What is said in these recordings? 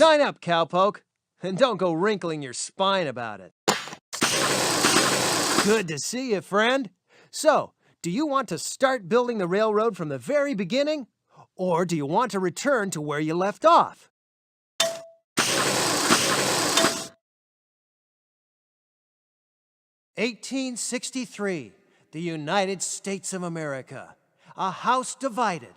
Sign up, cowpoke, and don't go wrinkling your spine about it. Good to see you, friend. So, do you want to start building the railroad from the very beginning? Or do you want to return to where you left off? "1863, the United States of America, a house divided."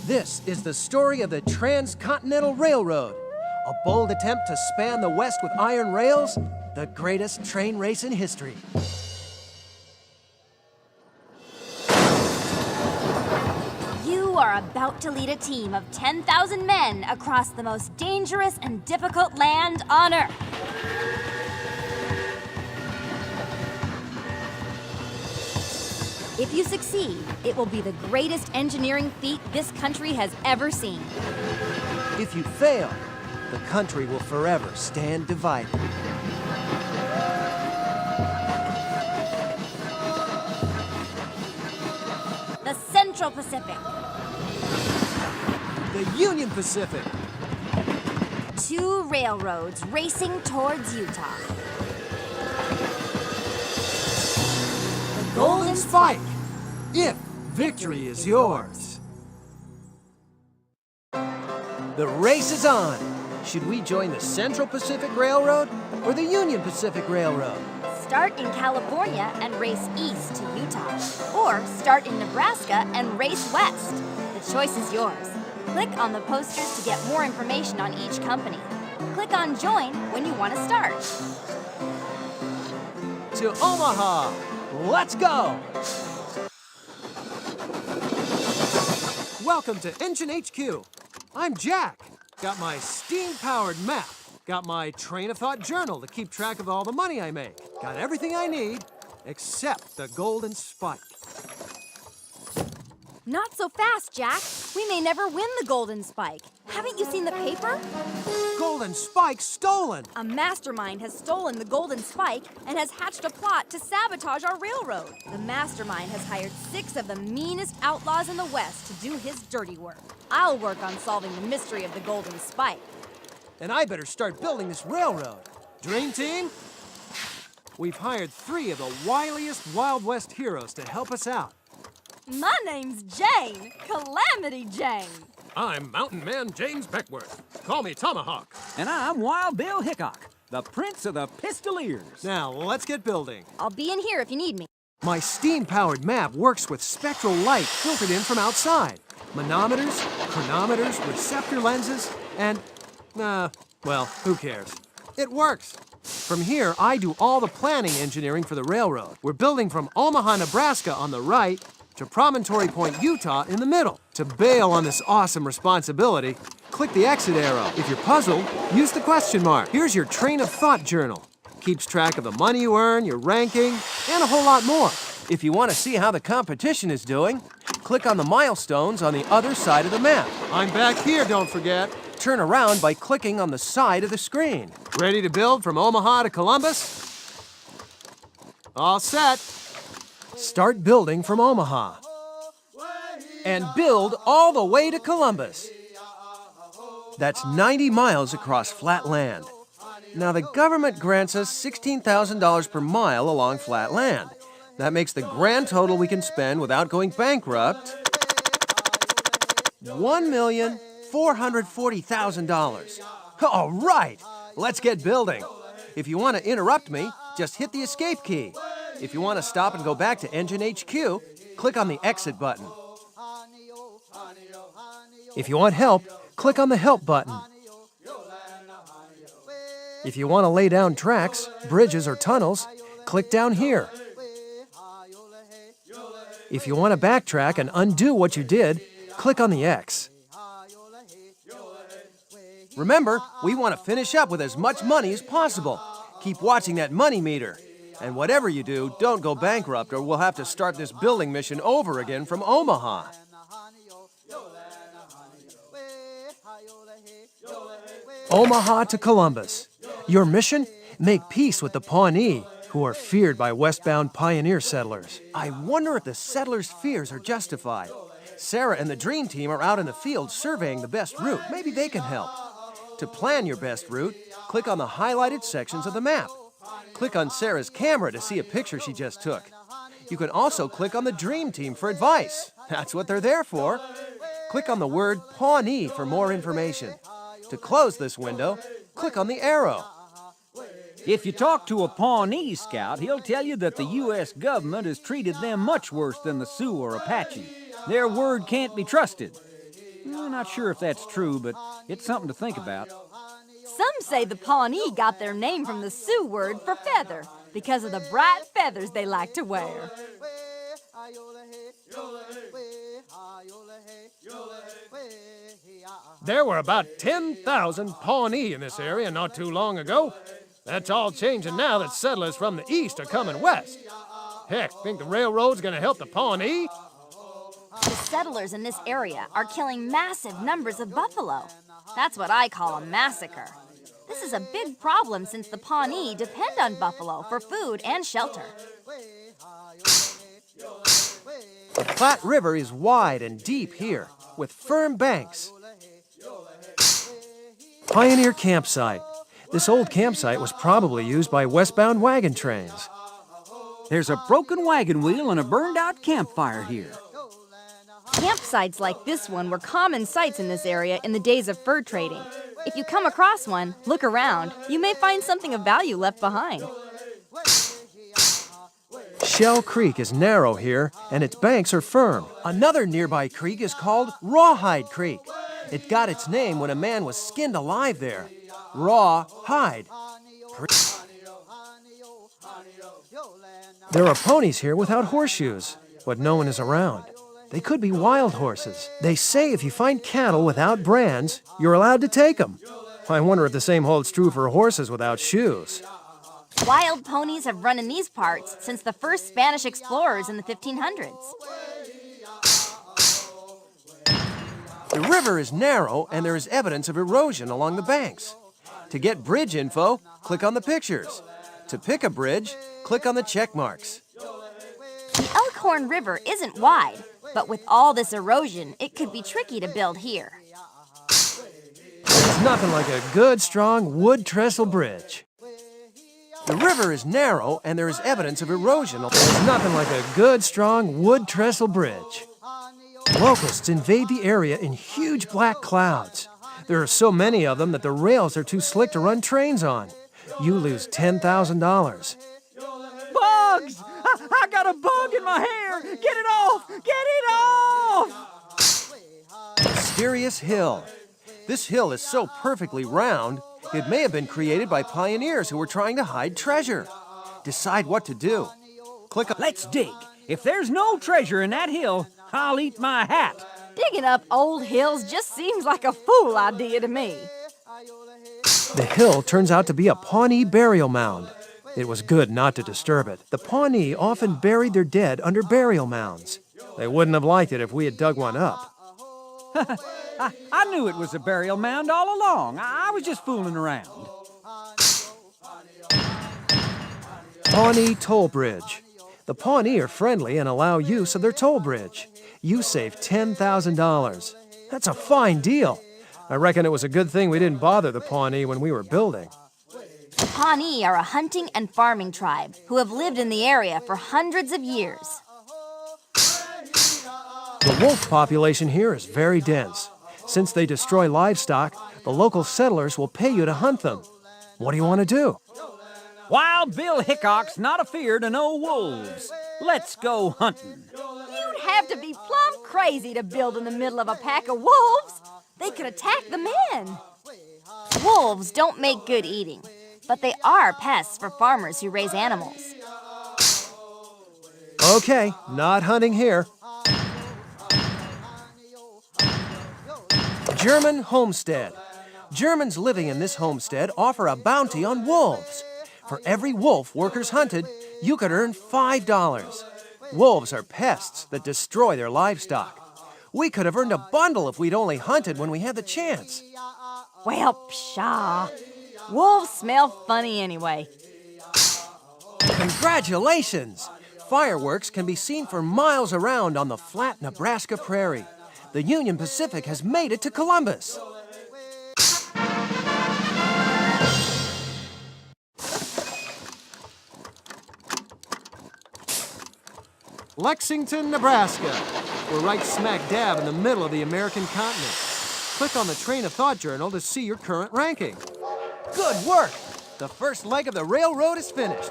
This is the story of the Transcontinental Railroad, a bold attempt to span the West with iron rails, the greatest train race in history. You are about to lead a team of 10,000 men across the most dangerous and difficult land on Earth. If you succeed, it will be the greatest engineering feat this country has ever seen. If you fail, the country will forever stand divided. The Central Pacific. The Union Pacific. Two railroads racing towards Utah. The Golden Spike. If victory is yours. The race is on. Should we join the Central Pacific Railroad or the Union Pacific Railroad? Start in California and race east to Utah. Or start in Nebraska and race west. The choice is yours. Click on the posters to get more information on each company. Click on Join when you want to start. To Omaha. Let's go! Welcome to Engine HQ. I'm Jack. Got my steam-powered map. Got my train of thought journal to keep track of all the money I make. Got everything I need except the Golden Spike. Not so fast, Jack. We may never win the Golden Spike. Haven't you seen the paper? Golden Spike stolen! A mastermind has stolen the Golden Spike and has hatched a plot to sabotage our railroad. The mastermind has hired 6 of the meanest outlaws in the West to do his dirty work. I'll work on solving the mystery of the Golden Spike. And I better start building this railroad. Dream Team? We've hired 3 of the wiliest Wild West heroes to help us out. My name's Jane, Calamity Jane. I'm Mountain Man James Beckworth. Call me Tomahawk. And I'm Wild Bill Hickok, the Prince of the Pistoliers. Now, let's get building. I'll be in here if you need me. My steam-powered map works with spectral light filtered in from outside. Manometers, chronometers, receptor lenses, and, well, who cares? It works. From here, I do all the planning engineering for the railroad. We're building from Omaha, Nebraska on the right to Promontory Point, Utah in the middle. To bail on this awesome responsibility, click the exit arrow. If you're puzzled, use the question mark. Here's your train of thought journal. Keeps track of the money you earn, your ranking, and a whole lot more. If you want to see how the competition is doing, click on the milestones on the other side of the map. I'm back here, don't forget. Turn around by clicking on the side of the screen. Ready to build from Omaha to Columbus? All set. Start building from Omaha. And build all the way to Columbus. That's 90 miles across flat land. Now, the government grants us $16,000 per mile along flat land. That makes the grand total we can spend without going bankrupt $1,440,000. All right, let's get building. If you want to interrupt me, just hit the escape key. If you want to stop and go back to Engine HQ, click on the exit button. If you want help, click on the help button. If you want to lay down tracks, bridges, or tunnels, click down here. If you want to backtrack and undo what you did, click on the X. Remember, we want to finish up with as much money as possible. Keep watching that money meter. And whatever you do, don't go bankrupt or we'll have to start this building mission over again from Omaha. Omaha to Columbus. Your mission? Make peace with the Pawnee, who are feared by westbound pioneer settlers. I wonder if the settlers' fears are justified. Sarah and the Dream Team are out in the field surveying the best route. Maybe they can help. To plan your best route, click on the highlighted sections of the map. Click on Sarah's camera to see a picture she just took. You can also click on the Dream Team for advice. That's what they're there for. Click on the word Pawnee for more information. To close this window, click on the arrow. If you talk to a Pawnee scout, he'll tell you that the U.S. government has treated them much worse than the Sioux or Apache. Their word can't be trusted. I'm not sure if that's true, but it's something to think about. Some say the Pawnee got their name from the Sioux word for feather because of the bright feathers they like to wear. There were about 10,000 Pawnee in this area not too long ago. That's all changing now that settlers from the east are coming west. Heck, think the railroad's gonna help the Pawnee? The settlers in this area are killing massive numbers of buffalo. That's what I call a massacre. This is a big problem since the Pawnee depend on buffalo for food and shelter. The Platte River is wide and deep here, with firm banks. Pioneer Campsite. This old campsite was probably used by westbound wagon trains. There's a broken wagon wheel and a burned-out campfire here. Campsites like this one were common sights in this area in the days of fur trading. If you come across one, look around. You may find something of value left behind. Shell Creek is narrow here, and its banks are firm. Another nearby creek is called Rawhide Creek. It got its name when a man was skinned alive there. Rawhide. There are ponies here without horseshoes, but no one is around. They could be wild horses. They say if you find cattle without brands, you're allowed to take them. I wonder if the same holds true for horses without shoes. Wild ponies have run in these parts since the first Spanish explorers in the 1500s. The river is narrow and there is evidence of erosion along the banks. To get bridge info, click on the pictures. To pick a bridge, click on the check marks. The Elkhorn River isn't wide, but with all this erosion, it could be tricky to build here. There's nothing like a good, strong wood trestle bridge. The river is narrow and there is evidence of erosion. There's nothing like a good, strong wood trestle bridge. Locusts invade the area in huge black clouds. There are so many of them that the rails are too slick to run trains on. You lose $10,000. Bugs! I got a bug in my hair! Get it off! Get it off! Mysterious Hill. This hill is so perfectly round, it may have been created by pioneers who were trying to hide treasure. Decide what to do. Click on... Let's dig. If there's no treasure in that hill, I'll eat my hat. Digging up old hills just seems like a fool idea to me. The hill turns out to be a Pawnee burial mound. It was good not to disturb it. The Pawnee often buried their dead under burial mounds. They wouldn't have liked it if we had dug one up. I knew it was a burial mound all along. I was just fooling around. Pawnee Toll Bridge. The Pawnee are friendly and allow use of their toll bridge. You save $10,000. That's a fine deal. I reckon it was a good thing we didn't bother the Pawnee when we were building. The Pawnee are a hunting and farming tribe who have lived in the area for hundreds of years. The wolf population here is very dense. Since they destroy livestock, the local settlers will pay you to hunt them. What do you want to do? Wild Bill Hickok's not afeard of no wolves. Let's go hunting. You'd have to be plumb crazy to build in the middle of a pack of wolves. They could attack the men. Wolves don't make good eating, but they are pests for farmers who raise animals. Okay, not hunting here. German homestead. Germans living in this homestead offer a bounty on wolves. For every wolf workers hunted, you could earn $5. Wolves are pests that destroy their livestock. We could have earned a bundle if we'd only hunted when we had the chance. Well, pshaw. Wolves smell funny anyway. Congratulations! fireworks can be seen for miles around on the flat Nebraska prairie. The Union Pacific has made it to Columbus. Lexington, Nebraska. We're right smack dab in the middle of the American continent. Click on the Train of Thought Journal to see your current ranking. Good work! The first leg of the railroad is finished.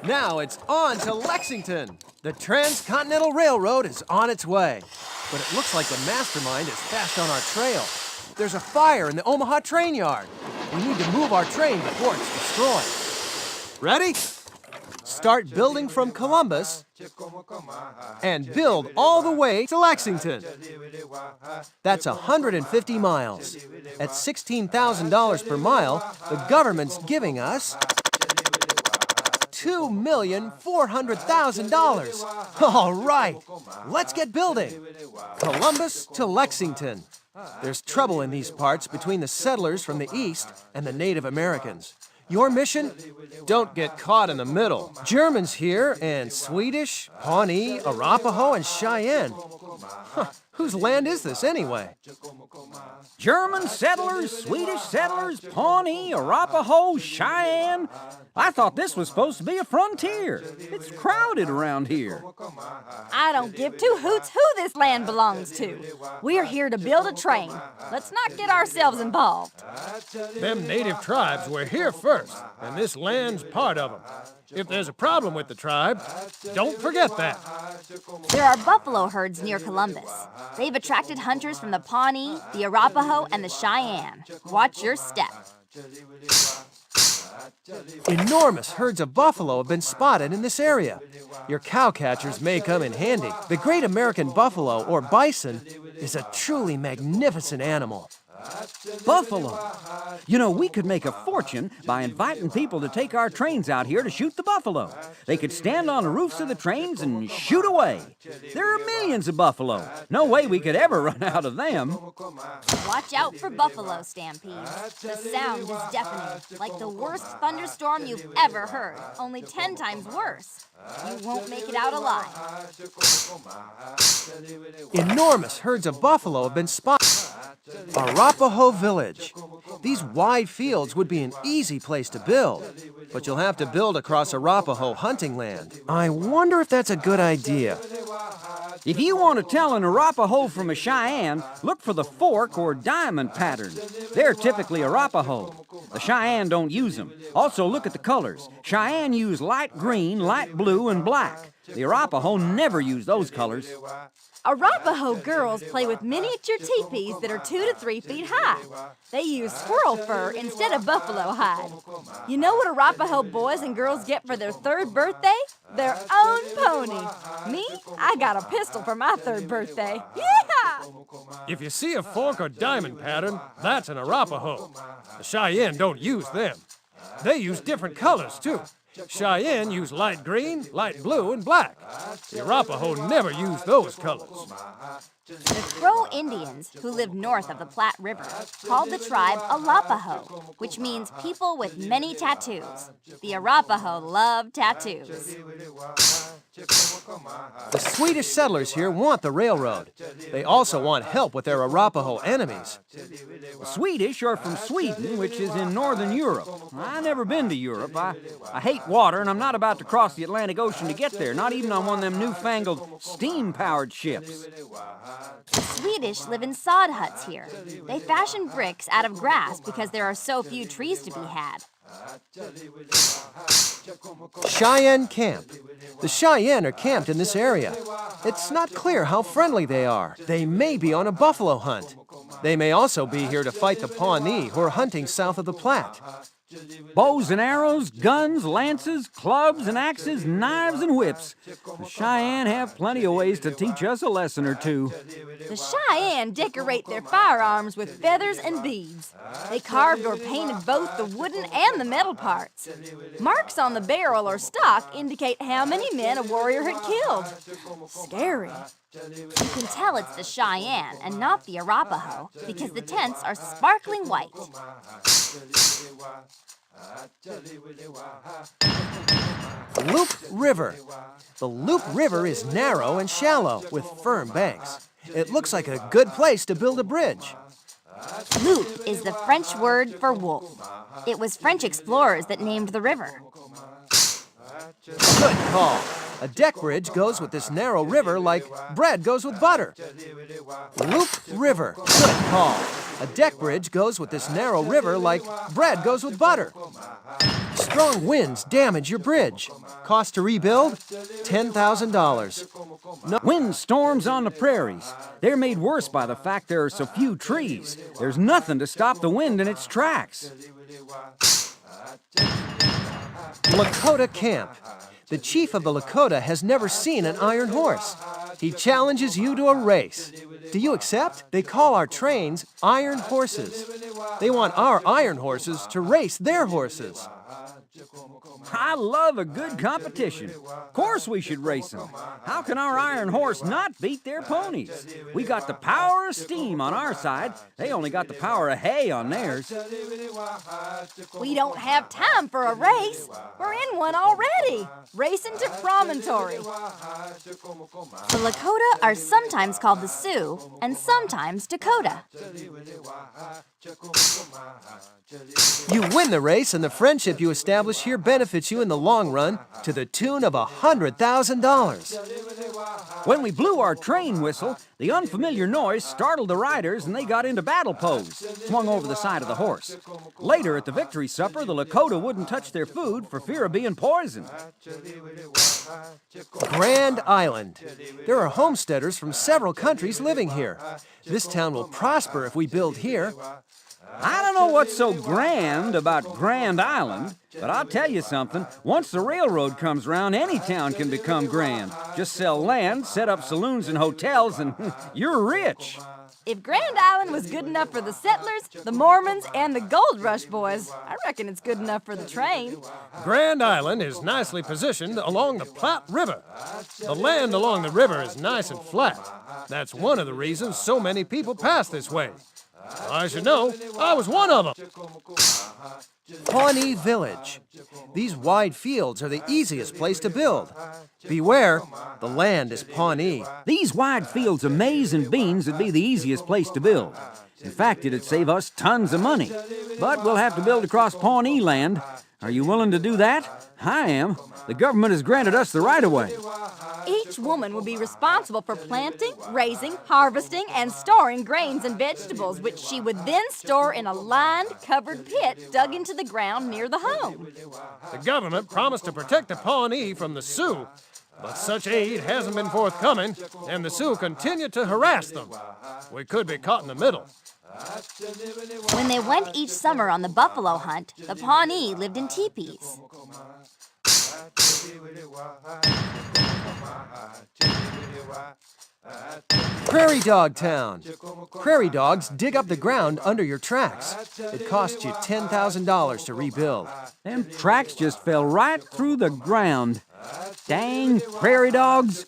Now it's on to Lexington. The transcontinental railroad is on its way. But it looks like the Mastermind is fast on our trail. There's a fire in the Omaha train yard. We need to move our train before it's destroyed. Ready? Start building from Columbus and build all the way to Lexington. That's 150 miles. At $16,000 per mile, the government's giving us $2,400,000. All right, let's get building. Columbus to Lexington. There's trouble in these parts between the settlers from the east and the Native Americans. Your mission? Don't get caught in the middle. Germans here, and Swedish, Pawnee, Arapaho, and Cheyenne. Whose land is this anyway? German settlers, Swedish settlers, Pawnee, Arapaho, Cheyenne. I thought this was supposed to be a frontier. It's crowded around here. I don't give two hoots who this land belongs to. We're here to build a train. Let's not get ourselves involved. Them native tribes were here first, and this land's part of them. If there's a problem with the tribe, don't forget that. There are buffalo herds near Columbus. They've attracted hunters from the Pawnee, the Arapaho, and the Cheyenne. Watch your step. Enormous herds of buffalo have been spotted in this area. Your cowcatchers may come in handy. The great American buffalo, or bison, is a truly magnificent animal. Buffalo. You know, we could make a fortune by inviting people to take our trains out here to shoot the buffalo. They could stand on the roofs of the trains and shoot away. There are millions of buffalo. No way we could ever run out of them. Watch out for buffalo stampedes. The sound is deafening, like the worst thunderstorm you've ever heard, only 10 times worse. You won't make it out alive. Enormous herds of buffalo have been spotted. Arapaho Village. These wide fields would be an easy place to build, but you'll have to build across Arapaho hunting land. I wonder if that's a good idea. If you want to tell an Arapaho from a Cheyenne, look for the fork or diamond pattern. They're typically Arapaho. The Cheyenne don't use them. Also, look at the colors. Cheyenne use light green, light blue, and black. The Arapaho never use those colors. Arapaho girls play with miniature teepees that are 2 to 3 feet high. They use squirrel fur instead of buffalo hide. You know what Arapaho boys and girls get for their 3rd birthday? Their own pony. Me? I got a pistol for my 3rd birthday. Yeah! If you see a fork or diamond pattern, that's an Arapaho. The Cheyenne don't use them. They use different colors, too. Cheyenne use light green, light blue, and black. The Arapaho never use those colors. The Crow Indians, who live north of the Platte River, called the tribe Alapaho, which means people with many tattoos. The Arapaho love tattoos. The Swedish settlers here want the railroad. They also want help with their Arapaho enemies. The Swedish are from Sweden, which is in northern Europe. I've never been to Europe. I hate water, and I'm not about to cross the Atlantic Ocean to get there, not even on one of them newfangled steam-powered ships. The Swedish live in sod huts here. They fashion bricks out of grass because there are so few trees to be had. Cheyenne Camp. The Cheyenne are camped in this area. It's not clear how friendly they are. They may be on a buffalo hunt. They may also be here to fight the Pawnee who are hunting south of the Platte. Bows and arrows, guns, lances, clubs and axes, knives and whips. The Cheyenne have plenty of ways to teach us a lesson or two. The Cheyenne decorate their firearms with feathers and beads. They carved or painted both the wooden and the metal parts. Marks on the barrel or stock indicate how many men a warrior had killed. Scary. You can tell it's the Cheyenne and not the Arapaho because the tents are sparkling white. Loop River. The Loop River is narrow and shallow with firm banks. It looks like a good place to build a bridge. Loop is the French word for wolf. It was French explorers that named the river. Good call. A deck bridge goes with this narrow river like bread goes with butter. Loop River. Good call. A deck bridge goes with this narrow river like bread goes with butter. Strong winds damage your bridge. Cost to rebuild? $10,000. Windstorms on the prairies. They're made worse by the fact there are so few trees. There's nothing to stop the wind in its tracks. Lakota Camp. The chief of the Lakota has never seen an iron horse. He challenges you to a race. Do you accept? They call our trains iron horses. They want our iron horses to race their horses. I love a good competition. Of course we should race them. How can our iron horse not beat their ponies? We got the power of steam on our side. They only got the power of hay on theirs. We don't have time for a race. We're in one already. Racing to Promontory. The Lakota are sometimes called the Sioux and sometimes Dakota. You win the race, and the friendship you establish here benefits you in the long run to the tune of $100,000. When we blew our train whistle, the unfamiliar noise startled the riders and they got into battle pose, swung over the side of the horse. Later at the victory supper, the Lakota wouldn't touch their food for fear of being poisoned. Grand Island. There are homesteaders from several countries living here. This town will prosper if we build here. I don't know what's so grand about Grand Island, but I'll tell you something. Once the railroad comes around, any town can become grand. Just sell land, set up saloons and hotels, and you're rich. If Grand Island was good enough for the settlers, the Mormons, and the Gold Rush boys, I reckon it's good enough for the train. Grand Island is nicely positioned along the Platte River. The land along the river is nice and flat. That's one of the reasons so many people pass this way. I should know. I was one of them. Pawnee Village. These wide fields are the easiest place to build. Beware, the land is Pawnee. These wide fields of maize and beans would be the easiest place to build. In fact, it'd save us tons of money. But we'll have to build across Pawnee land. Are you willing to do that? I am. The government has granted us the right-of-way. Each woman would be responsible for planting, raising, harvesting, and storing grains and vegetables, which she would then store in a lined, covered pit dug into the ground near the home. The government promised to protect the Pawnee from the Sioux, but such aid hasn't been forthcoming, and the Sioux continue to harass them. We could be caught in the middle. When they went each summer on the buffalo hunt, the Pawnee lived in teepees. Prairie Dog Town. Prairie dogs dig up the ground under your tracks. It costs you $10,000 to rebuild. Them tracks just fell right through the ground. Dang prairie dogs.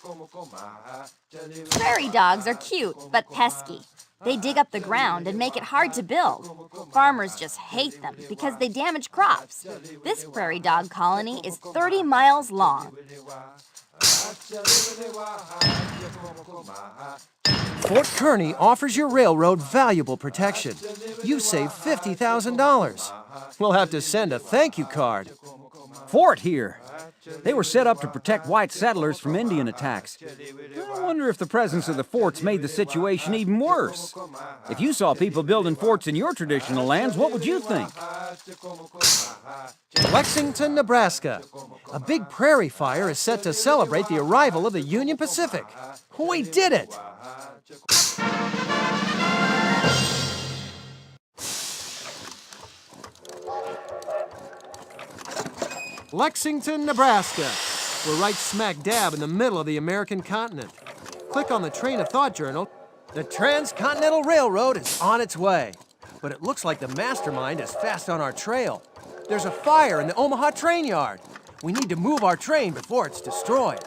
Prairie dogs are cute, but pesky. They dig up the ground and make it hard to build. Farmers just hate them because they damage crops. This prairie dog colony is 30 miles long. Fort Kearny offers your railroad valuable protection. You save $50,000. We'll have to send a thank you card. Fort here. They were set up to protect white settlers from Indian attacks. I wonder if the presence of the forts made the situation even worse. If you saw people building forts in your traditional lands, what would you think? Lexington, Nebraska. A big prairie fire is set to celebrate the arrival of the Union Pacific. We did it! Lexington, Nebraska. We're right smack dab in the middle of the American continent. Click on the Train of Thought journal. The Transcontinental Railroad is on its way. But it looks like the Mastermind is fast on our trail. There's a fire in the Omaha train yard. We need to move our train before it's destroyed.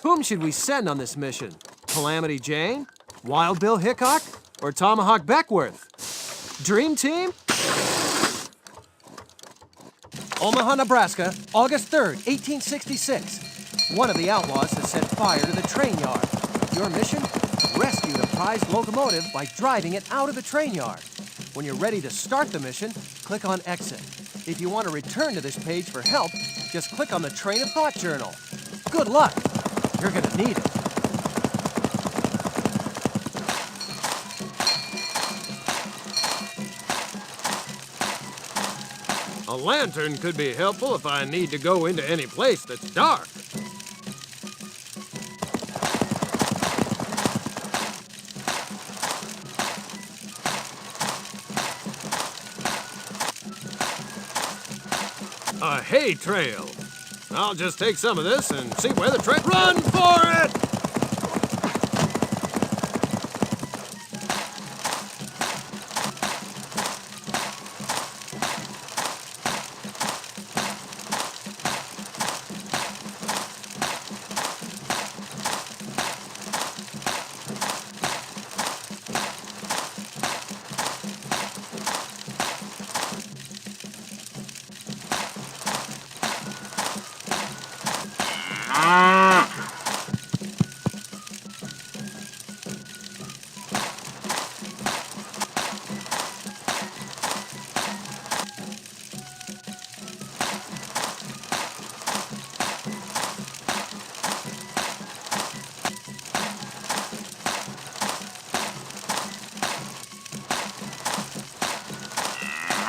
Whom should we send on this mission? Calamity Jane? Wild Bill Hickok? Or Tomahawk Beckworth? Dream Team? Omaha, Nebraska, August 3rd, 1866. One of the outlaws has set fire to the train yard. Your mission? Rescue the prized locomotive by driving it out of the train yard. When you're ready to start the mission, click on Exit. If you want to return to this page for help, just click on the Train of Thought journal. Good luck. You're going to need it. A lantern could be helpful if I need to go into any place that's dark. A hay trail. I'll just take some of this and see where the train... Run for it!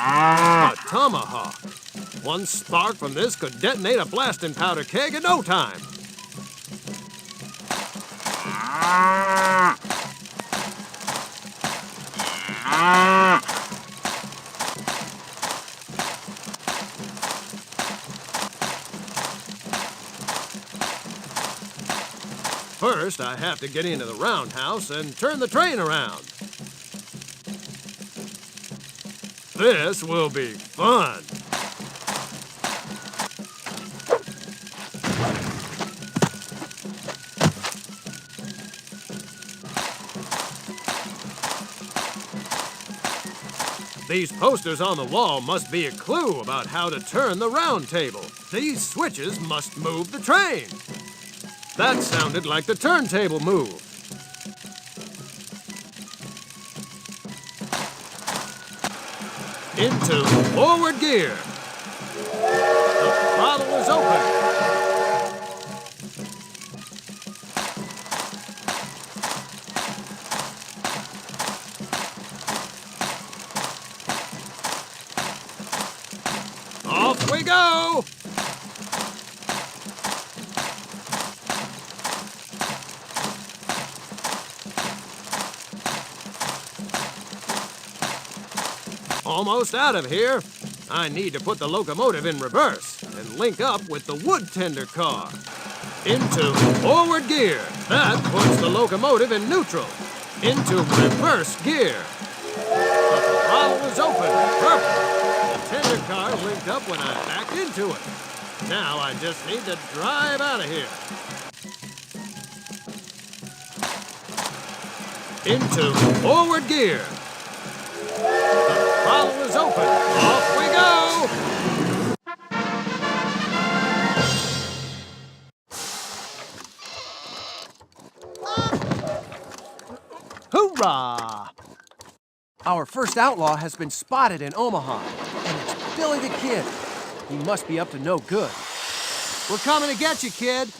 A tomahawk. One spark from this could detonate a blasting powder keg in no time. First, I have to get into the roundhouse and turn the train around. This will be fun. These posters on the wall must be a clue about how to turn the round table. These switches must move the train. That sounded like the turntable move. Into forward gear. The throttle is open. Off we go! Almost out of here. I need to put the locomotive in reverse and link up with the wood tender car. Into forward gear. That puts the locomotive in neutral. Into reverse gear. The throttle is open. Perfect. The tender car linked up when I backed into it. Now I just need to drive out of here. Into forward gear. The throttle is open. Off we go! Hoorah! Our first outlaw has been spotted in Omaha, and it's Billy the Kid. He must be up to no good. We're coming to get you, kid.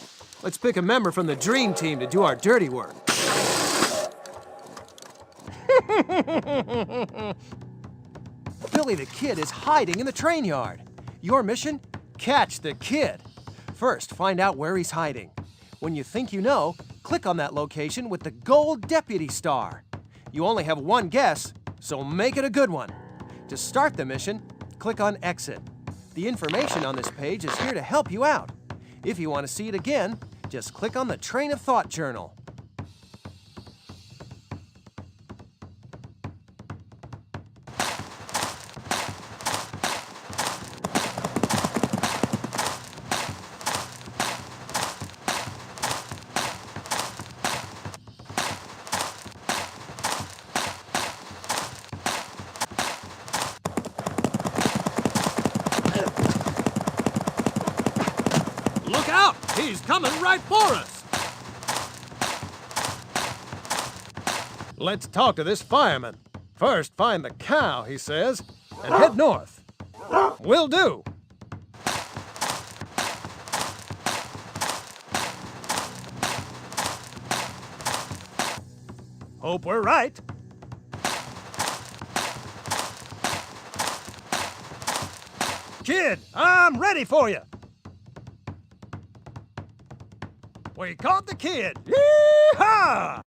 Let's pick a member from the dream team to do our dirty work. Billy the Kid is hiding in the train yard. Your mission? Catch the kid. First, find out where he's hiding. When you think you know, click on that location with the gold deputy star. You only have one guess, so make it a good one. To start the mission, click on Exit. The information on this page is here to help you out. If you want to see it again, just click on the Train of Thought journal. coming right for us. Let's talk to this fireman. First, find the cow, he says, and head north. Will do. Hope we're right. Kid, I'm ready for you. We caught the kid. Yee-haw!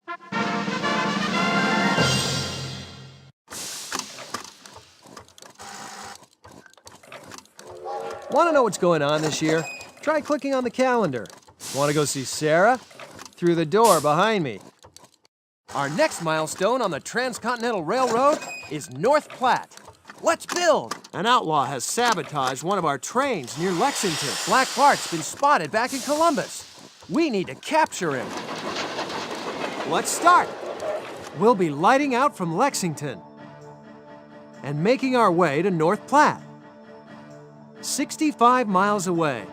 Want to know what's going on this year? Try clicking on the calendar. Want to go see Sarah? Through the door behind me. Our next milestone on the Transcontinental Railroad is North Platte. Let's build! An outlaw has sabotaged one of our trains near Lexington. Black Bart's been spotted back in Columbus. We need to capture him. Let's start. We'll be lighting out from Lexington and making our way to North Platte. 65 miles away.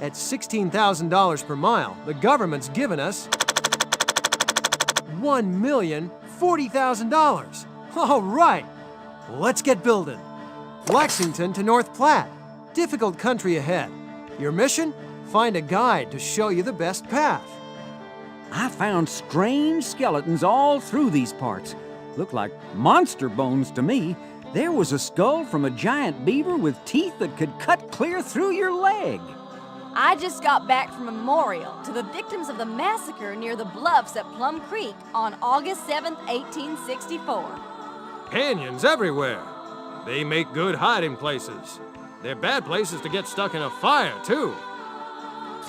At $16,000 per mile, the government's given us $1,040,000. All right, let's get building. Lexington to North Platte. Difficult country ahead. Your mission? Find a guide to show you the best path. I found strange skeletons all through these parts. Look like monster bones to me. There was a skull from a giant beaver with teeth that could cut clear through your leg. I just got back from a memorial to the victims of the massacre near the Bluffs at Plum Creek on August 7th, 1864. Canyons everywhere. They make good hiding places. They're bad places to get stuck in a fire, too.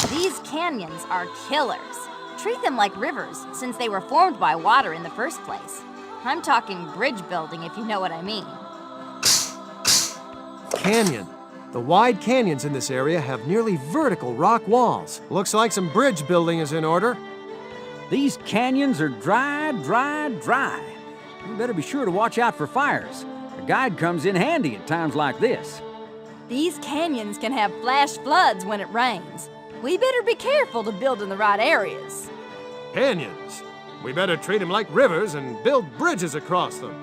These canyons are killers. Treat them like rivers, since they were formed by water in the first place. I'm talking bridge building, if you know what I mean. Canyon. The wide canyons in this area have nearly vertical rock walls. Looks like some bridge building is in order. These canyons are dry, dry, dry. You better be sure to watch out for fires. A guide comes in handy at times like this. These canyons can have flash floods when it rains. We better be careful to build in the right areas. Canyons. We better treat them like rivers and build bridges across them.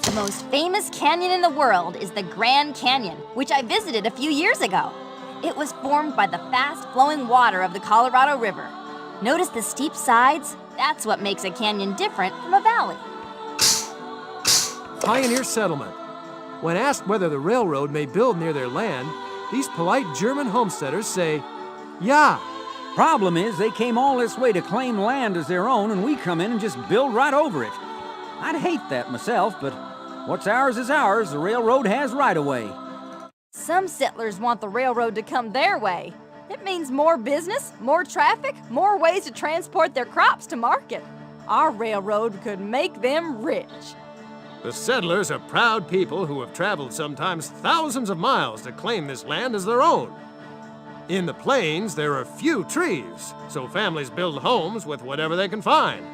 The most famous canyon in the world is the Grand Canyon, which I visited a few years ago. It was formed by the fast-flowing water of the Colorado River. Notice the steep sides? That's what makes a canyon different from a valley. Pioneer settlement. When asked whether the railroad may build near their land, these polite German homesteaders say, "Ja." Problem is, they came all this way to claim land as their own, and we come in and just build right over it. I'd hate that myself, but what's ours is ours. The railroad has right-of-way. Some settlers want the railroad to come their way. It means more business, more traffic, more ways to transport their crops to market. Our railroad could make them rich. The settlers are proud people who have traveled sometimes thousands of miles to claim this land as their own. In the plains, there are few trees, so families build homes with whatever they can find.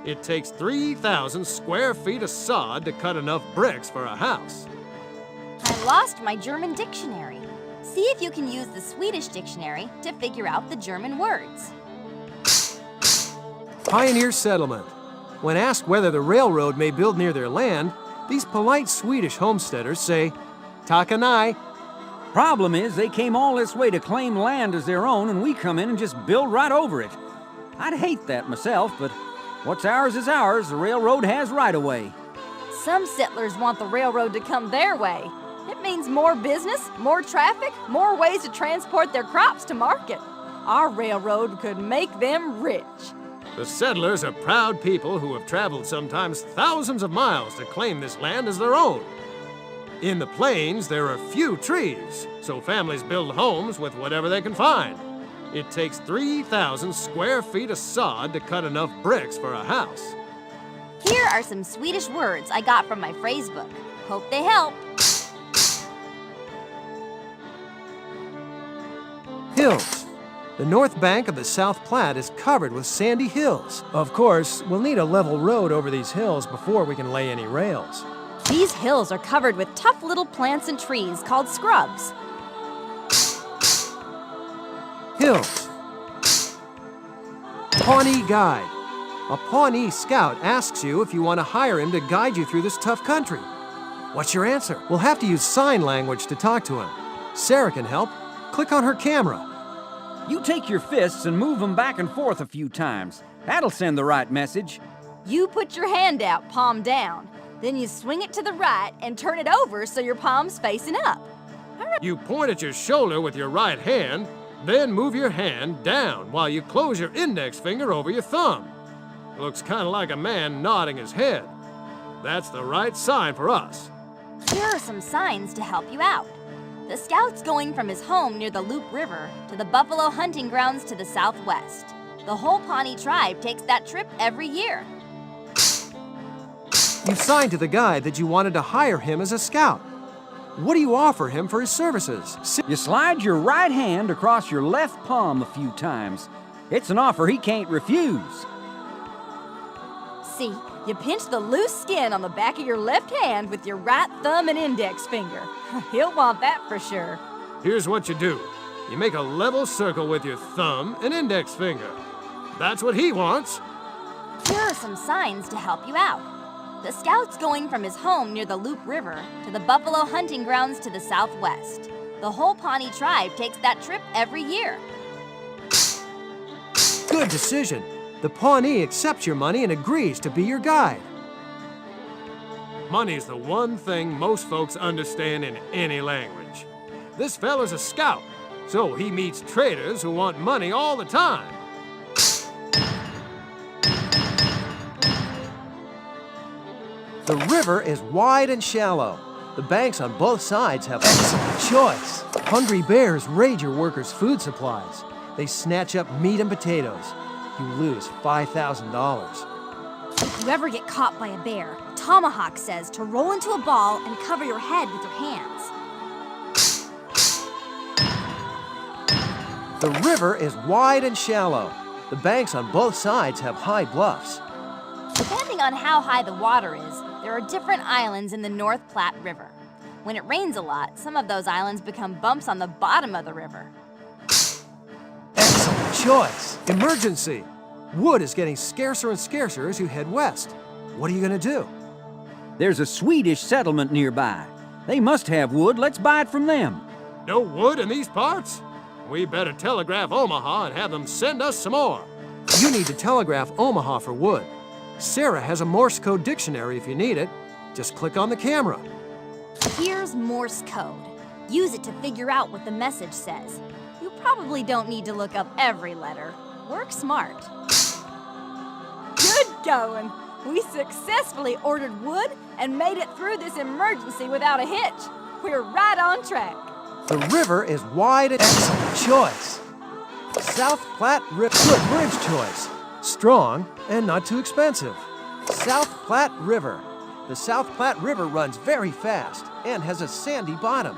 It takes 3,000 square feet of sod to cut enough bricks for a house. I lost my German dictionary. See if you can use the Swedish dictionary to figure out the German words. Pioneer settlement. When asked whether the railroad may build near their land, these polite Swedish homesteaders say, "Takanai." Problem is, they came all this way to claim land as their own, and we come in and just build right over it. I'd hate that myself, but what's ours is ours. The railroad has right-of-way. Some settlers want the railroad to come their way. It means more business, more traffic, more ways to transport their crops to market. Our railroad could make them rich. The settlers are proud people who have traveled sometimes thousands of miles to claim this land as their own. In the plains, there are few trees, so families build homes with whatever they can find. It takes 3,000 square feet of sod to cut enough bricks for a house. Here are some Swedish words I got from my phrase book. Hope they help. Hills. The north bank of the South Platte is covered with sandy hills. Of course, we'll need a level road over these hills before we can lay any rails. These hills are covered with tough little plants and trees called scrubs. Hills. Pawnee Guide. A Pawnee scout asks you if you want to hire him to guide you through this tough country. What's your answer? We'll have to use sign language to talk to him. Sarah can help. Click on her camera. You take your fists and move them back and forth a few times. That'll send the right message. You put your hand out, palm down. Then you swing it to the right and turn it over so your palm's facing up. You point at your shoulder with your right hand, then move your hand down while you close your index finger over your thumb. Looks kind of like a man nodding his head. That's the right sign for us. Here are some signs to help you out. The scout's going from his home near the Loop River to the buffalo hunting grounds to the southwest. The whole Pawnee tribe takes that trip every year. You signed to the guide that you wanted to hire him as a scout. What do you offer him for his services? You slide your right hand across your left palm a few times. It's an offer he can't refuse. See, you pinch the loose skin on the back of your left hand with your right thumb and index finger. He'll want that for sure. Here's what you do. You make a level circle with your thumb and index finger. That's what he wants. Here are some signs to help you out. The scout's going from his home near the Loop River to the buffalo hunting grounds to the southwest. The whole Pawnee tribe takes that trip every year. Good decision. The Pawnee accepts your money and agrees to be your guide. Money's the one thing most folks understand in any language. This fella's a scout, so he meets traders who want money all the time. The river is wide and shallow. The banks on both sides have excellent choice. Hungry bears raid your workers' food supplies. They snatch up meat and potatoes. You lose $5,000. If you ever get caught by a bear, Tomahawk says to roll into a ball and cover your head with your hands. The river is wide and shallow. The banks on both sides have high bluffs. Depending on how high the water is, there are different islands in the North Platte River. When it rains a lot, some of those islands become bumps on the bottom of the river. Excellent choice. Emergency. Wood is getting scarcer and scarcer as you head west. What are you going to do? There's a Swedish settlement nearby. They must have wood. Let's buy it from them. No wood in these parts? We better telegraph Omaha and have them send us some more. You need to telegraph Omaha for wood. Sarah has a Morse code dictionary if you need it. Just click on the camera. Here's Morse code. Use it to figure out what the message says. You probably don't need to look up every letter. Work smart. Good going. We successfully ordered wood and made it through this emergency without a hitch. We're right on track. The river is wide and excellent choice. South Platte River, good bridge choice. Strong and not too expensive. South Platte River. The South Platte River runs very fast and has a sandy bottom.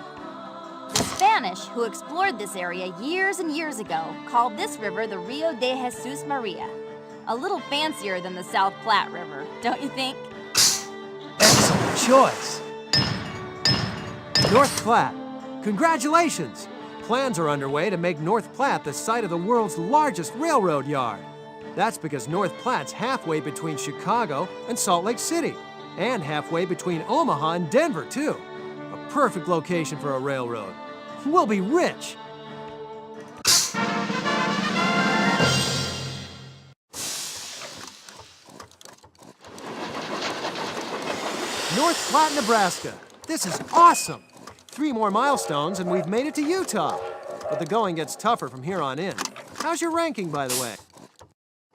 The Spanish, who explored this area years and years ago, called this river the Rio de Jesus Maria. A little fancier than the South Platte River, don't you think? Excellent choice. North Platte. Congratulations! Plans are underway to make North Platte the site of the world's largest railroad yard. That's because North Platte's halfway between Chicago and Salt Lake City, and halfway between Omaha and Denver, too. A perfect location for a railroad. We'll be rich. North Platte, Nebraska. This is awesome. 3 more milestones and we've made it to Utah. But the going gets tougher from here on in. How's your ranking, by the way?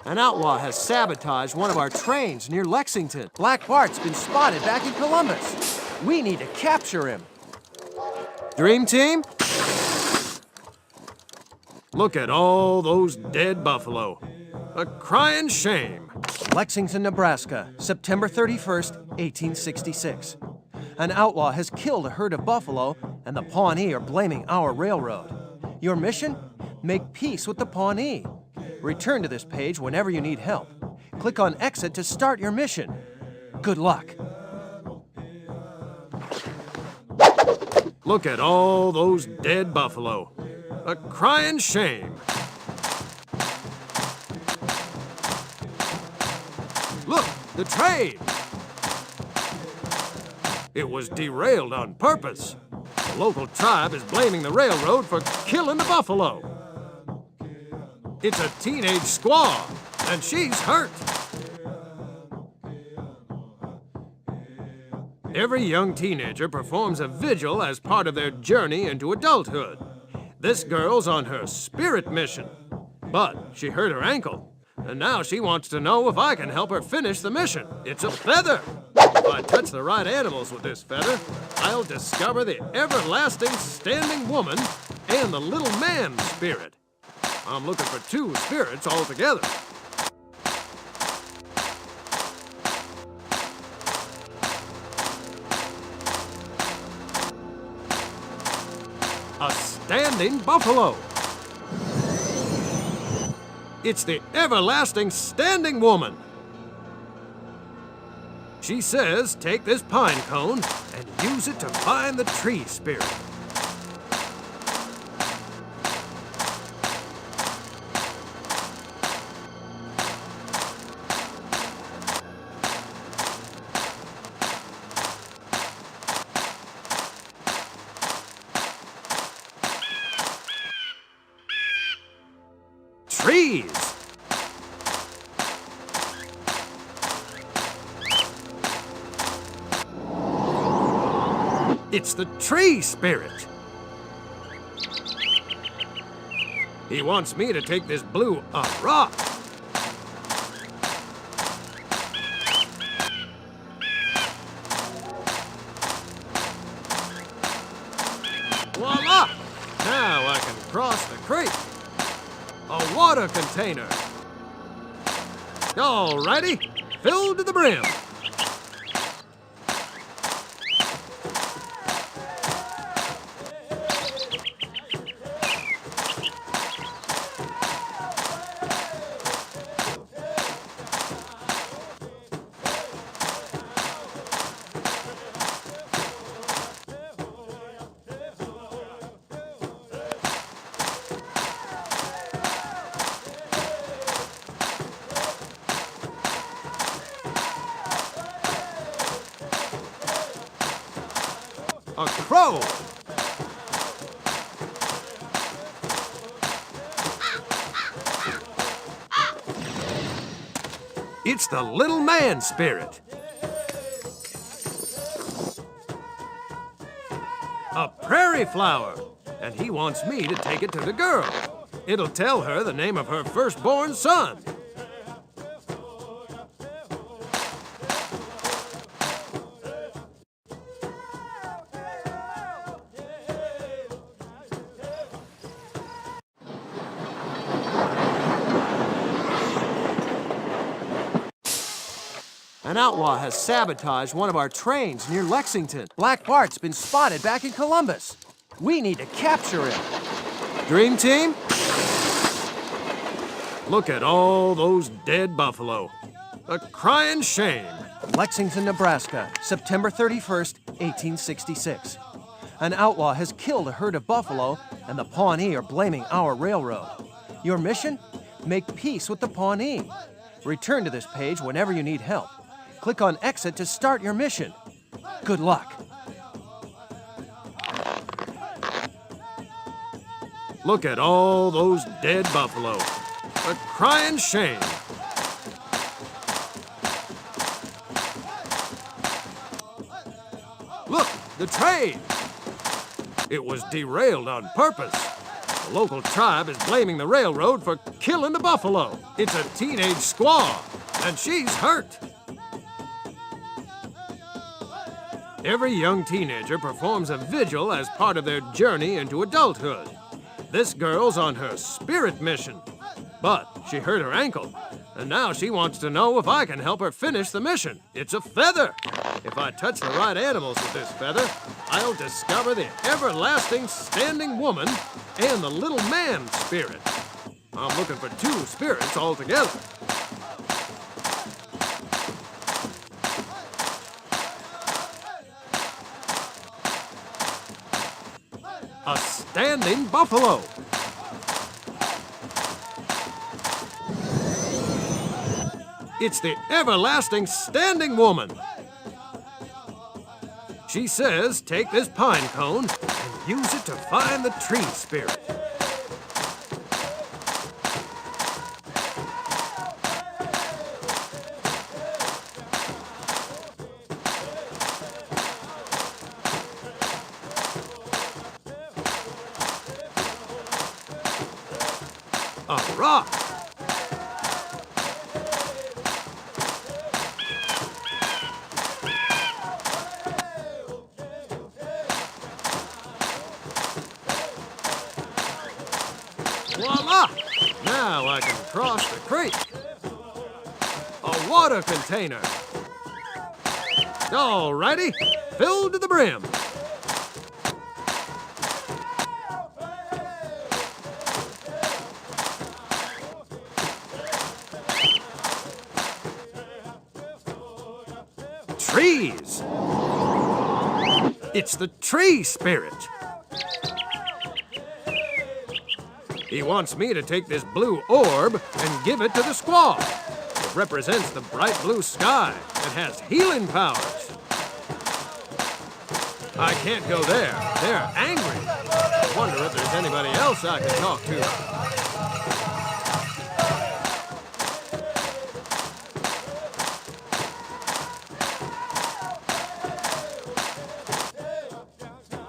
An outlaw has sabotaged one of our trains near Lexington. Black Bart's been spotted back in Columbus. We need to capture him. Dream Team? Look at all those dead buffalo. A crying shame. Lexington, Nebraska, September 31st, 1866. An outlaw has killed a herd of buffalo, and the Pawnee are blaming our railroad. Your mission? Make peace with the Pawnee. Return to this page whenever you need help. Click on Exit to start your mission. Good luck. Look at all those dead buffalo. A crying shame. the train! It was derailed on purpose. The local tribe is blaming the railroad for killing the buffalo. It's a teenage squaw, and she's hurt. Every young teenager performs a vigil as part of their journey into adulthood. This girl's on her spirit mission, but she hurt her ankle, and now she wants to know if I can help her finish the mission. It's a feather. If I touch the right animals with this feather, I'll discover the everlasting standing woman and the little man spirit. I'm looking for two spirits altogether. A standing buffalo. It's the everlasting standing woman. She says take this pine cone and use it to find the tree spirit. Trees! It's the tree spirit. He wants me to take this blue rock. Voila! Now I can cross the creek. A water container. Alrighty, filled to the brim. A crow! It's the little man spirit. A prairie flower, and he wants me to take it to the girl. It'll tell her the name of her firstborn son. An outlaw has sabotaged one of our trains near Lexington. Black Bart's been spotted back in Columbus. We need to capture him. Dream Team? Look at all those dead buffalo. A crying shame. Lexington, Nebraska, September 31st, 1866. An outlaw has killed a herd of buffalo, and the Pawnee are blaming our railroad. Your mission? Make peace with the Pawnee. Return to this page whenever you need help. Click on Exit to start your mission. Good luck. Look at all those dead buffalo. A crying shame. Look, the train. It was derailed on purpose. The local tribe is blaming the railroad for killing the buffalo. It's a teenage squaw, and she's hurt. Every young teenager performs a vigil as part of their journey into adulthood. This girl's on her spirit mission, but she hurt her ankle, and now she wants to know if I can help her finish the mission. It's a feather. If I touch the right animals with this feather, I'll discover the everlasting standing woman and the little man spirit. I'm looking for two spirits altogether. A standing buffalo. It's the everlasting standing woman. She says take this pine cone and use it to find the tree spirit. A rock. Voila! Now I can cross the creek. A water container. Alrighty, filled to the brim. Trees. It's the tree spirit. He wants me to take this blue orb and give it to the squaw. It represents the bright blue sky and has healing powers. I can't go there. They're angry. I wonder if there's anybody else I can talk to.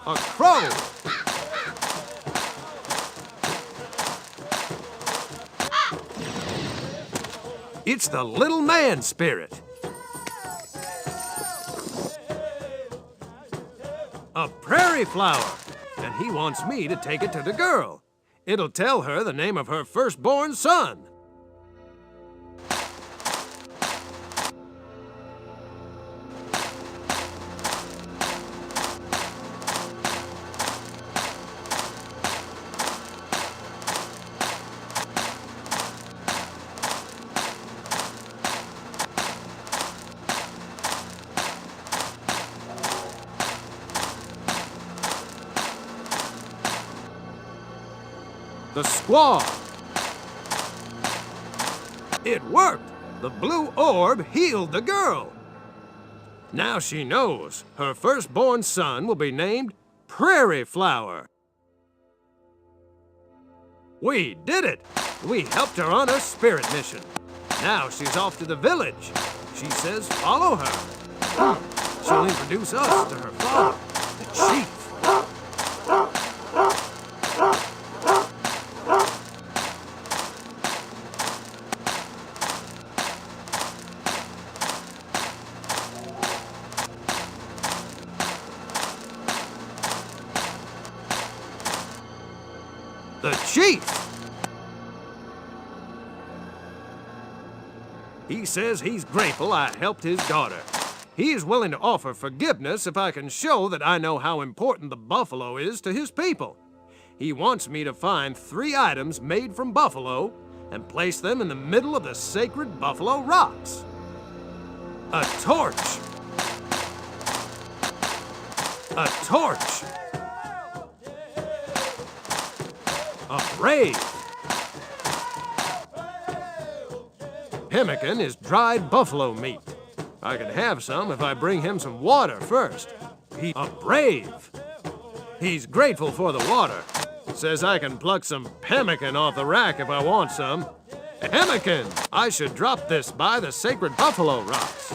A crow. It's the little man spirit. A prairie flower, and he wants me to take it to the girl. It'll tell her the name of her firstborn son. The squaw. It worked. The blue orb healed the girl. Now she knows her firstborn son will be named Prairie Flower. We did it. We helped her on her spirit mission. Now she's off to the village. She says follow her. She'll introduce us to her father, the chief. The chief! He says he's grateful I helped his daughter. He is willing to offer forgiveness if I can show that I know how important the buffalo is to his people. He wants me to find 3 items made from buffalo and place them in the middle of the sacred buffalo rocks. A torch. A torch. A brave. Pemmican is dried buffalo meat. I can have some if I bring him some water first. He's a brave. He's grateful for the water. Says I can pluck some pemmican off the rack if I want some. Pemmican! I should drop this by the sacred buffalo rocks.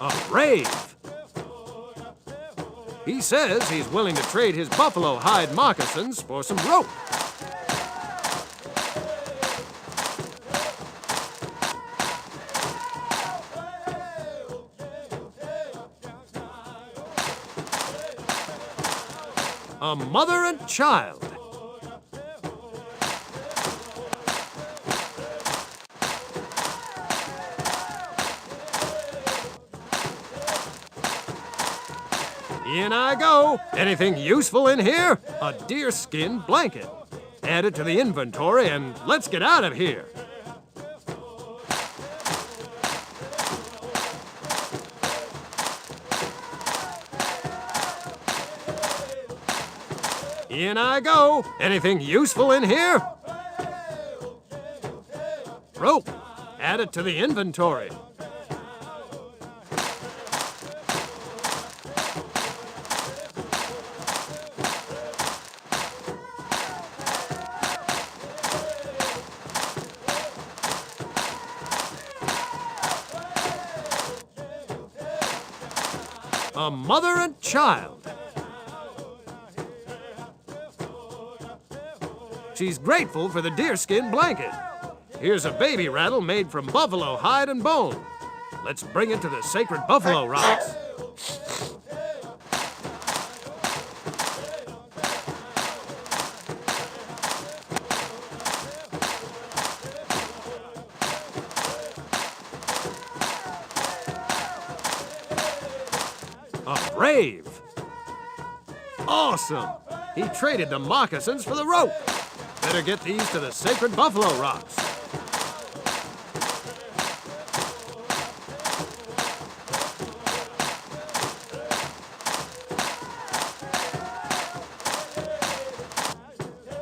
A brave. He says he's willing to trade his buffalo hide moccasins for some rope. A mother and child. In I go. Anything useful in here? A deerskin blanket. Add it to the inventory and let's get out of here. In I go. Anything useful in here? Rope. Add it to the inventory. A mother and child. She's grateful for the deerskin blanket. Here's a baby rattle made from buffalo hide and bone. Let's bring it to the sacred buffalo rocks. A brave. Awesome. He traded the moccasins for the rope. Better get these to the sacred buffalo rocks.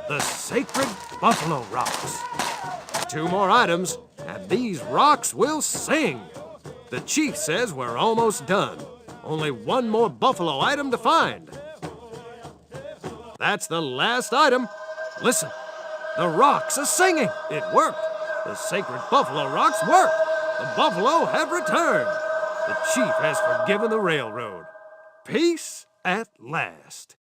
The sacred buffalo rocks. 2 more items, and these rocks will sing. The chief says we're almost done. Only 1 more buffalo item to find. That's the last item. Listen, the rocks are singing. It worked. The sacred buffalo rocks worked. The buffalo have returned. The chief has forgiven the railroad. Peace at last.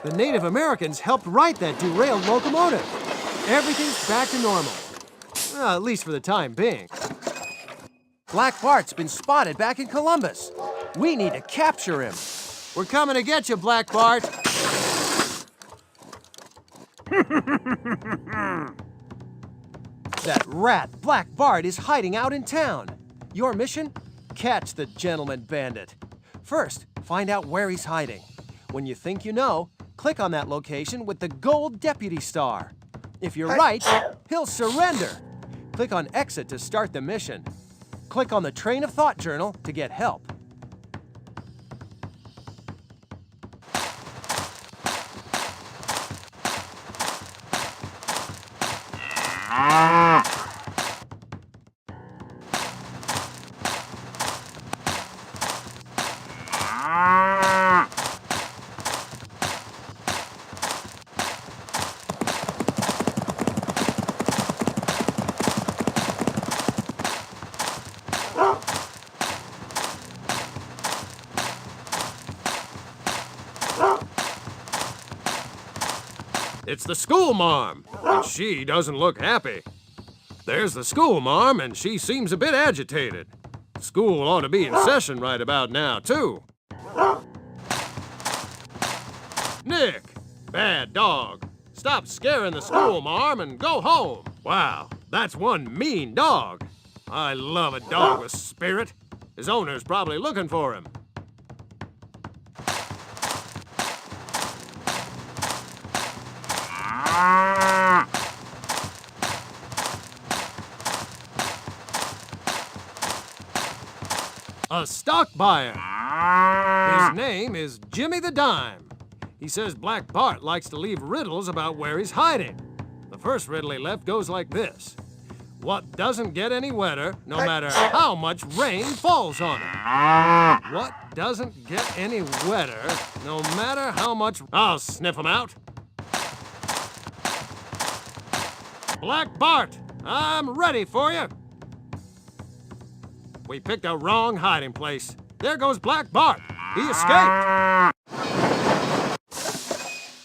The Native Americans helped right that derailed locomotive. Everything's back to normal. Well, at least for the time being. Black Bart's been spotted back in Columbus. We need to capture him. We're coming to get you, Black Bart. That rat, Black Bart, is hiding out in town. Your mission? Catch the gentleman bandit. First, find out where he's hiding. When you think you know, click on that location with the gold deputy star. If you're right, he'll surrender. Click on exit to start the mission. Click on the train of thought journal to get help. It's the school marm, and she doesn't look happy. There's the school marm, and she seems a bit agitated. School ought to be in session right about now, too. Nick, bad dog. Stop scaring the school marm and go home. Wow, that's one mean dog. I love a dog with spirit. His owner's probably looking for him. A stock buyer. His name is Jimmy the Dime. He says Black Bart likes to leave riddles about where he's hiding. The first riddle he left goes like this. What doesn't get any wetter, no matter how much rain falls on it? What doesn't get any wetter, no matter how much... I'll sniff him out. Black Bart, I'm ready for you. We picked a wrong hiding place. There goes Black Bart. He escaped.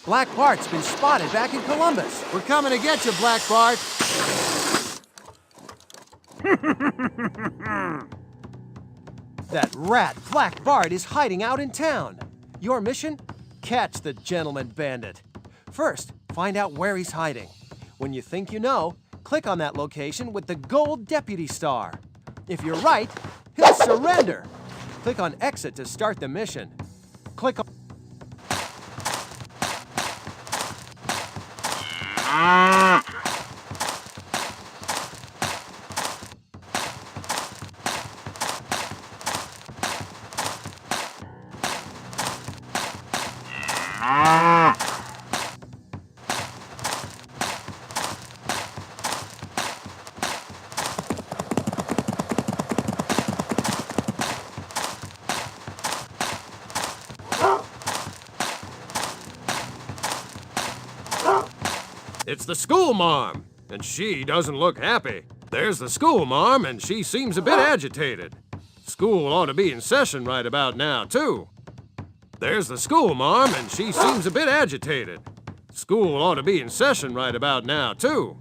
Black Bart's been spotted back in Columbus. We're coming to get you, Black Bart. That rat, Black Bart, is hiding out in town. Your mission? Catch the gentleman bandit. First, find out where he's hiding. When you think you know, click on that location with the gold deputy star. If you're right, he'll surrender. Click on exit to start the mission. Click on... It's the school marm, and she doesn't look happy. There's the school marm, and she seems a bit agitated. School ought to be in session right about now, too. There's the school marm, and she seems a bit agitated. School ought to be in session right about now, too.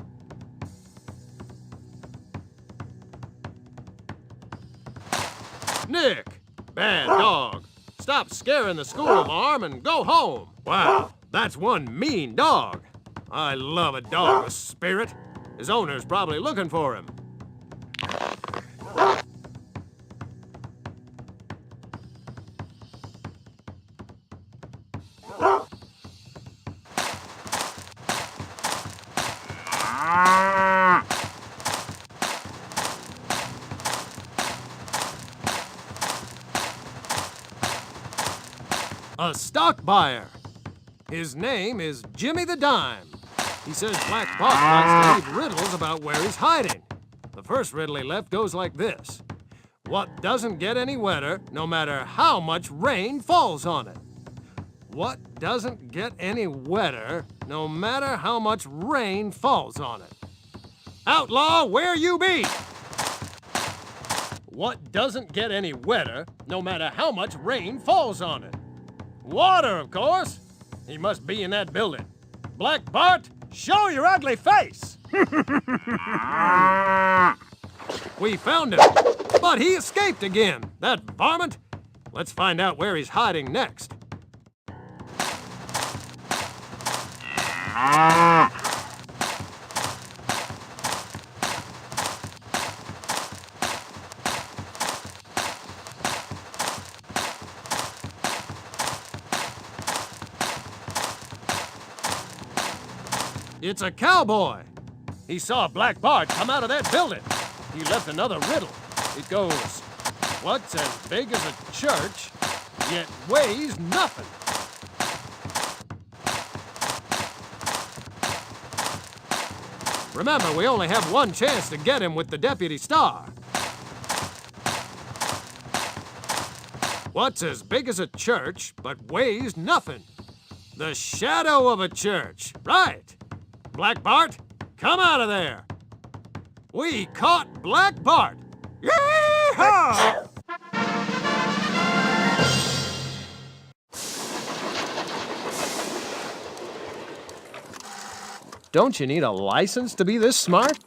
Nick, bad dog. Stop scaring the school marm and go home. Wow, that's one mean dog. I love a dog with spirit. His owner's probably looking for him. A stock buyer. His name is Jimmy the Dime. He says Black Bart likes to leave riddles about where he's hiding. The first riddle he left goes like this. What doesn't get any wetter, no matter how much rain falls on it? What doesn't get any wetter, no matter how much rain falls on it? Outlaw, where you be? What doesn't get any wetter, no matter how much rain falls on it? Water, of course. He must be in that building. Black Bart, show your ugly face! We found him, but he escaped again, that varmint. Let's find out where he's hiding next. It's a cowboy. He saw Black Bart come out of that building. He left another riddle. It goes, what's as big as a church, yet weighs nothing? Remember, we only have one chance to get him with the Deputy Starr. What's as big as a church, but weighs nothing? The shadow of a church. Right. Black Bart, come out of there. We caught Black Bart. Yee-haw! Don't you need a license to be this smart?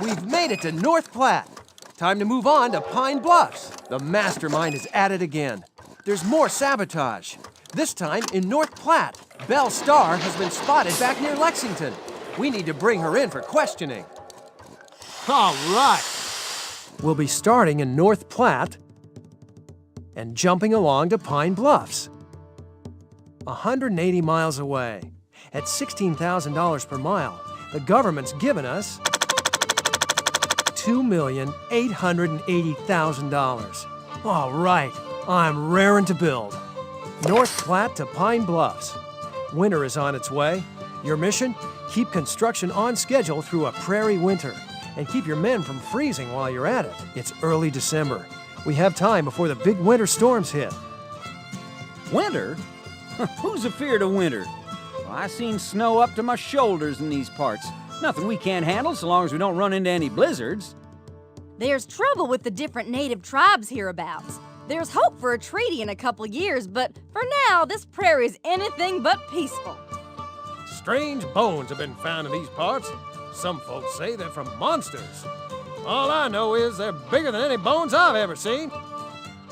We've made it to North Platte. Time to move on to Pine Bluffs. The Mastermind is at it again. There's more sabotage. This time in North Platte. Belle Starr has been spotted back near Lexington. We need to bring her in for questioning. All right. We'll be starting in North Platte and jumping along to Pine Bluffs. 180 miles away. At $16,000 per mile, the government's given us $2,880,000. All right, I'm raring to build. North Platte to Pine Bluffs. Winter is on its way. Your mission? Keep construction on schedule through a prairie winter and keep your men from freezing while you're at it. It's early December. We have time before the big winter storms hit. Winter? Who's afeard of winter? Well, I seen snow up to my shoulders in these parts. Nothing we can't handle so long as we don't run into any blizzards. There's trouble with the different native tribes hereabouts. There's hope for a treaty in a couple years, but for now, this prairie's anything but peaceful. Strange bones have been found in these parts. Some folks say they're from monsters. All I know is they're bigger than any bones I've ever seen.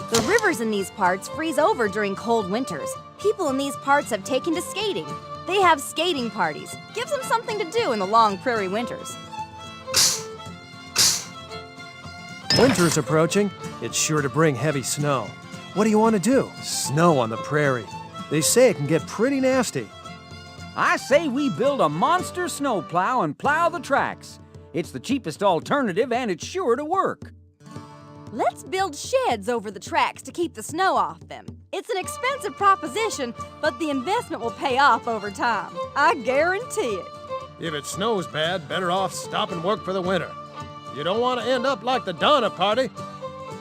The rivers in these parts freeze over during cold winters. People in these parts have taken to skating. They have skating parties. Gives them something to do in the long prairie winters. Winter's approaching. It's sure to bring heavy snow. What do you want to do? Snow on the prairie. They say it can get pretty nasty. I say we build a monster snowplow and plow the tracks. It's the cheapest alternative and it's sure to work. Let's build sheds over the tracks to keep the snow off them. It's an expensive proposition, but the investment will pay off over time. I guarantee it. If it snows bad, better off stopping work for the winter. You don't want to end up like the Donner Party.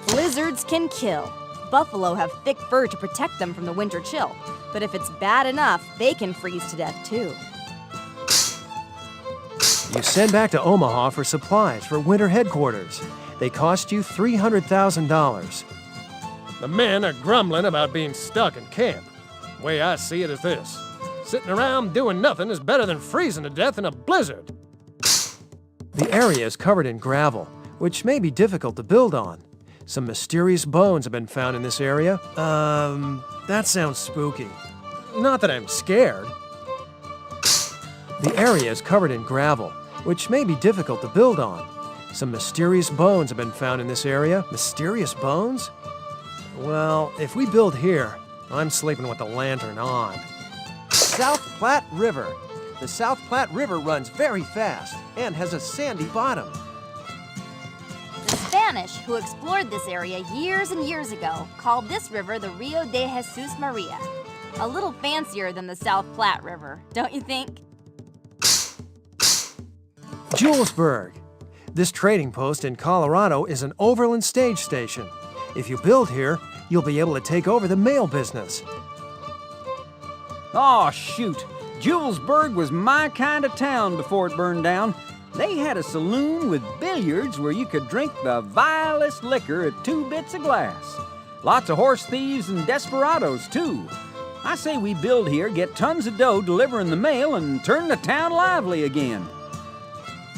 Blizzards can kill. Buffalo have thick fur to protect them from the winter chill. But if it's bad enough, they can freeze to death too. You send back to Omaha for supplies for winter headquarters. They cost you $300,000. The men are grumbling about being stuck in camp. The way I see it is this. Sitting around doing nothing is better than freezing to death in a blizzard. The area is covered in gravel, which may be difficult to build on. Some mysterious bones have been found in this area. That sounds spooky. Not that I'm scared. The area is covered in gravel, which may be difficult to build on. Some mysterious bones have been found in this area. Mysterious bones? Well, if we build here, I'm sleeping with the lantern on. South Platte River. The South Platte River runs very fast and has a sandy bottom. The Spanish, who explored this area years and years ago, called this river the Rio de Jesus Maria. A little fancier than the South Platte River, don't you think? Julesburg. This trading post in Colorado is an overland stage station. If you build here, you'll be able to take over the mail business. Aw, shoot. Julesburg was my kind of town before it burned down. They had a saloon with billiards where you could drink the vilest liquor at 2 bits a glass. Lots of horse thieves and desperados, too. I say we build here, get tons of dough delivering the mail, and turn the town lively again.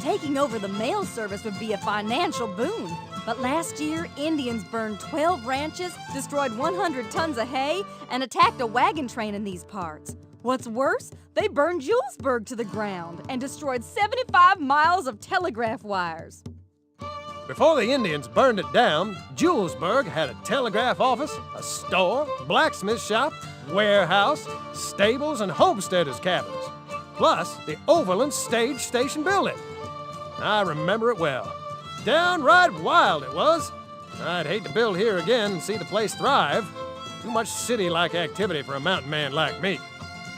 Taking over the mail service would be a financial boon. But last year, Indians burned 12 ranches, destroyed 100 tons of hay, and attacked a wagon train in these parts. What's worse, they burned Julesburg to the ground and destroyed 75 miles of telegraph wires. Before the Indians burned it down, Julesburg had a telegraph office, a store, blacksmith shop, warehouse, stables, and homesteaders' cabins, plus the Overland Stage Station building. I remember it well. Downright wild it was. I'd hate to build here again and see the place thrive. Too much city-like activity for a mountain man like me.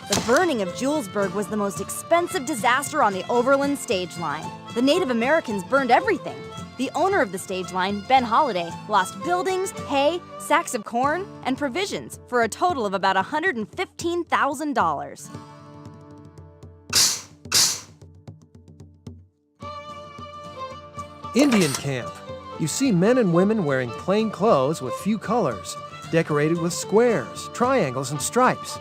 The burning of Julesburg was the most expensive disaster on the Overland stage line. The Native Americans burned everything. The owner of the stage line, Ben Holliday, lost buildings, hay, sacks of corn, and provisions for a total of about $115,000. Indian camp. You see men and women wearing plain clothes with few colors, decorated with squares, triangles, and stripes.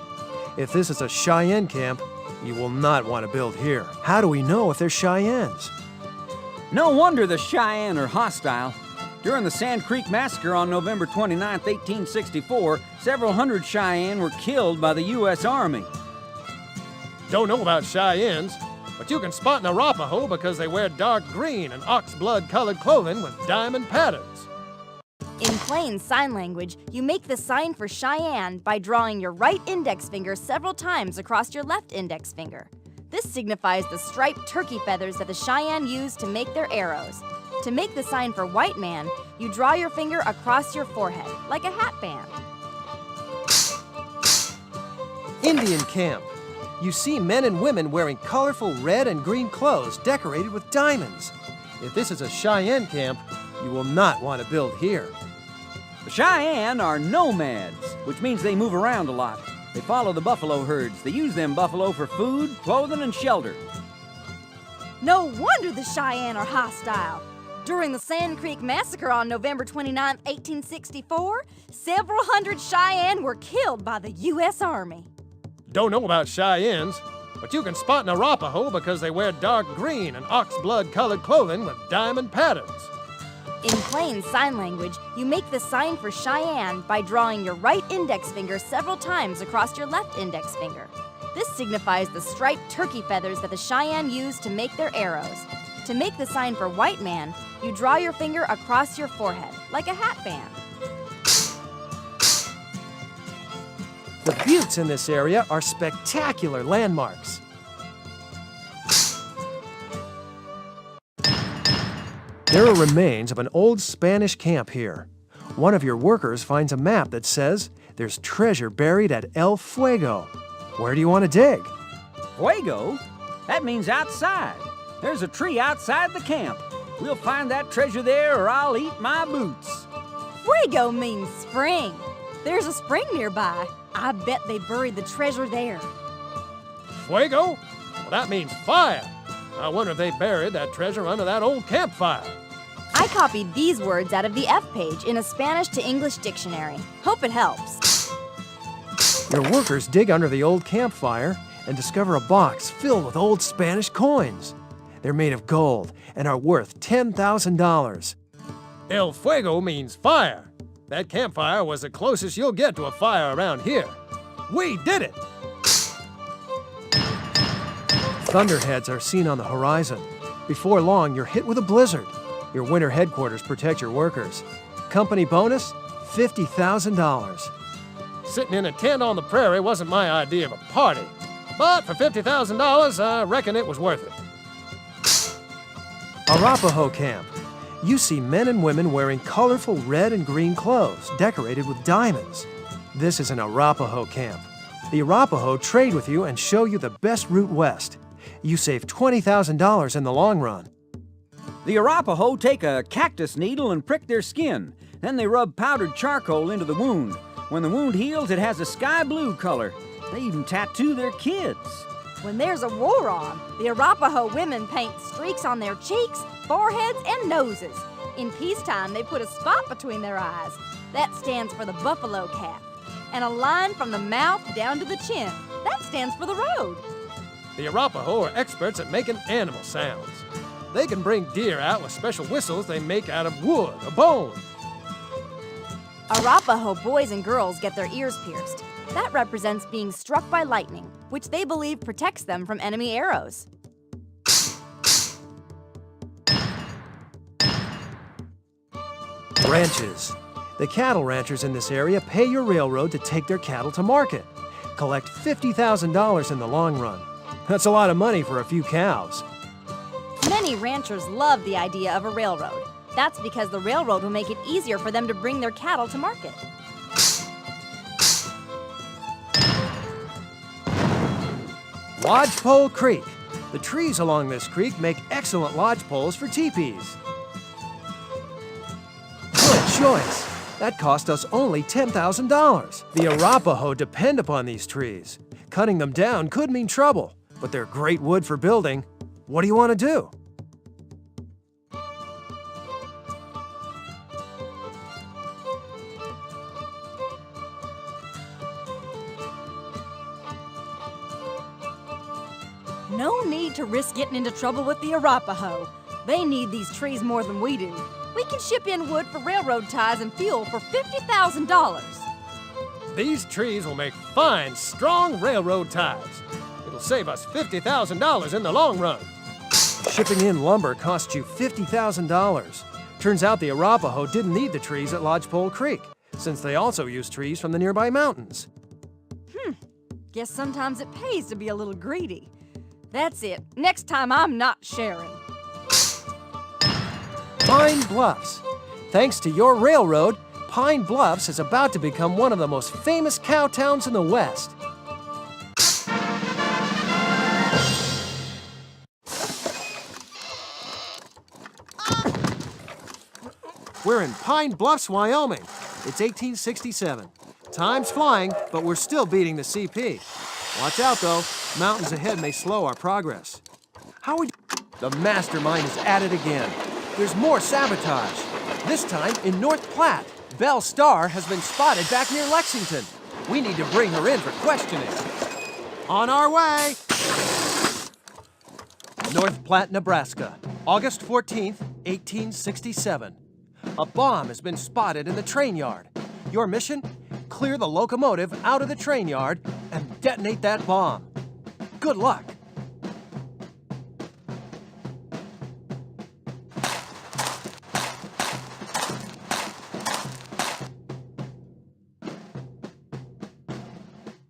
If this is a Cheyenne camp, you will not want to build here. How do we know if they're Cheyennes? No wonder the Cheyenne are hostile. During the Sand Creek Massacre on November 29, 1864, several hundred Cheyenne were killed by the U.S. Army. Don't know about Cheyennes, but you can spot an Arapaho because they wear dark green and oxblood-colored clothing with diamond patterns. In plain sign language, you make the sign for Cheyenne by drawing your right index finger several times across your left index finger. This signifies the striped turkey feathers that the Cheyenne use to make their arrows. To make the sign for white man, you draw your finger across your forehead, like a hat band. Indian camp. You see men and women wearing colorful red and green clothes decorated with diamonds. If this is a Cheyenne camp, you will not want to build here. The Cheyenne are nomads, which means they move around a lot. They follow the buffalo herds. They use them buffalo for food, clothing, and shelter. No wonder the Cheyenne are hostile. During the Sand Creek Massacre on November 29, 1864, several hundred Cheyenne were killed by the U.S. Army. Don't know about Cheyennes, but you can spot an Arapaho because they wear dark green and oxblood-colored clothing with diamond patterns. In plain sign language, you make the sign for Cheyenne by drawing your right index finger several times across your left index finger. This signifies the striped turkey feathers that the Cheyenne use to make their arrows. To make the sign for white man, you draw your finger across your forehead, like a hat band. The buttes in this area are spectacular landmarks. There are remains of an old Spanish camp here. One of your workers finds a map that says there's treasure buried at El Fuego. Where do you want to dig? Fuego? That means outside. There's a tree outside the camp. We'll find that treasure there or I'll eat my boots. Fuego means spring. There's a spring nearby. I bet they buried the treasure there. Fuego? Well, that means fire. I wonder if they buried that treasure under that old campfire. I copied these words out of the F page in a Spanish to English dictionary. Hope it helps. Your workers dig under the old campfire and discover a box filled with old Spanish coins. They're made of gold and are worth $10,000. El Fuego means fire. That campfire was the closest you'll get to a fire around here. We did it! Thunderheads are seen on the horizon. Before long, you're hit with a blizzard. Your winter headquarters protect your workers. Company bonus, $50,000. Sitting in a tent on the prairie wasn't my idea of a party. But for $50,000, I reckon it was worth it. Arapaho Camp. You see men and women wearing colorful red and green clothes decorated with diamonds. This is an Arapaho camp. The Arapaho trade with you and show you the best route west. You save $20,000 in the long run. The Arapaho take a cactus needle and prick their skin. Then they rub powdered charcoal into the wound. When the wound heals, it has a sky blue color. They even tattoo their kids. When there's a war on, the Arapaho women paint streaks on their cheeks, foreheads, and noses. In peacetime, they put a spot between their eyes. That stands for the buffalo cap. And a line from the mouth down to the chin. That stands for the road. The Arapaho are experts at making animal sounds. They can bring deer out with special whistles they make out of wood or bone. Arapaho boys and girls get their ears pierced. That represents being struck by lightning, which they believe protects them from enemy arrows. Ranches. The cattle ranchers in this area pay your railroad to take their cattle to market. Collect $50,000 in the long run. That's a lot of money for a few cows. Many ranchers love the idea of a railroad. That's because the railroad will make it easier for them to bring their cattle to market. Lodgepole Creek. The trees along this creek make excellent lodge poles for teepees. Good choice. That cost us only $10,000. The Arapaho depend upon these trees. Cutting them down could mean trouble, but they're great wood for building. What do you want to do? No need to risk getting into trouble with the Arapaho. They need these trees more than we do. We can ship in wood for railroad ties and fuel for $50,000. These trees will make fine, strong railroad ties. It'll save us $50,000 in the long run. Shipping in lumber cost you $50,000. Turns out the Arapaho didn't need the trees at Lodgepole Creek, since they also use trees from the nearby mountains. Guess sometimes it pays to be a little greedy. That's it. Next time I'm not sharing. Pine Bluffs. Thanks to your railroad, Pine Bluffs is about to become one of the most famous cow towns in the West. We're in Pine Bluffs, Wyoming. It's 1867. Time's flying, but we're still beating the CP. Watch out, though. Mountains ahead may slow our progress. How would you... The Mastermind is at it again. There's more sabotage. This time in North Platte. Belle Starr has been spotted back near Lexington. We need to bring her in for questioning. On our way! North Platte, Nebraska, August 14th, 1867. A bomb has been spotted in the train yard. Your mission? Clear the locomotive out of the train yard and detonate that bomb. Good luck.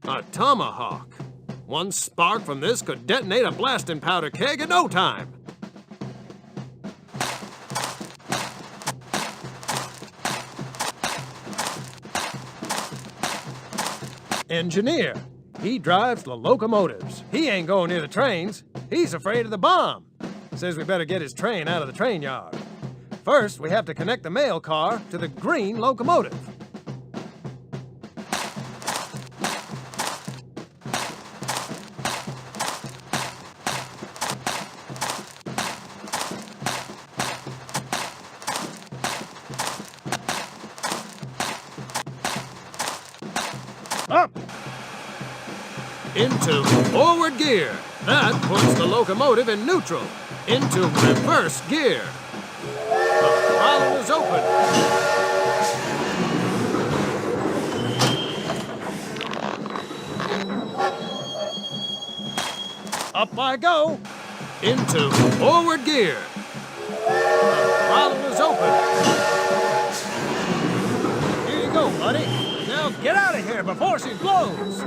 A tomahawk. One spark from this could detonate a blasting powder keg in no time. Engineer. He drives the locomotives. He ain't going near the trains. He's afraid of the bomb. Says we better get his train out of the train yard. First, we have to connect the mail car to the green locomotive. Up! Into forward gear. That puts the locomotive in neutral. Into reverse gear. The throttle is open. Up I go. Into forward gear. The throttle is open. Here you go, buddy. Now get out of here before she blows.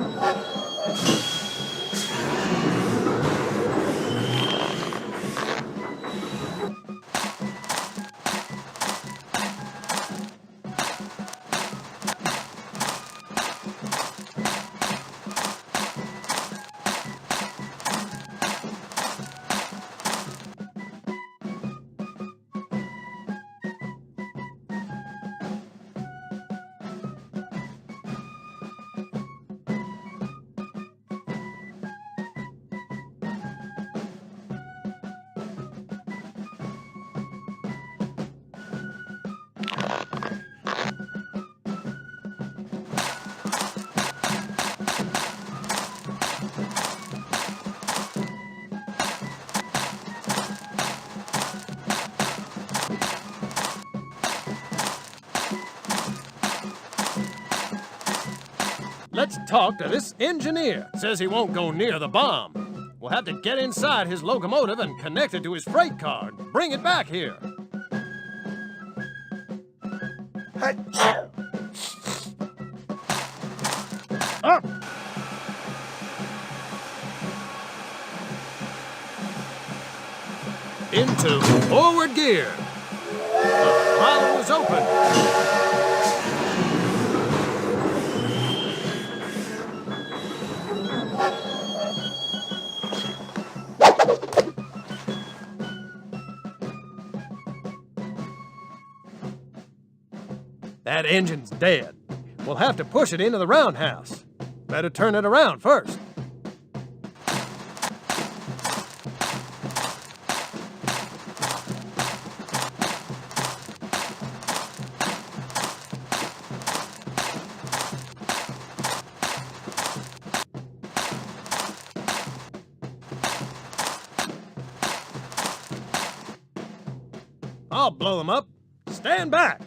Let's talk to this engineer. Says he won't go near the bomb. We'll have to get inside his locomotive and connect it to his freight car and bring it back here. Up! Into forward gear. The throttle is open. That engine's dead. We'll have to push it into the roundhouse. Better turn it around first. I'll blow them up. Stand back.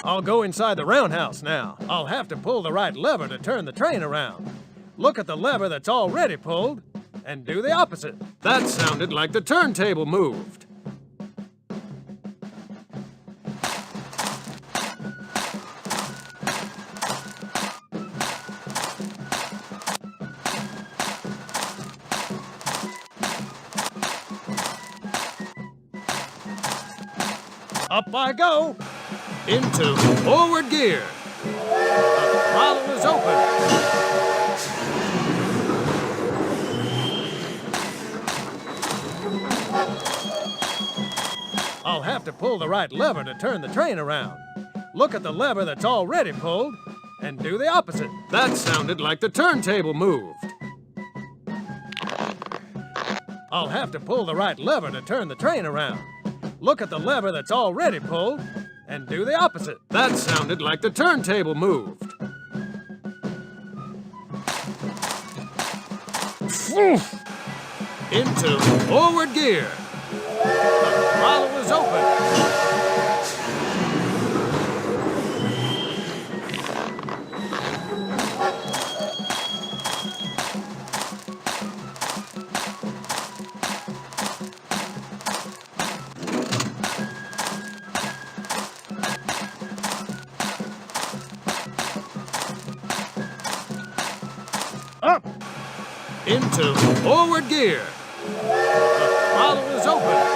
I'll go inside the roundhouse now. I'll have to pull the right lever to turn the train around. Look at the lever that's already pulled and do the opposite. That sounded like the turntable moved. Up I go. Into forward gear. The throttle is open. I'll have to pull the right lever to turn the train around. Look at the lever that's already pulled and do the opposite. That sounded like the turntable moved. I'll have to pull the right lever to turn the train around. Look at the lever that's already pulled and do the opposite. That sounded like the turntable moved. Into forward gear. The throttle is open. Up! Into forward gear. The throttle is open.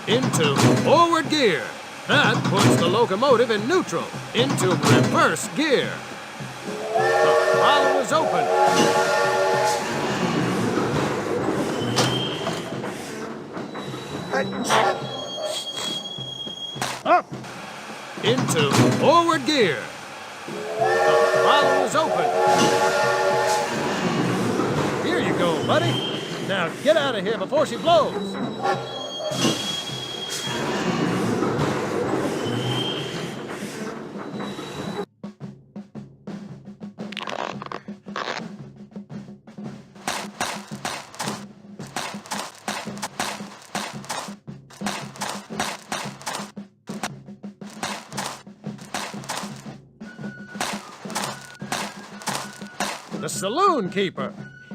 Into forward gear. That puts the locomotive in neutral. Into reverse gear. The throttle is open. Up. Into forward gear. The throttle is open. Here you go, buddy. Now get out of here before she blows. The saloon keeper.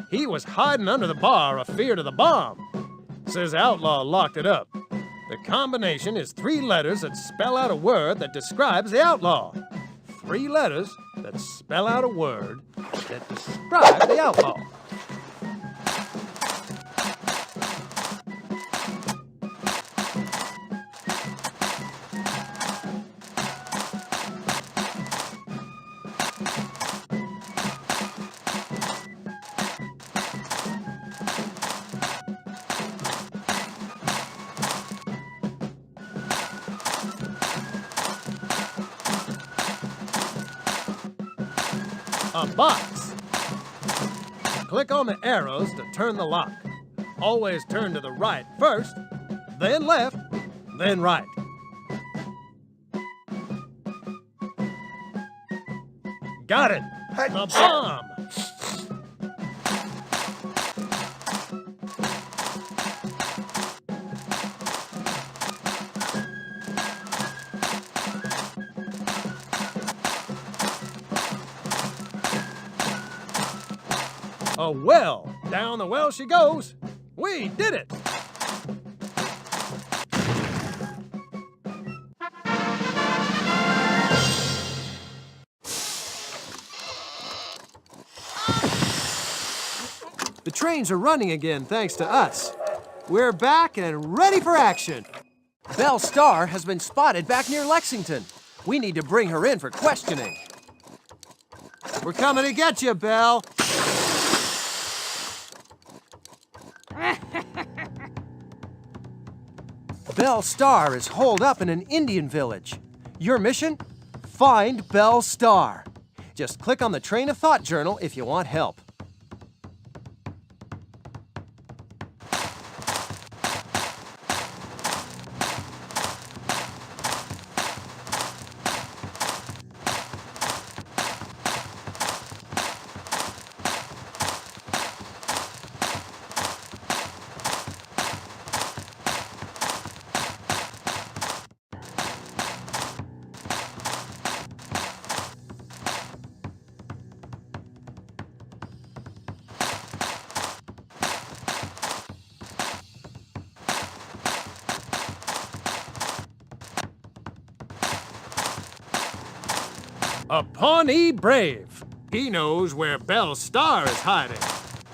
He was hiding under the bar afeard of the bomb. Says outlaw locked it up. The combination is 3 letters that spell out a word that describes the outlaw. 3 letters that spell out a word that describe the outlaw. A box. Click on the arrows to turn the lock. Always turn to the right first, then left, then right. Got it. The bomb. A well. Down the well she goes. We did it. The trains are running again thanks to us. We're back and ready for action. Belle Starr has been spotted back near Lexington. We need to bring her in for questioning. We're coming to get you, Belle. Belle Starr is holed up in an Indian village. Your mission? Find Belle Starr. Just click on the Train of Thought journal if you want help. A Pawnee brave. He knows where Belle Starr is hiding.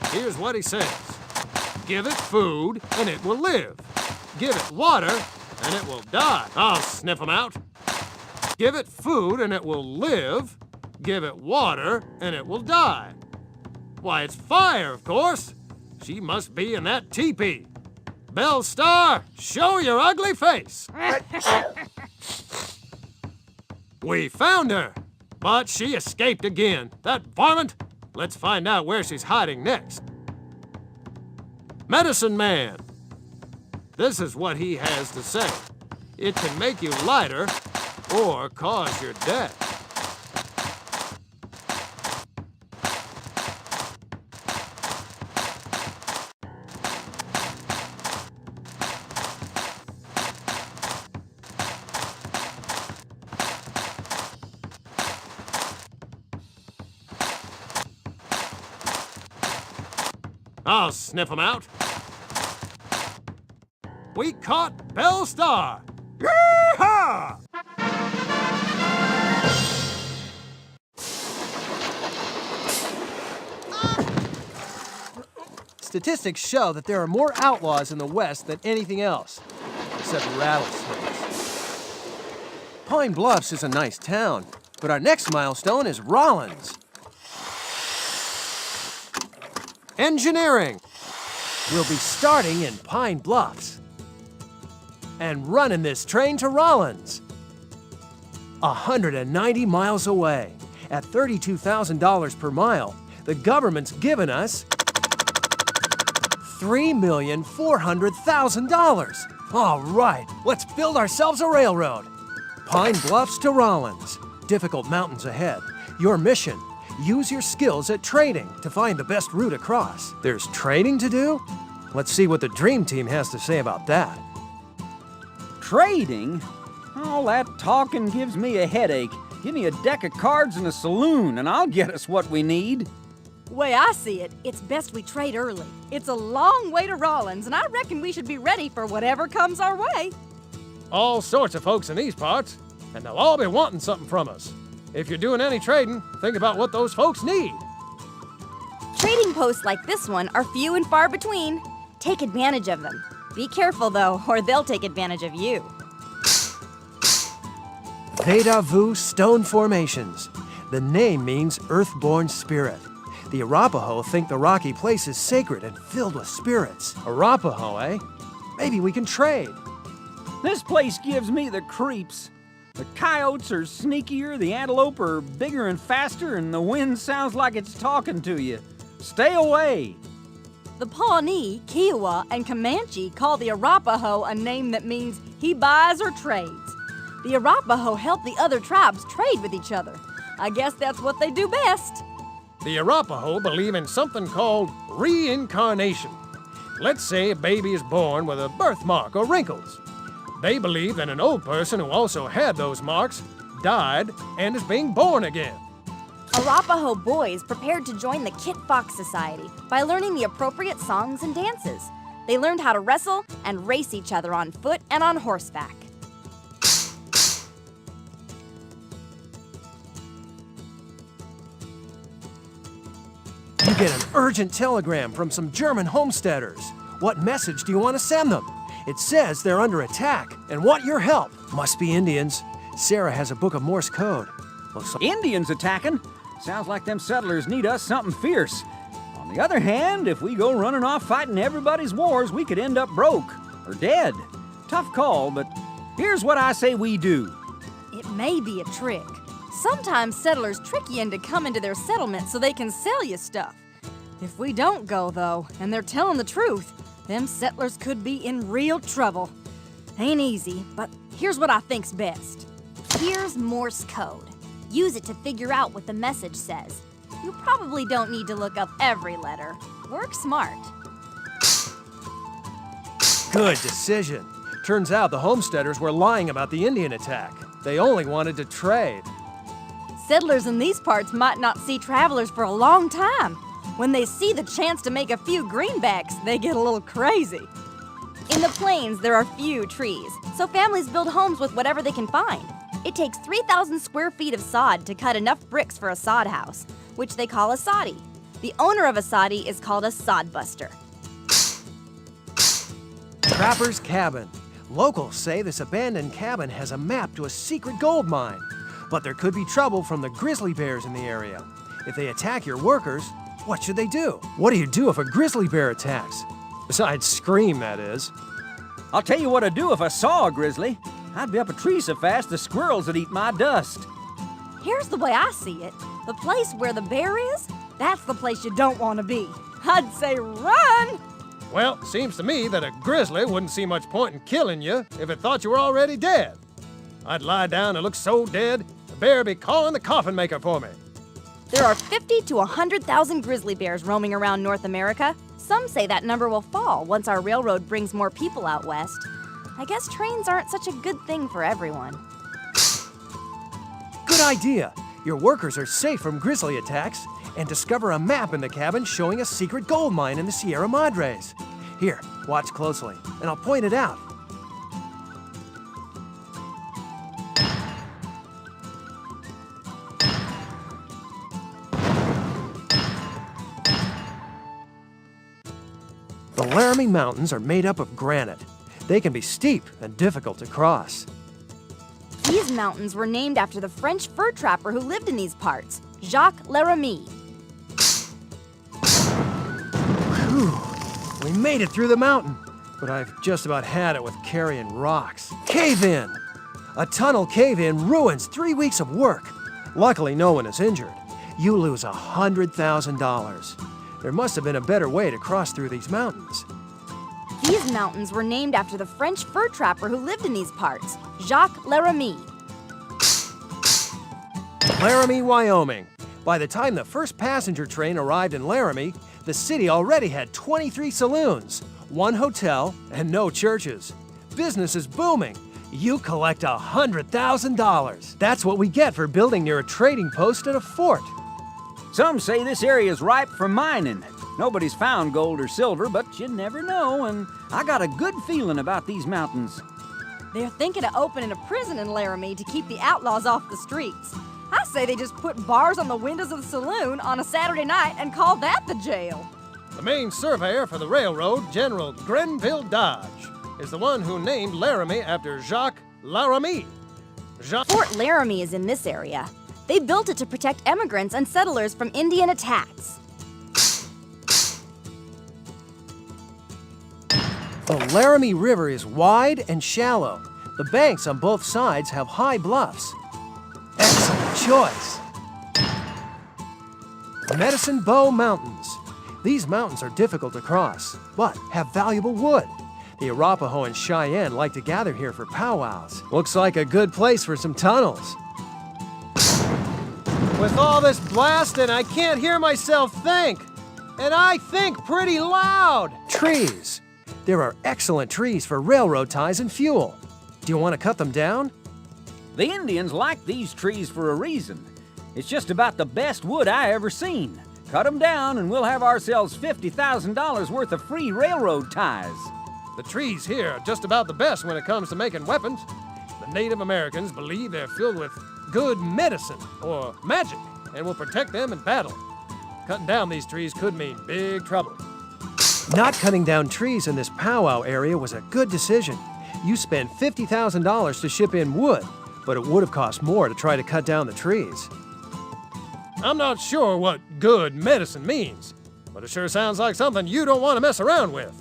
Here's what he says. Give it food, and it will live. Give it water, and it will die. I'll sniff them out. Give it food, and it will live. Give it water, and it will die. Why, it's fire, of course. She must be in that teepee. Belle Starr, show your ugly face. We found her. But she escaped again. That varmint! Let's find out where she's hiding next. Medicine Man. This is what he has to say. It can make you lighter or cause your death. I'll sniff 'em out. We caught Belle Starr. Yee-haw! Statistics show that there are more outlaws in the West than anything else, except rattlesnakes. Pine Bluffs is a nice town, but our next milestone is Rawlins. Engineering. We'll be starting in Pine Bluffs and running this train to Rawlins. 190 miles away, at $32,000 per mile, the government's given us $3,400,000. All right, let's build ourselves a railroad. Pine Bluffs to Rawlins. Difficult mountains ahead. Your mission, use your skills at trading to find the best route across. There's trading to do? Let's see what the Dream Team has to say about that. Trading? All that talking gives me a headache. Give me a deck of cards and a saloon, and I'll get us what we need. Way I see it, it's best we trade early. It's a long way to Rawlins, and I reckon we should be ready for whatever comes our way. All sorts of folks in these parts, and they'll all be wanting something from us. If you're doing any trading, think about what those folks need. Trading posts like this one are few and far between. Take advantage of them. Be careful, though, or they'll take advantage of you. Veda Vu Stone Formations. The name means earthborn spirit. The Arapaho think the rocky place is sacred and filled with spirits. Arapaho, eh? Maybe we can trade. This place gives me the creeps. The coyotes are sneakier, the antelope are bigger and faster, and the wind sounds like it's talking to you. Stay away. The Pawnee, Kiowa, and Comanche call the Arapaho a name that means he buys or trades. The Arapaho help the other tribes trade with each other. I guess that's what they do best. The Arapaho believe in something called reincarnation. Let's say a baby is born with a birthmark or wrinkles. They believe that an old person who also had those marks died and is being born again. Arapaho boys prepared to join the Kit Fox Society by learning the appropriate songs and dances. They learned how to wrestle and race each other on foot and on horseback. You get an urgent telegram from some German homesteaders. What message do you want to send them? It says they're under attack and want your help. Must be Indians. Sarah has a book of Morse code. Looks like Indians attacking? Sounds like them settlers need us something fierce. On the other hand, if we go running off fighting everybody's wars, we could end up broke or dead. Tough call, but here's what I say we do. It may be a trick. Sometimes settlers trick you into coming to their settlement so they can sell you stuff. If we don't go, though, and they're telling the truth, them settlers could be in real trouble. Ain't easy, but here's what I think's best. Here's Morse code. Use it to figure out what the message says. You probably don't need to look up every letter. Work smart. good decision. Turns out the homesteaders were lying about the Indian attack. They only wanted to trade. Settlers in these parts might not see travelers for a long time. When they see the chance to make a few greenbacks, they get a little crazy. In the plains, there are few trees, so families build homes with whatever they can find. It takes 3,000 square feet of sod to cut enough bricks for a sod house, which they call a soddy. The owner of a soddy is called a sodbuster. Trapper's Cabin. Locals say this abandoned cabin has a map to a secret gold mine. But there could be trouble from the grizzly bears in the area. If they attack your workers, what should they do? What do you do if a grizzly bear attacks? Besides scream, that is. I'll tell you what I'd do if I saw a grizzly. I'd be up a tree so fast the squirrels would eat my dust. Here's the way I see it. The place where the bear is, that's the place you don't want to be. I'd say run! Well, seems to me that a grizzly wouldn't see much point in killing you if it thought you were already dead. I'd lie down and look so dead, the bear would be calling the coffin maker for me. There are 50 to 100,000 grizzly bears roaming around North America. Some say that number will fall once our railroad brings more people out west. I guess trains aren't such a good thing for everyone. Good idea. Your workers are safe from grizzly attacks, and discover a map in the cabin showing a secret gold mine in the Sierra Madres. Here, watch closely, and I'll point it out. The Laramie Mountains are made up of granite. They can be steep and difficult to cross. These mountains were named after the French fur trapper who lived in these parts, Jacques Laramie. Whew, we made it through the mountain, but I've just about had it with carrying rocks. Cave-in! A tunnel cave-in ruins 3 weeks of work. Luckily, no one is injured. You lose $100,000. There must have been a better way to cross through these mountains. These mountains were named after the French fur trapper who lived in these parts, Jacques Laramie. Laramie, Wyoming. By the time the first passenger train arrived in Laramie, the city already had 23 saloons, 1 hotel, and no churches. Business is booming. You collect $100,000. That's what we get for building near a trading post and a fort. Some say this area is ripe for mining. Nobody's found gold or silver, but you never know, and I got a good feeling about these mountains. They're thinking of opening a prison in Laramie to keep the outlaws off the streets. I say they just put bars on the windows of the saloon on a Saturday night and call that the jail. The main surveyor for the railroad, General Grenville Dodge, is the one who named Laramie after Jacques Laramie. Fort Laramie is in this area. They built it to protect immigrants and settlers from Indian attacks. The Laramie River is wide and shallow. The banks on both sides have high bluffs. Excellent choice. Medicine Bow Mountains. These mountains are difficult to cross, but have valuable wood. The Arapaho and Cheyenne like to gather here for powwows. Looks like a good place for some tunnels. With all this blasting, I can't hear myself think. And I think pretty loud. Trees. There are excellent trees for railroad ties and fuel. Do you want to cut them down? The Indians like these trees for a reason. It's just about the best wood I ever seen. Cut them down and we'll have ourselves $50,000 worth of free railroad ties. The trees here are just about the best when it comes to making weapons. The Native Americans believe they're filled with good medicine or magic and will protect them in battle. Cutting down these trees could mean big trouble. Not cutting down trees in this powwow area was a good decision. You spent $50,000 to ship in wood, but it would have cost more to try to cut down the trees. I'm not sure what good medicine means, but it sure sounds like something you don't want to mess around with.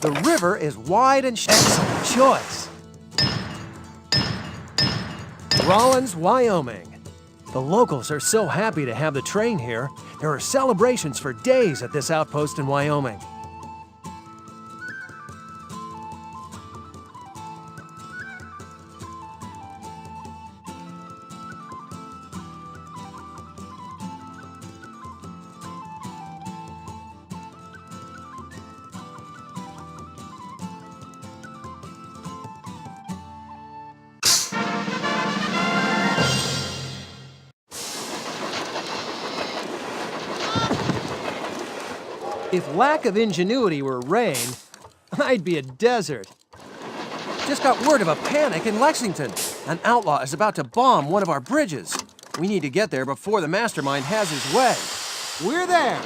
The river is wide and excellent choice. Rawlins, Wyoming. The locals are so happy to have the train here. There are celebrations for days at this outpost in Wyoming. If lack of ingenuity were rain, I'd be a desert. Just got word of a panic in Lexington. An outlaw is about to bomb one of our bridges. We need to get there before the Mastermind has his way. We're there.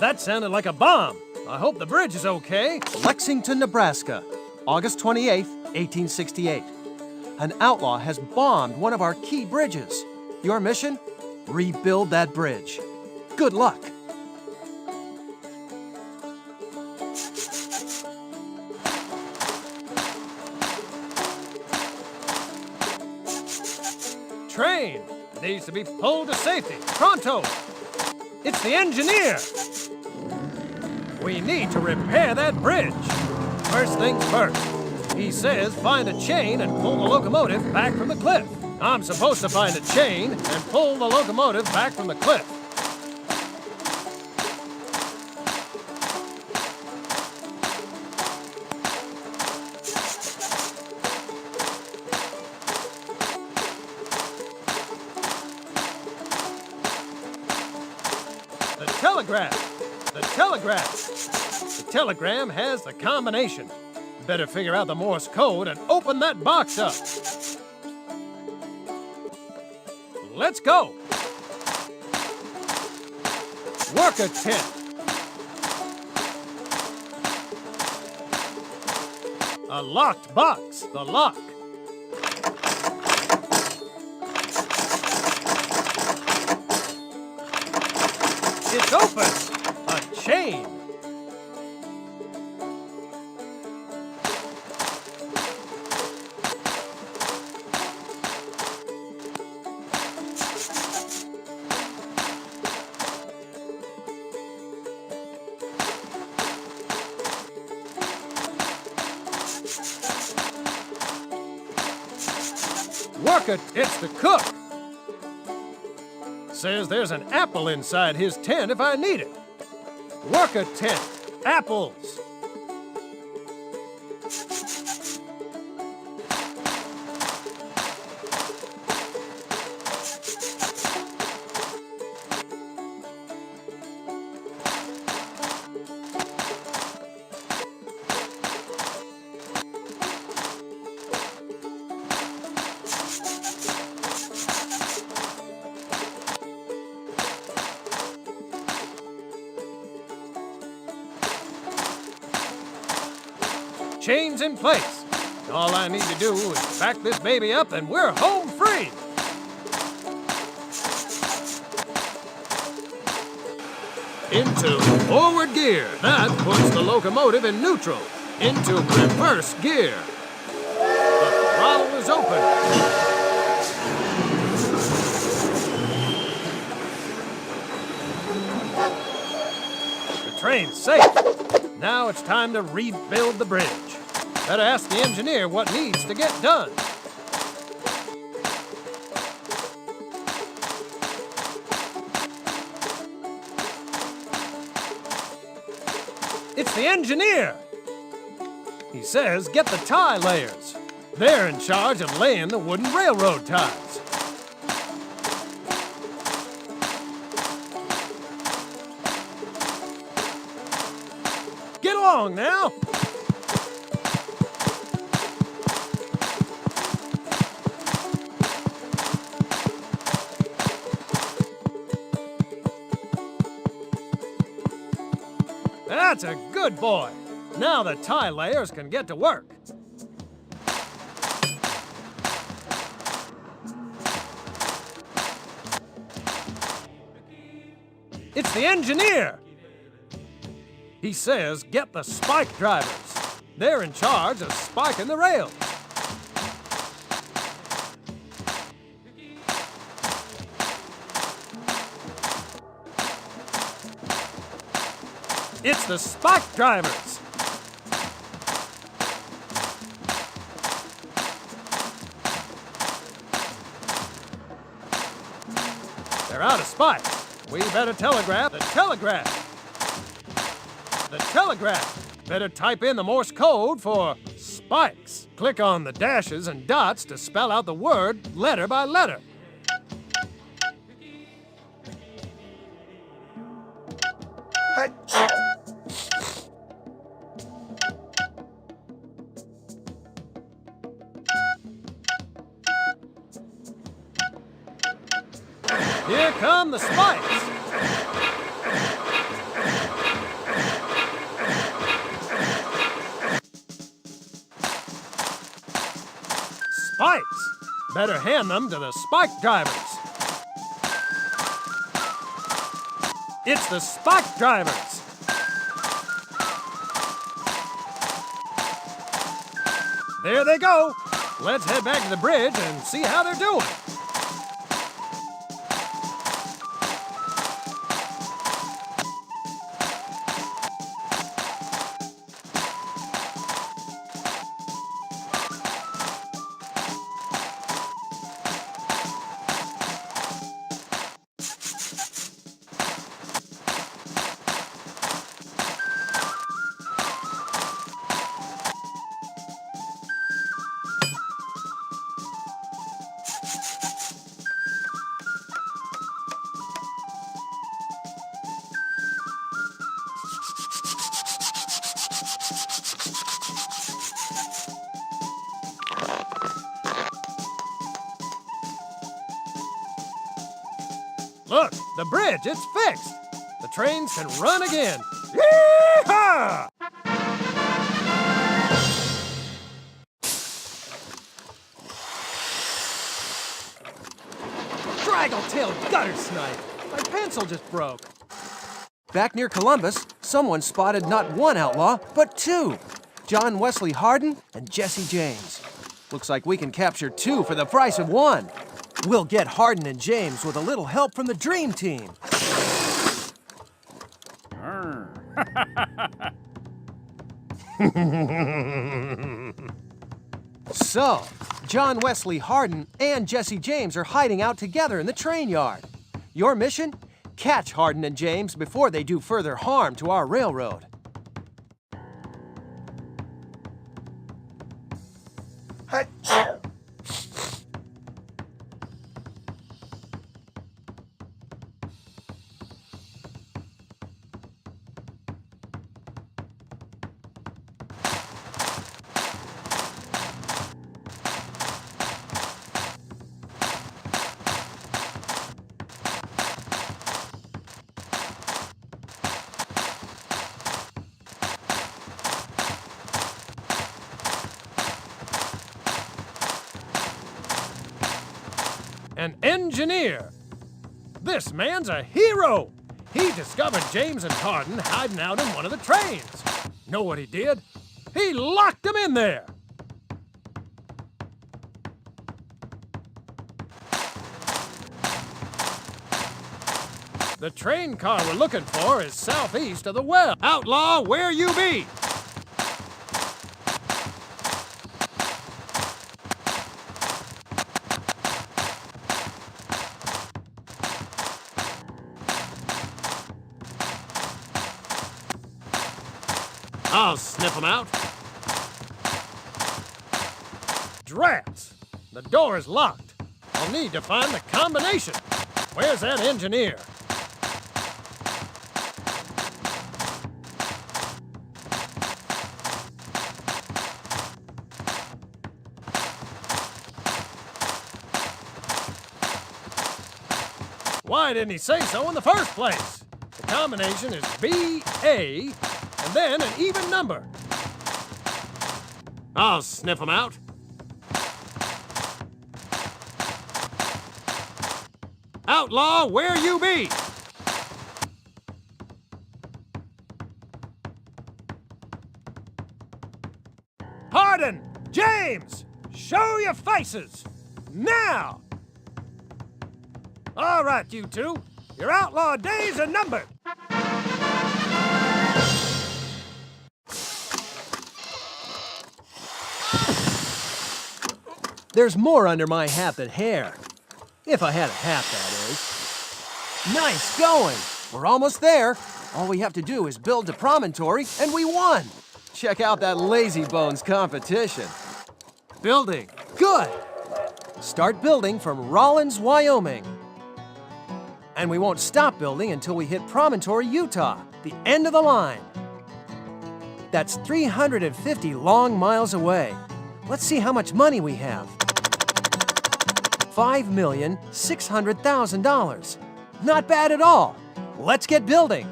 That sounded like a bomb. I hope the bridge is okay. Lexington, Nebraska, August 28th, 1868. An outlaw has bombed one of our key bridges. Your mission? Rebuild that bridge. Good luck. Train needs to be pulled to safety. Pronto! It's the engineer! We need to repair that bridge. First things first. He says find a chain and pull the locomotive back from the cliff. I'm supposed to find a chain and pull the locomotive back from the cliff. telegraph. The telegraph. The telegram has the combination. Better figure out the Morse code and open that box up. Let's go. Work a tent. A locked box. The lock. It's open. A chain. Work it. It's the cook. Says there's an apple inside his tent if I need it. Work a tent. Apples. Chains in place. All I need to do is back this baby up and we're home free. Into forward gear. That puts the locomotive in neutral. Into reverse gear. The throttle is open. The train's safe. Now it's time to rebuild the bridge. Better ask the engineer what needs to get done. It's the engineer! He says get the tie layers. They're in charge of laying the wooden railroad ties. Get along now! That's a good boy. Now the tie layers can get to work. It's the engineer. He says get the spike drivers. They're in charge of spiking the rails. It's the spike drivers. They're out of spikes. We better telegraph the telegraph. The telegraph. Better type in the Morse code for spikes. Click on the dashes and dots to spell out the word letter by letter. Here come the spikes. Spikes. Better hand them to the spike drivers. It's the spike drivers. There they go. Let's head back to the bridge and see how they're doing. Look, the bridge, it's fixed. The trains can run again. Yee-haw! Draggle-tailed gutter snipe! My pencil just broke. Back near Columbus, someone spotted not one outlaw, but two. John Wesley Hardin and Jesse James. Looks like we can capture two for the price of one. We'll get Hardin and James with a little help from the Dream Team. So, John Wesley Hardin and Jesse James are hiding out together in the train yard. Your mission? Catch Hardin and James before they do further harm to our railroad. An engineer. This man's a hero. He discovered James and Hardin hiding out in one of the trains. Know what he did? He locked them in there. The train car we're looking for is southeast of the well. Outlaw, where you be? I'll sniff them out. Drats! The door is locked. I'll need to find the combination. Where's that engineer? Why didn't he say so in the first place? The combination is BA and then an even number. I'll sniff them out. Outlaw, where you be? Hardin! James! Show your faces! Now! All right, you two. Your outlaw days are numbered. There's more under my hat than hair. If I had a hat, that is. Nice going! We're almost there. All we have to do is build to Promontory, and we won! Check out that lazy bones competition. Building. Good! Start building from Rawlins, Wyoming. And we won't stop building until we hit Promontory, Utah, the end of the line. That's 350 long miles away. Let's see how much money we have. $5,600,000. Not bad at all. Let's get building.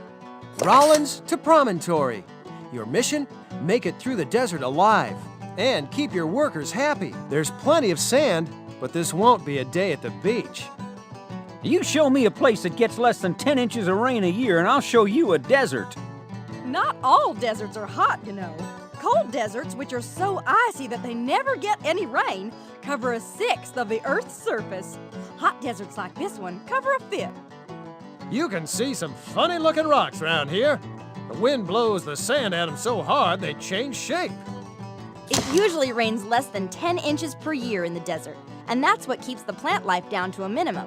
Rawlins to Promontory. Your mission? Make it through the desert alive. And keep your workers happy. There's plenty of sand, but this won't be a day at the beach. You show me a place that gets less than 10 inches of rain a year, and I'll show you a desert. Not all deserts are hot, you know. Cold deserts, which are so icy that they never get any rain, cover 1/6 of the Earth's surface. Hot deserts like this one cover 1/5. You can see some funny-looking rocks around here. The wind blows the sand at them so hard they change shape. It usually rains less than 10 inches per year in the desert, and that's what keeps the plant life down to a minimum.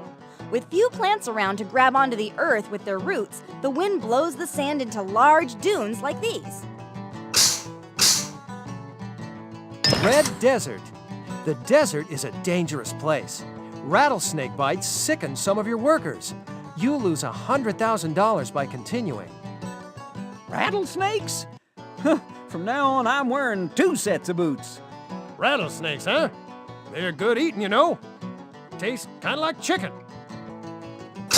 With few plants around to grab onto the earth with their roots, the wind blows the sand into large dunes like these. Red Desert. The desert is a dangerous place. Rattlesnake bites sicken some of your workers. You lose $100,000 by continuing. Rattlesnakes? From now on, I'm wearing 2 sets of boots. Rattlesnakes, huh? They're good eating, you know. Taste kind of like chicken.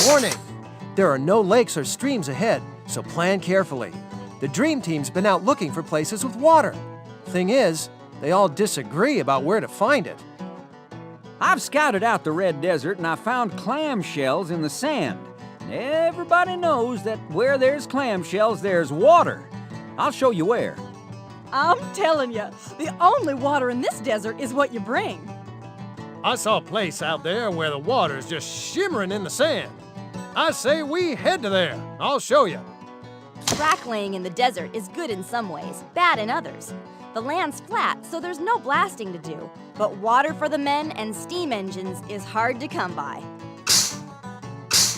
Warning! There are no lakes or streams ahead, so plan carefully. The Dream Team's been out looking for places with water. Thing is, they all disagree about where to find it. I've scouted out the Red Desert and I found clam shells in the sand. Everybody knows that where there's clam shells, there's water. I'll show you where. I'm telling you, the only water in this desert is what you bring. I saw a place out there where the water's just shimmering in the sand. I say we head to there. I'll show you. Track laying in the desert is good in some ways, bad in others. The land's flat, so there's no blasting to do. But water for the men and steam engines is hard to come by.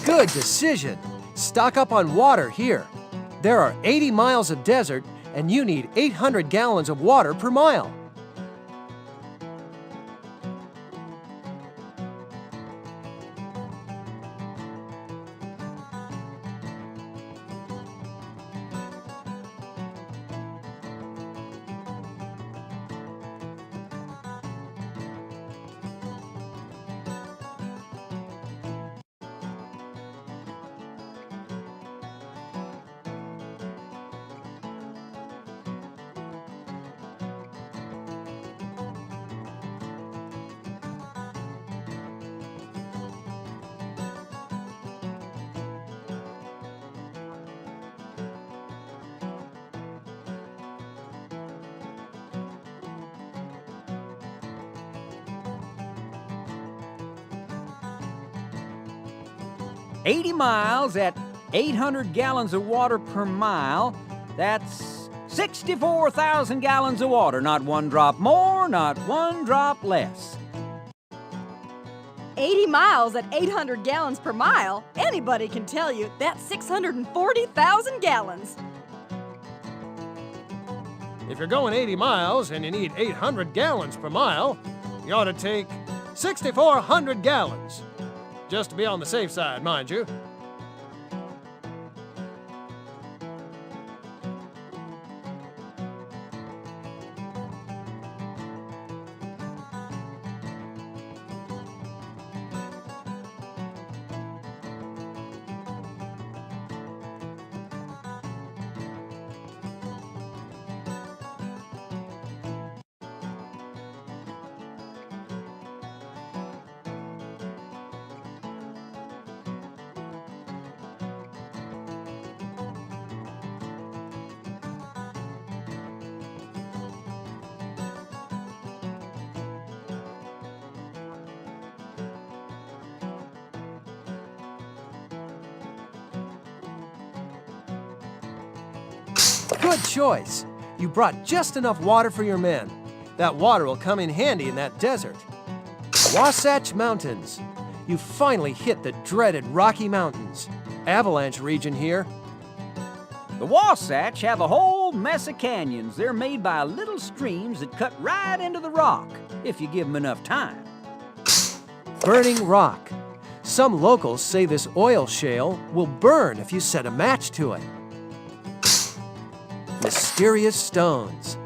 Good decision. Stock up on water here. There are 80 miles of desert, and you need 800 gallons of water per mile. "80 miles at 800 gallons of water per mile, that's 64,000 gallons of water. Not one drop more, not one drop less." 80 miles at 800 gallons per mile? Anybody can tell you that's 640,000 gallons. If you're going 80 miles and you need 800 gallons per mile, you ought to take 6,400 gallons. Just to be on the safe side, mind you. Good choice. You brought just enough water for your men. That water will come in handy in that desert. Wasatch Mountains. You finally hit the dreaded Rocky Mountains. Avalanche region here. The Wasatch have a whole mess of canyons. They're made by little streams that cut right into the rock, if you give them enough time. Burning rock. Some locals say this oil shale will burn if you set a match to it. Mysterious stones.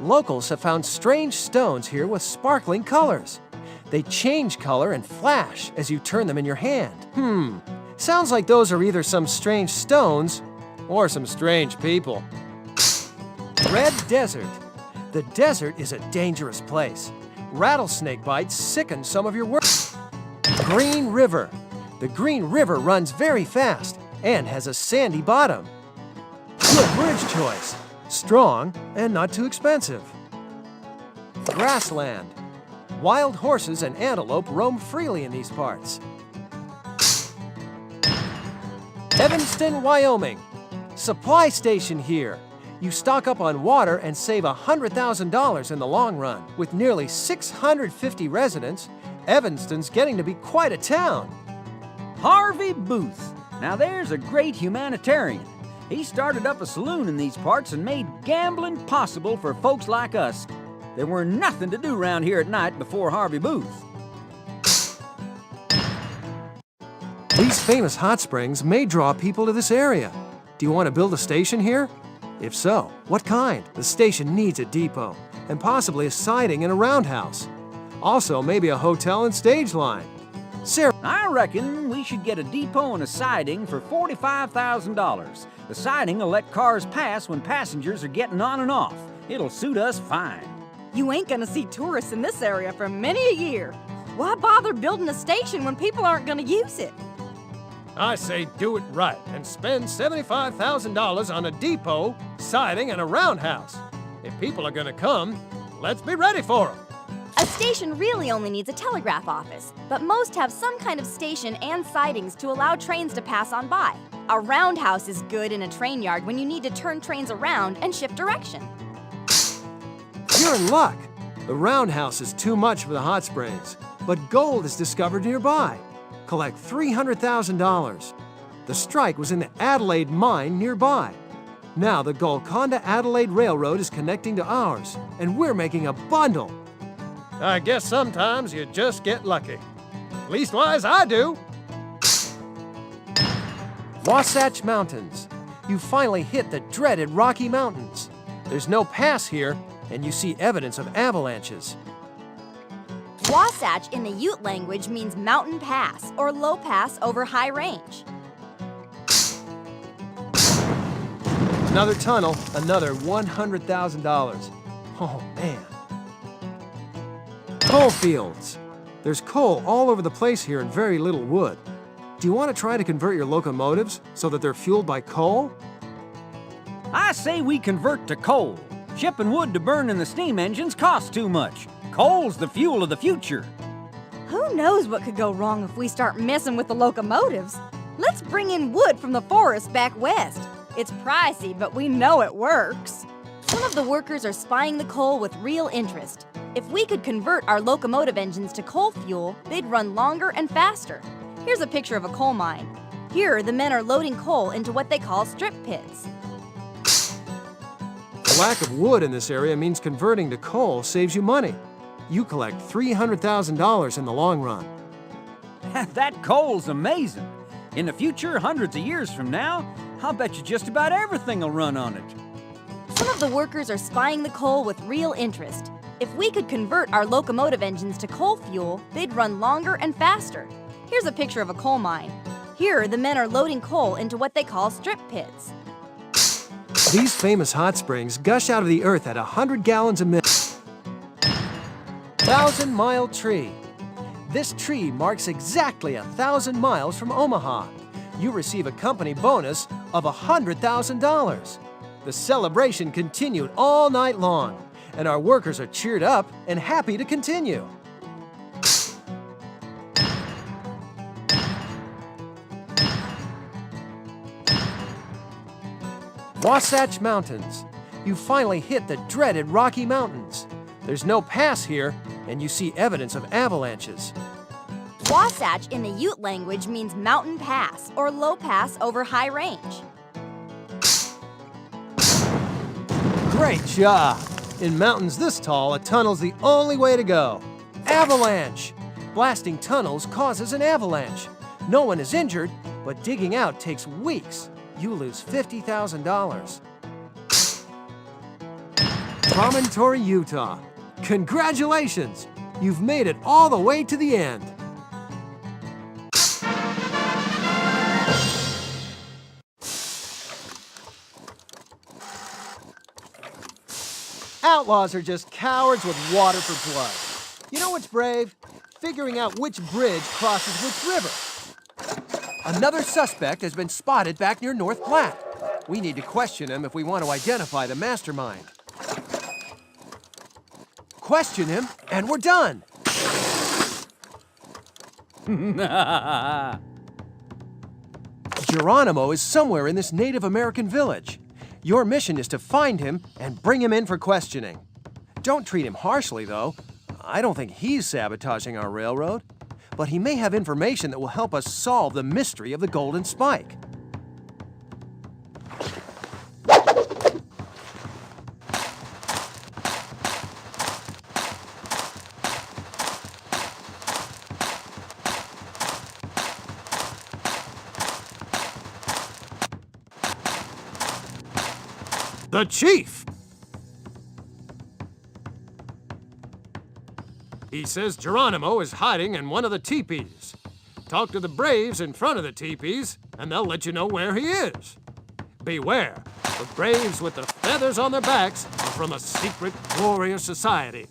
Locals have found strange stones here with sparkling colors. They change color and flash as you turn them in your hand. Sounds like those are either some strange stones or some strange people. Red Desert. The desert is a dangerous place. Rattlesnake bites sicken some of your work. Green River. The Green River runs very fast and has a sandy bottom. Good bridge choice. Strong and not too expensive. Grassland. Wild horses and antelope roam freely in these parts. Evanston, Wyoming. Supply station here. You stock up on water and save $100,000 in the long run. With nearly 650 residents, Evanston's getting to be quite a town. Harvey Booth. Now there's a great humanitarian. He started up a saloon in these parts and made gambling possible for folks like us. There were nothing to do around here at night before Harvey Booth. These famous hot springs may draw people to this area. Do you want to build a station here? If so, what kind? The station needs a depot, and possibly a siding and a roundhouse. Also, maybe a hotel and stage line. Sarah, I reckon we should get a depot and a siding for $45,000. The siding will let cars pass when passengers are getting on and off. It'll suit us fine. You ain't gonna see tourists in this area for many a year. Why bother building a station when people aren't gonna use it? I say do it right and spend $75,000 on a depot, siding, and a roundhouse. If people are gonna come, let's be ready for them. A station really only needs a telegraph office, but most have some kind of station and sidings to allow trains to pass on by. A roundhouse is good in a train yard when you need to turn trains around and shift direction. You're in luck. The roundhouse is too much for the hot springs, but gold is discovered nearby. Collect $300,000. The strike was in the Adelaide mine nearby. Now the Golconda-Adelaide Railroad is connecting to ours, and we're making a bundle. I guess sometimes you just get lucky. Leastwise, I do. Wasatch Mountains. You finally hit the dreaded Rocky Mountains. There's no pass here, and you see evidence of avalanches. Wasatch in the Ute language means mountain pass or low pass over high range. Another tunnel, another $100,000. Oh, man. Coal fields. There's coal all over the place here and very little wood. Do you want to try to convert your locomotives so that they're fueled by coal? I say we convert to coal. Shipping wood to burn in the steam engines costs too much. Coal's the fuel of the future. Who knows what could go wrong if we start messing with the locomotives? Let's bring in wood from the forest back west. It's pricey, but we know it works. Some of the workers are spying the coal with real interest. If we could convert our locomotive engines to coal fuel, they'd run longer and faster. Here's a picture of a coal mine. Here, the men are loading coal into what they call strip pits. The lack of wood in this area means converting to coal saves you money. You collect $300,000 in the long run. That coal's amazing. In the future, hundreds of years from now, I'll bet you just about everything will run on it. Some of the workers are spying the coal with real interest. If we could convert our locomotive engines to coal fuel, they'd run longer and faster. Here's a picture of a coal mine. Here, the men are loading coal into what they call strip pits. These famous hot springs gush out of the earth at 100 gallons a minute. 1,000-mile tree. This tree marks exactly 1,000 miles from Omaha. You receive a company bonus of $100,000. The celebration continued all night long, and our workers are cheered up and happy to continue. Wasatch Mountains. You finally hit the dreaded Rocky Mountains. There's no pass here, and you see evidence of avalanches. Wasatch in the Ute language means mountain pass or low pass over high range. Great job! In mountains this tall, a tunnel's the only way to go. Avalanche! Blasting tunnels causes an avalanche. No one is injured, but digging out takes weeks. You lose $50,000. Promontory, Utah. Congratulations! You've made it all the way to the end. Outlaws are just cowards with water for blood. You know what's brave? Figuring out which bridge crosses which river. Another suspect has been spotted back near North Platte. We need to question him if we want to identify the mastermind. Question him, and we're done. Geronimo is somewhere in this Native American village. Your mission is to find him and bring him in for questioning. Don't treat him harshly, though. I don't think he's sabotaging our railroad, but he may have information that will help us solve the mystery of the Golden Spike. The chief! He says Geronimo is hiding in one of the teepees. Talk to the braves in front of the teepees, and they'll let you know where he is. Beware, the braves with the feathers on their backs are from a secret warrior society.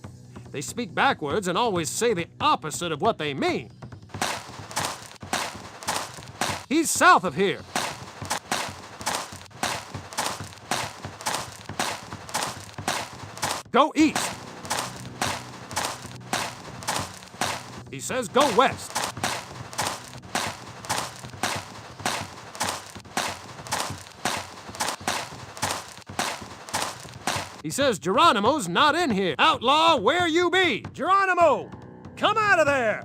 They speak backwards and always say the opposite of what they mean. He's south of here. Go east. He says go west. He says Geronimo's not in here. Outlaw, where you be? Geronimo, come out of there!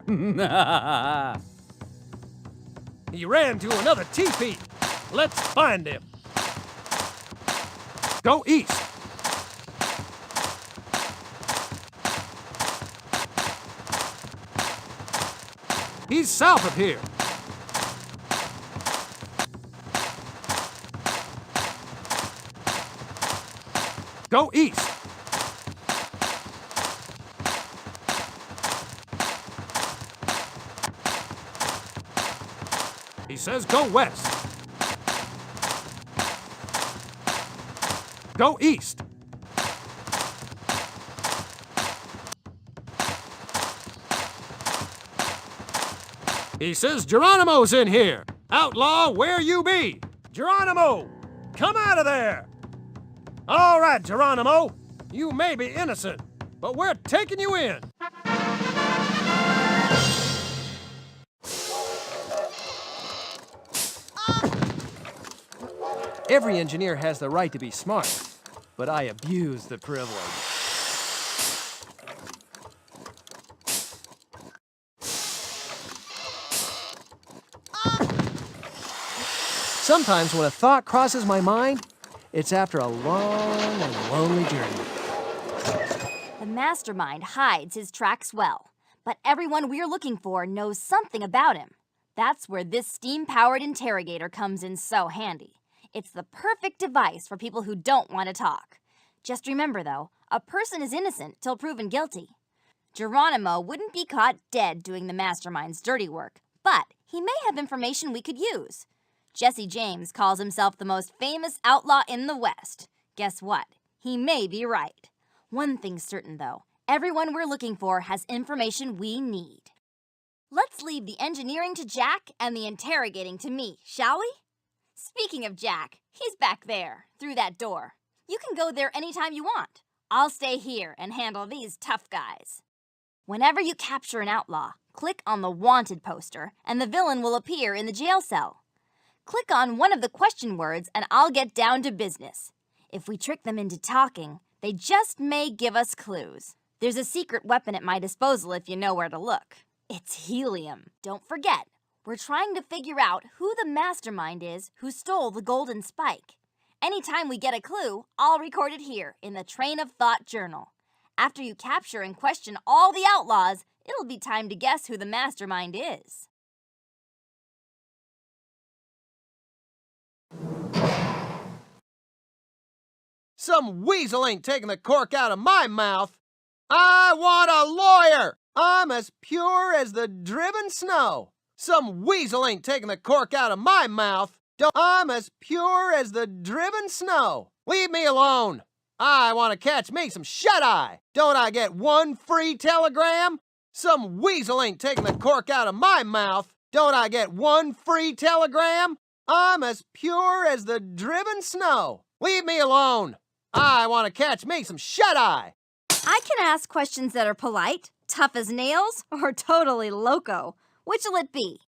He ran to another teepee. Let's find him. Go east. He's south of here. Go east. He says go west. Go east. He says Geronimo's in here. Outlaw, where you be? Geronimo, come out of there! All right, Geronimo, you may be innocent, but we're taking you in. Every engineer has the right to be smart, but I abuse the privilege. Sometimes when a thought crosses my mind, it's after a long and lonely journey. The Mastermind hides his tracks well, but everyone we're looking for knows something about him. That's where this steam-powered interrogator comes in so handy. It's the perfect device for people who don't want to talk. Just remember, though, a person is innocent till proven guilty. Geronimo wouldn't be caught dead doing the Mastermind's dirty work, but he may have information we could use. Jesse James calls himself the most famous outlaw in the West. Guess what? He may be right. One thing's certain, though. Everyone we're looking for has information we need. Let's leave the engineering to Jack and the interrogating to me, shall we? Speaking of Jack, he's back there, through that door. You can go there anytime you want. I'll stay here and handle these tough guys. Whenever you capture an outlaw, click on the wanted poster and the villain will appear in the jail cell. Click on one of the question words and I'll get down to business. If we trick them into talking, they just may give us clues. There's a secret weapon at my disposal if you know where to look. It's helium. Don't forget, we're trying to figure out who the mastermind is who stole the golden spike. Anytime we get a clue, I'll record it here in the Train of Thought Journal. After you capture and question all the outlaws, it'll be time to guess who the mastermind is. Some weasel ain't taking the cork out of my mouth. I want a lawyer. I'm as pure as the driven snow. Some weasel ain't taking the cork out of my mouth. I'm as pure as the driven snow. Leave me alone. I want to catch me some shut-eye. Don't I get one free telegram? Some weasel ain't taking the cork out of my mouth. Don't I get one free telegram? I'm as pure as the driven snow. Leave me alone. I want to catch me some shut-eye. I can ask questions that are polite, tough as nails, or totally loco. Which'll it be?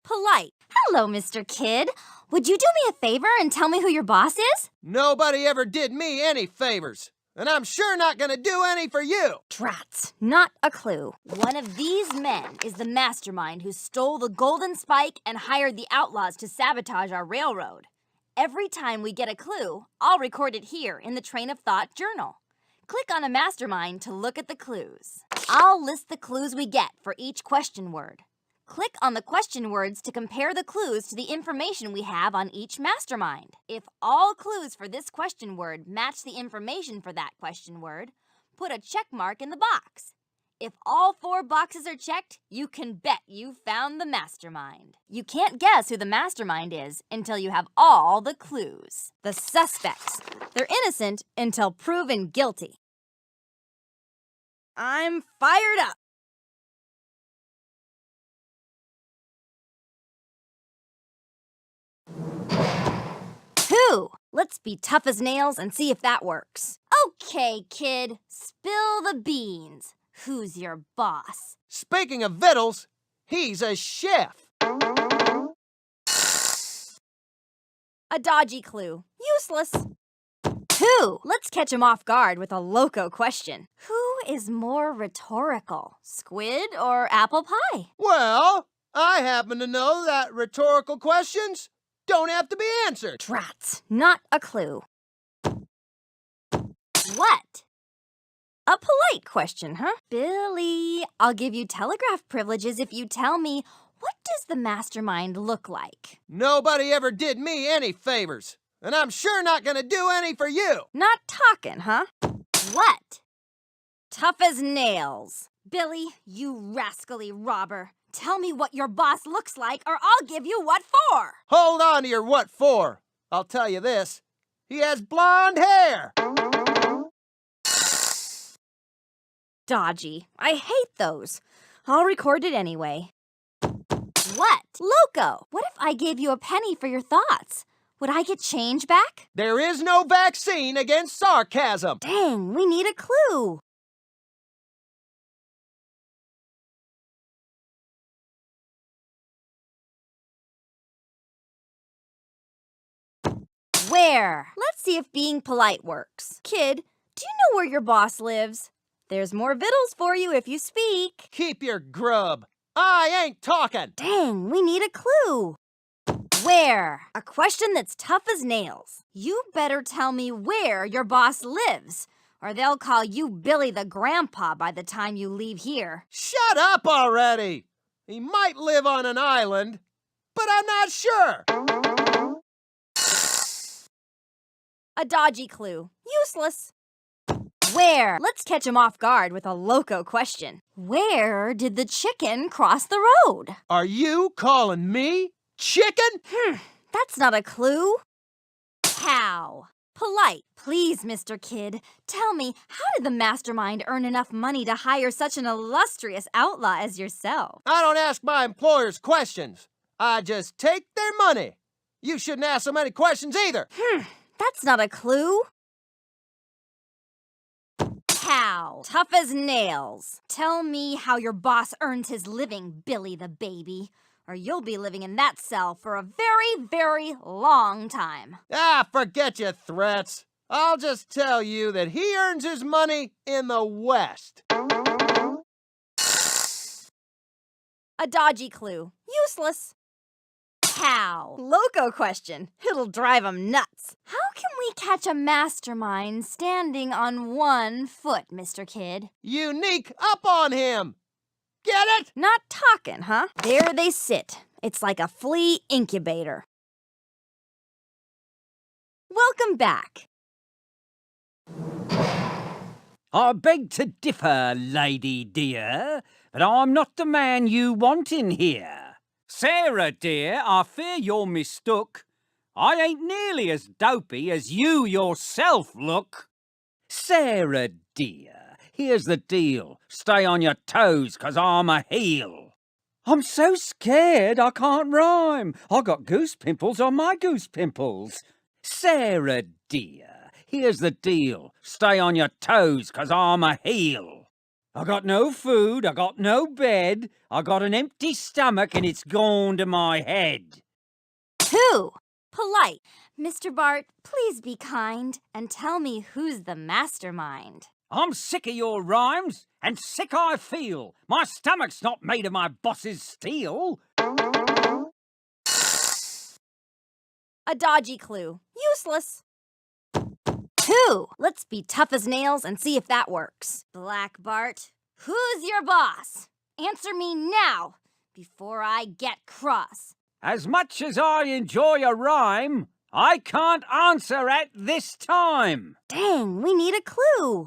Polite. Hello, Mr. Kid. Would you do me a favor and tell me who your boss is? Nobody ever did me any favors, and I'm sure not gonna do any for you. Drats, not a clue. One of these men is the mastermind who stole the golden spike and hired the outlaws to sabotage our railroad. Every time we get a clue, I'll record it here in the Train of Thought Journal. Click on a mastermind to look at the clues. I'll list the clues we get for each question word. Click on the question words to compare the clues to the information we have on each mastermind. If all clues for this question word match the information for that question word, put a check mark in the box. If all 4 boxes are checked, you can bet you found the mastermind. You can't guess who the mastermind is until you have all the clues. The suspects. They're innocent until proven guilty. I'm fired up. Who? Let's be tough as nails and see if that works. Okay, kid, spill the beans. Who's your boss? Speaking of victuals, he's a chef. A dodgy clue. Useless. Who? Let's catch him off guard with a loco question. Who is more rhetorical, squid or apple pie? Well, I happen to know that rhetorical questions don't have to be answered. Drats. Not a clue. What? A polite question, huh? Billy, I'll give you telegraph privileges if you tell me, what does the mastermind look like? Nobody ever did me any favors, and I'm sure not gonna do any for you. Not talking, huh? What? Tough as nails. Billy, you rascally robber. Tell me what your boss looks like or I'll give you what for. Hold on to your what for. I'll tell you this. He has blonde hair. Dodgy. I hate those. I'll record it anyway. What? Loco. What if I gave you a penny for your thoughts? Would I get change back? There is no vaccine against sarcasm. Dang, we need a clue. Where? Let's see if being polite works. Kid, do you know where your boss lives? There's more victuals for you if you speak. Keep your grub. I ain't talking. Dang, we need a clue. Where? A question that's tough as nails. You better tell me where your boss lives, or they'll call you Billy the Grandpa by the time you leave here. Shut up already. He might live on an island, but I'm not sure. A dodgy clue. Useless. Where? Let's catch him off guard with a loco question. Where did the chicken cross the road? Are you calling me chicken? That's not a clue. How? Polite. Please, Mr. Kid, tell me, how did the mastermind earn enough money to hire such an illustrious outlaw as yourself? I don't ask my employers questions. I just take their money. You shouldn't ask so many questions either. That's not a clue. How? Tough as nails. Tell me how your boss earns his living, Billy the baby, or you'll be living in that cell for a very, very long time. Forget your threats. I'll just tell you that he earns his money in the West. A dodgy clue. Useless. How? Loco question. It'll drive 'em nuts. How can we catch a mastermind standing on one foot, Mr. Kid? Unique up on him. Get it? Not talking, huh? There they sit. It's like a flea incubator. Welcome back. I beg to differ, lady dear, but I'm not the man you want in here. Sarah, dear, I fear you're mistook. I ain't nearly as dopey as you yourself look. Sarah, dear, here's the deal. Stay on your toes, 'cause I'm a heel. I'm so scared I can't rhyme. I got goose pimples on my goose pimples. Sarah, dear, here's the deal. Stay on your toes, 'cause I'm a heel. I got no food, I got no bed, I got an empty stomach and it's gone to my head. Who? Polite. Mr. Bart, please be kind and tell me who's the mastermind. I'm sick of your rhymes, and sick I feel. My stomach's not made of my boss's steel. A dodgy clue. Useless. Who? Let's be tough as nails and see if that works. Black Bart, who's your boss? Answer me now, before I get cross. As much as I enjoy a rhyme, I can't answer at this time. Dang, we need a clue.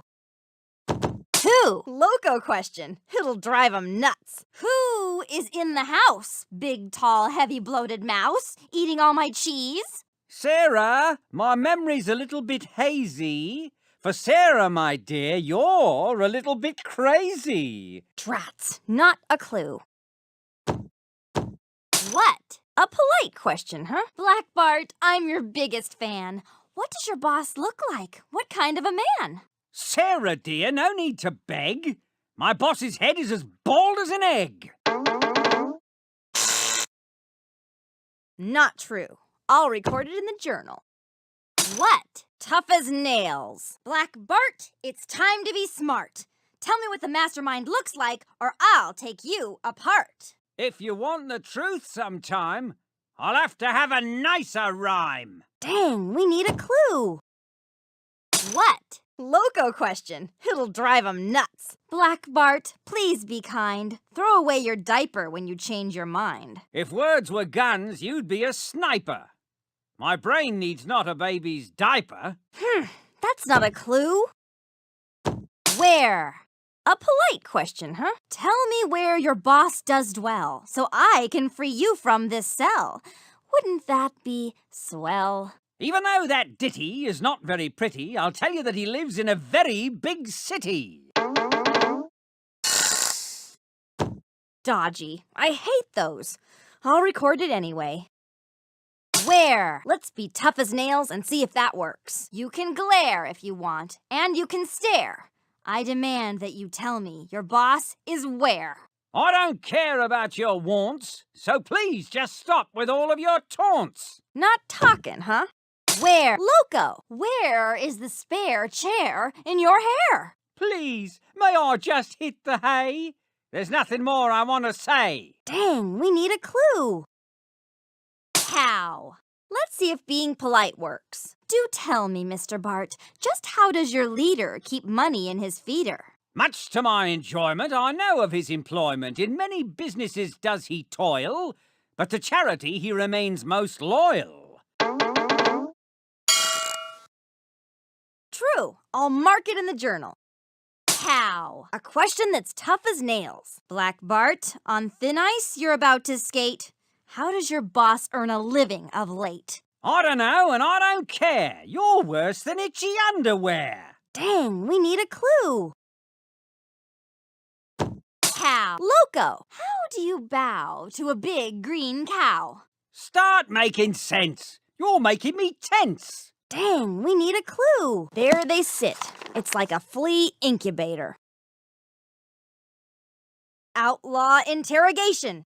Who? Loco question. It'll drive 'em nuts. Who is in the house? Big, tall, heavy, bloated mouse, eating all my cheese? Sarah, my memory's a little bit hazy. For Sarah, my dear, you're a little bit crazy. Drats. Not a clue. What? A polite question, huh? Black Bart, I'm your biggest fan. What does your boss look like? What kind of a man? Sarah, dear, no need to beg. My boss's head is as bald as an egg. Not true. I'll record it in the journal. What? Tough as nails. Black Bart, it's time to be smart. Tell me what the mastermind looks like, or I'll take you apart. If you want the truth sometime, I'll have to have a nicer rhyme. Dang, we need a clue. What? Loco question. It'll drive 'em nuts. Black Bart, please be kind. Throw away your diaper when you change your mind. If words were guns, you'd be a sniper. My brain needs not a baby's diaper. That's not a clue. Where? A polite question, huh? Tell me where your boss does dwell, so I can free you from this cell. Wouldn't that be swell? Even though that ditty is not very pretty, I'll tell you that he lives in a very big city. Dodgy. I hate those. I'll record it anyway. Where? Let's be tough as nails and see if that works. You can glare if you want, and you can stare. I demand that you tell me your boss is where. I don't care about your wants, so please just stop with all of your taunts. Not talking, huh? Where? Loco! Where is the spare chair in your hair? Please, may I just hit the hay? There's nothing more I want to say. Dang, we need a clue. Cow. Let's see if being polite works. Do tell me, Mr. Bart, just how does your leader keep money in his feeder? Much to my enjoyment, I know of his employment. In many businesses does he toil, but to charity he remains most loyal. True. I'll mark it in the journal. Cow. A question that's tough as nails. Black Bart, on thin ice you're about to skate. How does your boss earn a living of late? I don't know, and I don't care. You're worse than itchy underwear. Dang, we need a clue. Cow. Loco! How do you bow to a big green cow? Start making sense. You're making me tense. Dang, we need a clue. There they sit. It's like a flea incubator. Outlaw interrogation.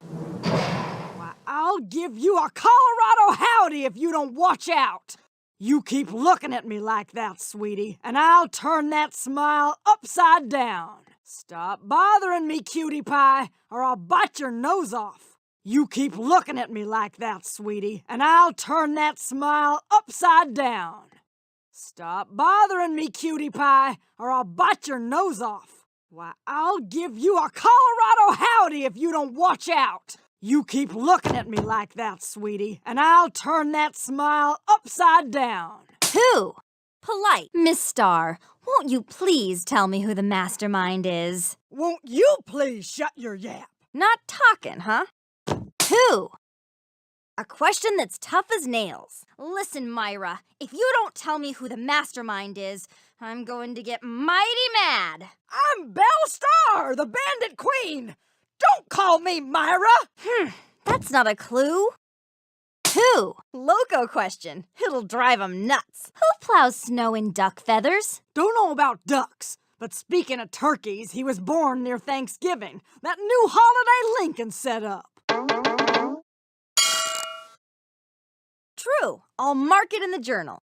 Why, I'll give you a Colorado howdy if you don't watch out. You keep looking at me like that, sweetie, and I'll turn that smile upside down. Stop bothering me, cutie pie, or I'll bite your nose off. You keep looking at me like that, sweetie, and I'll turn that smile upside down. Stop bothering me, cutie pie, or I'll bite your nose off. Why, I'll give you a Colorado howdy if you don't watch out. You keep looking at me like that, sweetie, and I'll turn that smile upside down. Who? Polite. Miss Starr, won't you please tell me who the mastermind is? Won't you please shut your yap? Not talking, huh? Who? A question that's tough as nails. Listen, Myra, if you don't tell me who the mastermind is, I'm going to get mighty mad. I'm Belle Starr, the bandit queen. Don't call me Myra. That's not a clue. Who? Loco question. It'll drive 'em nuts. Who plows snow in duck feathers? Don't know about ducks, but speaking of turkeys, he was born near Thanksgiving. That new holiday Lincoln set up. True. I'll mark it in the journal.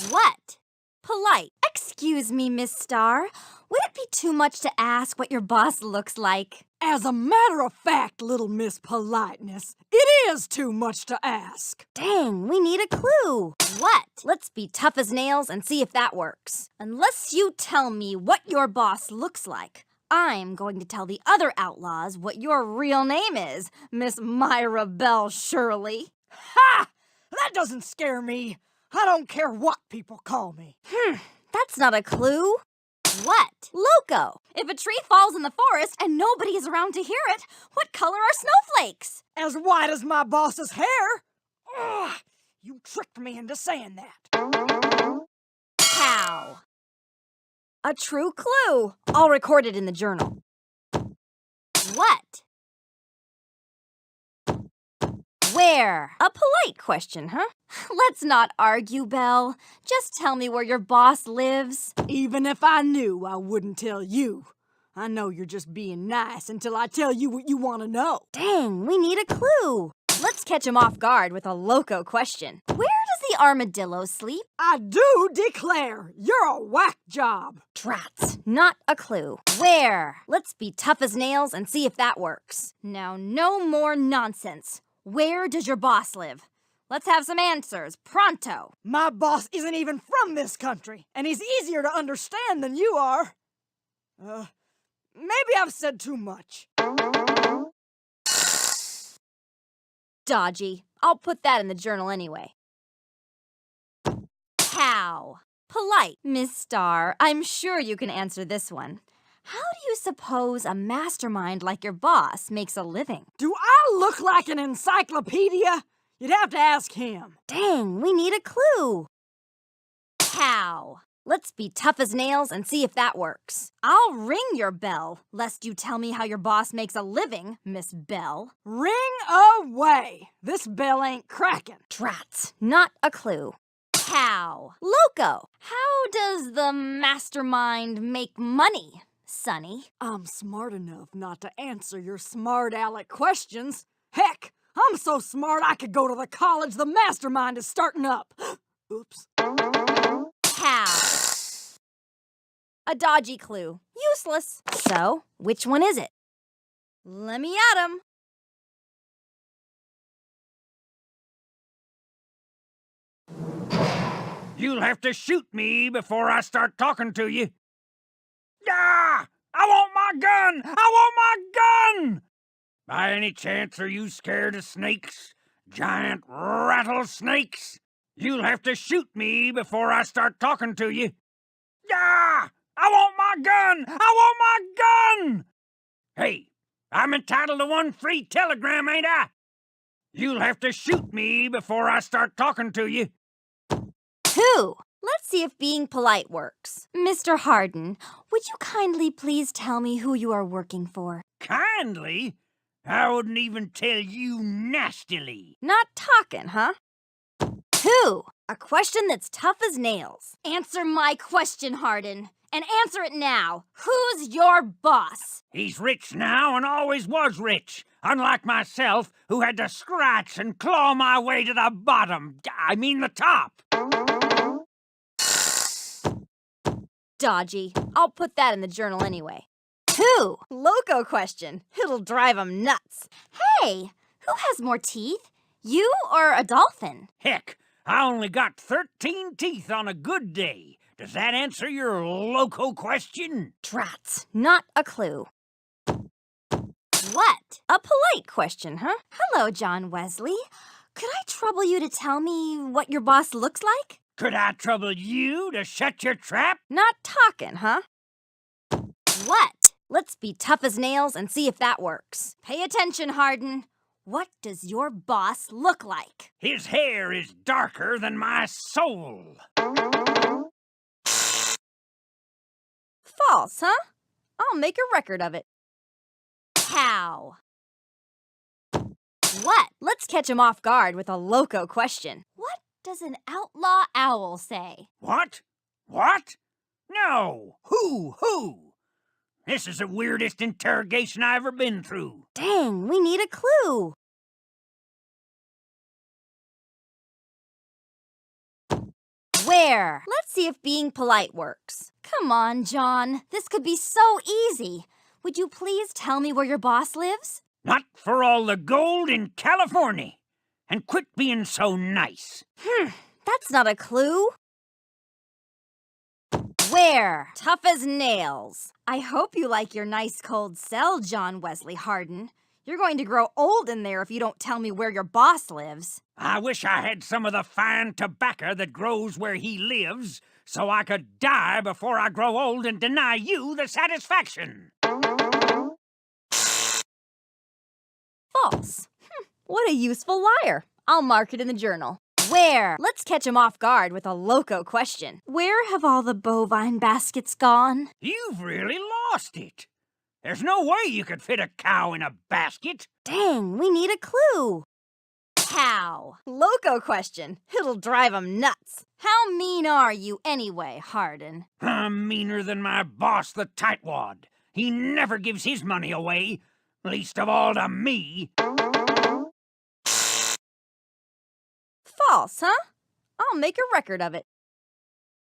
What? Polite. Excuse me, Miss Starr. Would it be too much to ask what your boss looks like? As a matter of fact, little Miss Politeness, it is too much to ask. Dang, we need a clue. What? Let's be tough as nails and see if that works. Unless you tell me what your boss looks like, I'm going to tell the other outlaws what your real name is, Miss Myra Belle Shirley. Ha! That doesn't scare me. I don't care what people call me. That's not a clue. What? Loco. If a tree falls in the forest and nobody is around to hear it, what color are snowflakes? As white as my boss's hair. Ugh, you tricked me into saying that. Cow. A true clue. I'll record it in the journal. What? Where? A polite question, huh? Let's not argue, Belle. Just tell me where your boss lives. Even if I knew, I wouldn't tell you. I know you're just being nice until I tell you what you want to know. Dang, we need a clue. Let's catch him off guard with a loco question. Where does the armadillo sleep? I do declare, you're a whack job. Drats, not a clue. Where? Let's be tough as nails and see if that works. Now, no more nonsense. Where does your boss live? Let's have some answers, pronto. My boss isn't even from this country, and he's easier to understand than you are. Maybe I've said too much. Dodgy. I'll put that in the journal anyway. Cow. Polite. Miss Starr, I'm sure you can answer this one. How do you suppose a mastermind like your boss makes a living? Do I look like an encyclopedia? You'd have to ask him. Dang, we need a clue. Cow. Let's be tough as nails and see if that works. I'll ring your bell, lest you tell me how your boss makes a living, Miss Belle. Ring away. This bell ain't cracking. Drats, not a clue. Cow. Loco. How does the mastermind make money, Sonny? I'm smart enough not to answer your smart aleck questions. Heck, I'm so smart I could go to the college the mastermind is starting up. Oops. Cow. A dodgy clue. Useless. So, which one is it? Let me at 'em. You'll have to shoot me before I start talking to you. Ah! I want my gun! I want my gun! By any chance are you scared of snakes? Giant rattlesnakes? You'll have to shoot me before I start talking to you. Ah! I want my gun! I want my gun! Hey, I'm entitled to one free telegram, ain't I? You'll have to shoot me before I start talking to you. Who? Let's see if being polite works. Mr. Hardin, would you kindly please tell me who you are working for? Kindly? I wouldn't even tell you nastily. Not talking, huh? Who? A question that's tough as nails. Answer my question, Hardin. And answer it now. Who's your boss? He's rich now and always was rich. Unlike myself, who had to scratch and claw my way to the bottom. I mean the top. Dodgy. I'll put that in the journal anyway. Who? Loco question. It'll drive 'em nuts. Hey, who has more teeth? You or a dolphin? Heck, I only got 13 teeth on a good day. Does that answer your loco question? Drats. Not a clue. What? A polite question, huh? Hello, John Wesley. Could I trouble you to tell me what your boss looks like? Could I trouble you to shut your trap? Not talking, huh? What? Let's be tough as nails and see if that works. Pay attention, Hardin. What does your boss look like? His hair is darker than my soul. False, huh? I'll make a record of it. Cow. What? Let's catch him off guard with a loco question. What does an outlaw owl say? What? What? No. Who? This is the weirdest interrogation I've ever been through. Dang, we need a clue. Where? Let's see if being polite works. Come on, John. This could be so easy. Would you please tell me where your boss lives? Not for all the gold in California. And quit being so nice. That's not a clue. Where? Tough as nails. I hope you like your nice cold cell, John Wesley Hardin. You're going to grow old in there if you don't tell me where your boss lives. I wish I had some of the fine tobacco that grows where he lives, so I could die before I grow old and deny you the satisfaction. False. What a useful liar. I'll mark it in the journal. Where? Let's catch him off guard with a loco question. Where have all the bovine baskets gone? You've really lost it. There's no way you could fit a cow in a basket. Dang, we need a clue. Cow. Loco question. It'll drive 'em nuts. How mean are you anyway, Hardin? I'm meaner than my boss, the tightwad. He never gives his money away, least of all to me. False, huh? I'll make a record of it.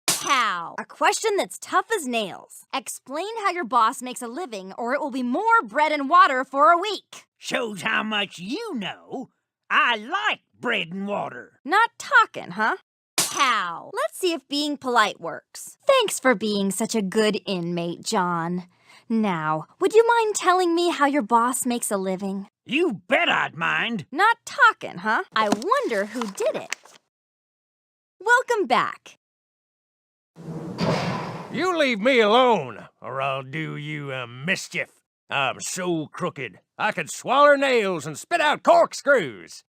Cow. A question that's tough as nails. Explain how your boss makes a living, or it will be more bread and water for a week. Shows how much you know. I like bread and water. Not talking, huh? Cow. Let's see if being polite works. Thanks for being such a good inmate, John. Now, would you mind telling me how your boss makes a living? You bet I'd mind. Not talking, huh? I wonder who did it. Welcome back. You leave me alone, or I'll do you a mischief. I'm so crooked, I could swaller nails and spit out corkscrews.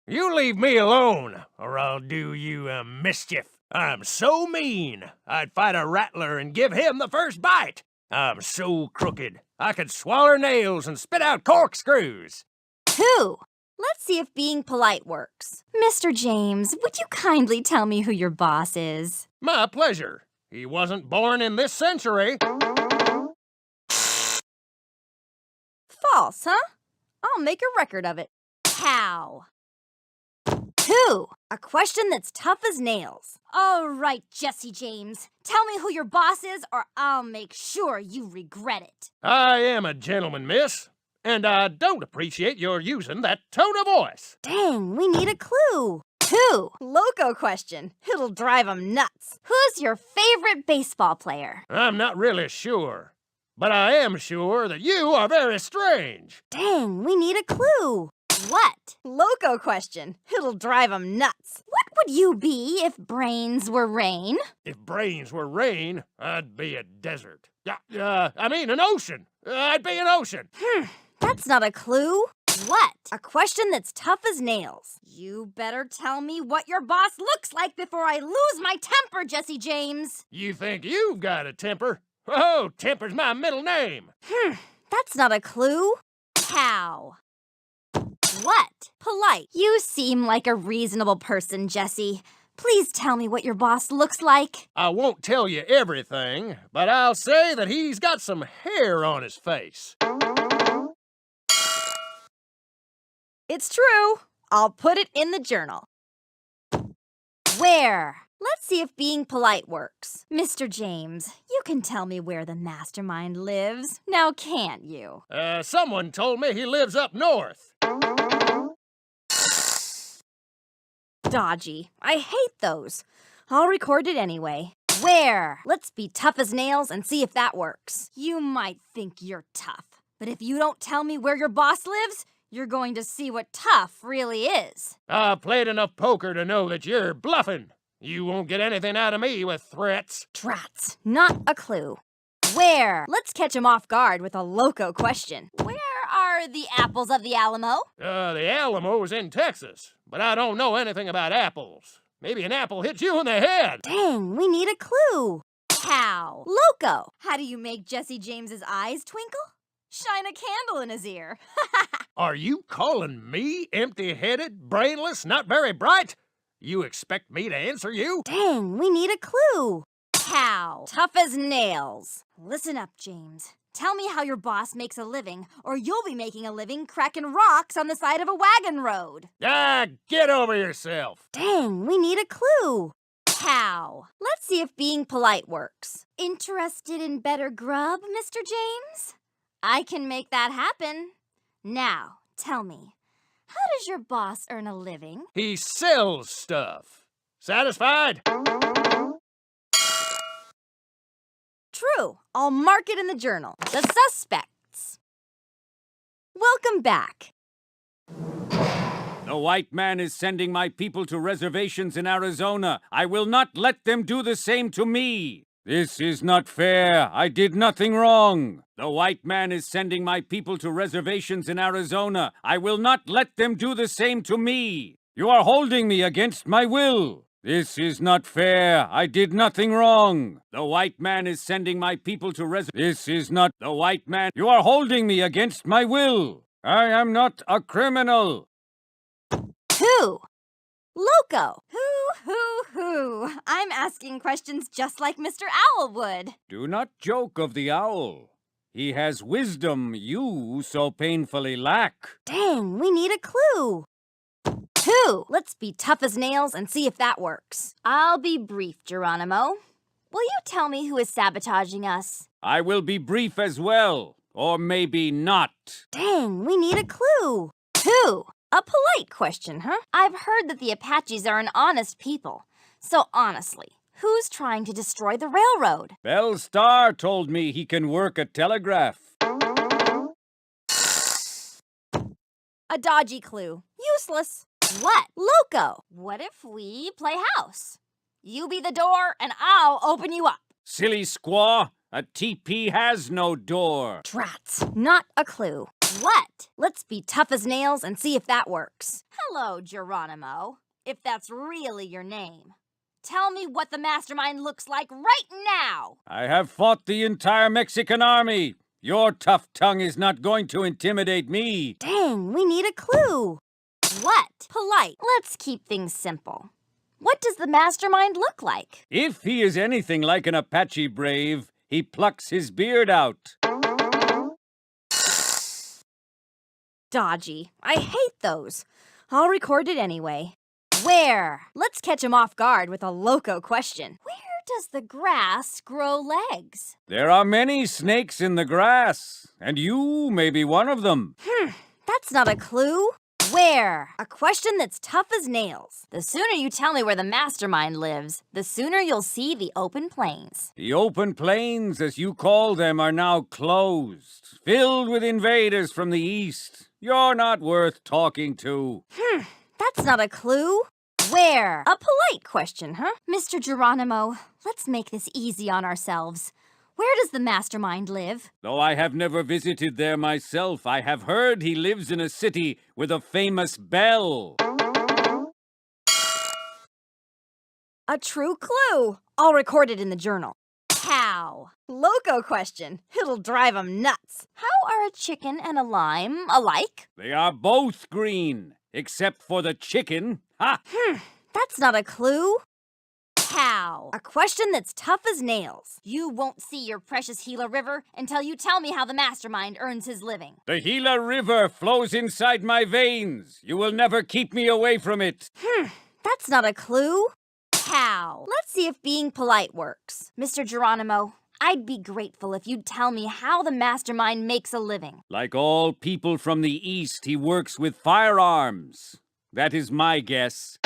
You leave me alone, or I'll do you a mischief. I'm so mean, I'd fight a rattler and give him the first bite. I'm so crooked, I could swaller nails and spit out corkscrews. 2. Let's see if being polite works. Mr. James, would you kindly tell me who your boss is? My pleasure. He wasn't born in this century. False, huh? I'll make a record of it. Cow. 2. A question that's tough as nails. All right, Jesse James. Tell me who your boss is, or I'll make sure you regret it. I am a gentleman, miss, and I don't appreciate your using that tone of voice. Dang, we need a clue. 2. Loco question. It'll drive 'em nuts. Who's your favorite baseball player? I'm not really sure, but I am sure that you are very strange. Dang, we need a clue. What? Loco question. It'll drive 'em nuts. What would you be if brains were rain? If brains were rain, I'd be a desert. An ocean. I'd be an ocean. That's not a clue. What? A question that's tough as nails. You better tell me what your boss looks like before I lose my temper, Jesse James. You think you've got a temper? Oh, temper's my middle name. That's not a clue. Cow. What? Polite. You seem like a reasonable person, Jesse. Please tell me what your boss looks like. I won't tell you everything, but I'll say that he's got some hair on his face. It's true. I'll put it in the journal. Where? Let's see if being polite works. Mr. James, you can tell me where the Mastermind lives, now can't you? Someone told me he lives up north. Dodgy. I hate those. I'll record it anyway. Where? Let's be tough as nails and see if that works. You might think you're tough, but if you don't tell me where your boss lives, you're going to see what tough really is. I've played enough poker to know that you're bluffing. You won't get anything out of me with threats. Trats. Not a clue. Where? Let's catch him off guard with a loco question. Where are the apples of the Alamo? The Alamo is in Texas, but I don't know anything about apples. Maybe an apple hit you in the head. Dang, we need a clue. How? Loco. How do you make Jesse James's eyes twinkle? Shine a candle in his ear. Are you calling me empty-headed, brainless, not very bright? You expect me to answer you? Dang, we need a clue. How? Tough as nails. Listen up, James. Tell me how your boss makes a living, or you'll be making a living cracking rocks on the side of a wagon road. Ah, get over yourself. Dang, we need a clue. How? Let's see if being polite works. Interested in better grub, Mr. James? I can make that happen. Now, tell me, how does your boss earn a living? He sells stuff. Satisfied? True. I'll mark it in the journal. The suspects. Welcome back. The white man is sending my people to reservations in Arizona. I will not let them do the same to me. This is not fair. I did nothing wrong. The white man is sending my people to reservations in Arizona. I will not let them do the same to me. You are holding me against my will. This is not fair. I did nothing wrong. The white man is sending my people to This is not the white man. You are holding me against my will. I am not a criminal. Who? Loco. Who? I'm asking questions just like Mr. Owl would. Do not joke of the owl. He has wisdom you so painfully lack. Dang, we need a clue. Who? Let's be tough as nails and see if that works. I'll be brief, Geronimo. Will you tell me who is sabotaging us? I will be brief as well, or maybe not. Dang, we need a clue. Who? A polite question, huh? I've heard that the Apaches are an honest people. So honestly, who's trying to destroy the railroad? Belle Starr told me he can work a telegraph. A dodgy clue. Useless. What? Loco. What if we play house? You be the door and I'll open you up. Silly squaw, a TP has no door. Trats. Not a clue. What? Let's be tough as nails and see if that works. Hello, Geronimo, if that's really your name. Tell me what the Mastermind looks like right now. I have fought the entire Mexican army. Your tough tongue is not going to intimidate me. Dang, we need a clue. What? Polite. Let's keep things simple. What does the Mastermind look like? If he is anything like an Apache brave, he plucks his beard out. Dodgy. I hate those. I'll record it anyway. Where? Let's catch him off guard with a loco question. Where does the grass grow legs? There are many snakes in the grass, and you may be one of them. That's not a clue. Where? A question that's tough as nails. The sooner you tell me where the Mastermind lives, the sooner you'll see the open plains. The open plains, as you call them, are now closed, filled with invaders from the east. You're not worth talking to. That's not a clue. Where? A polite question, huh? Mr. Geronimo, let's make this easy on ourselves. Where does the Mastermind live? Though I have never visited there myself, I have heard he lives in a city with a famous Belle. A true clue. I'll record it in the journal. How? Loco question. It'll drive 'em nuts. How are a chicken and a lime alike? They are both green, except for the chicken. Ha! That's not a clue. How? A question that's tough as nails. You won't see your precious Gila River until you tell me how the Mastermind earns his living. The Gila River flows inside my veins. You will never keep me away from it. That's not a clue. How? Let's see if being polite works. Mr. Geronimo, I'd be grateful if you'd tell me how the Mastermind makes a living. Like all people from the East, he works with firearms. That is my guess.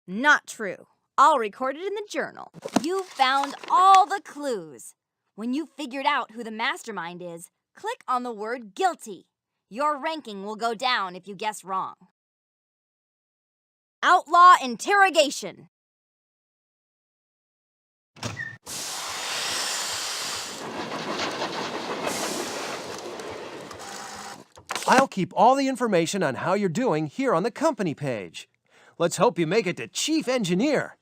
Not true. I'll record it in the journal. You found all the clues. When you figured out who the mastermind is, click on the word guilty. Your ranking will go down if you guess wrong. Outlaw interrogation. I'll keep all the information on how you're doing here on the company page. Let's hope you make it to Chief Engineer.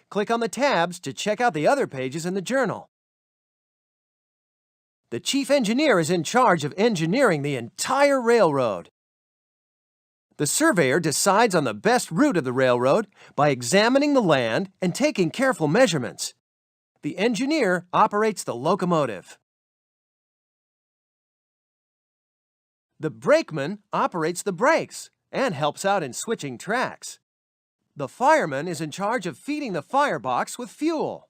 Click on the tabs to check out the other pages in the journal. The Chief Engineer is in charge of engineering the entire railroad. The surveyor decides on the best route of the railroad by examining the land and taking careful measurements. The engineer operates the locomotive. The brakeman operates the brakes and helps out in switching tracks. The fireman is in charge of feeding the firebox with fuel.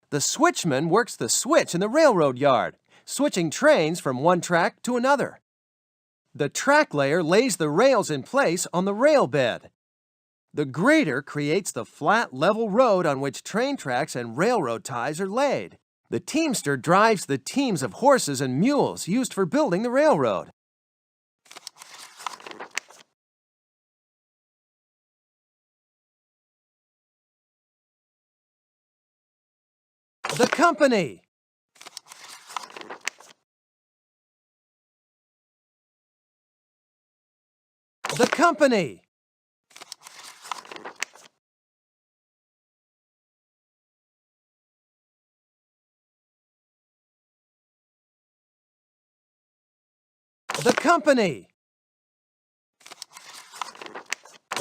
The switchman works the switch in the railroad yard, switching trains from one track to another. The track layer lays the rails in place on the rail bed. The grader creates the flat, level road on which train tracks and railroad ties are laid. The teamster drives the teams of horses and mules used for building the railroad. The company. The company. The company.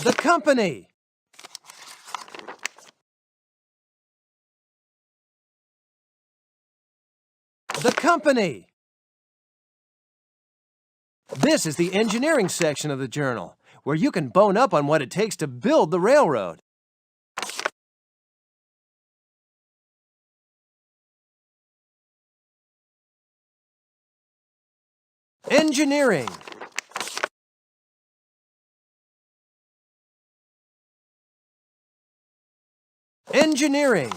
The company. The company. This is the engineering section of the journal, where you can bone up on what it takes to build the railroad. Engineering. Engineering.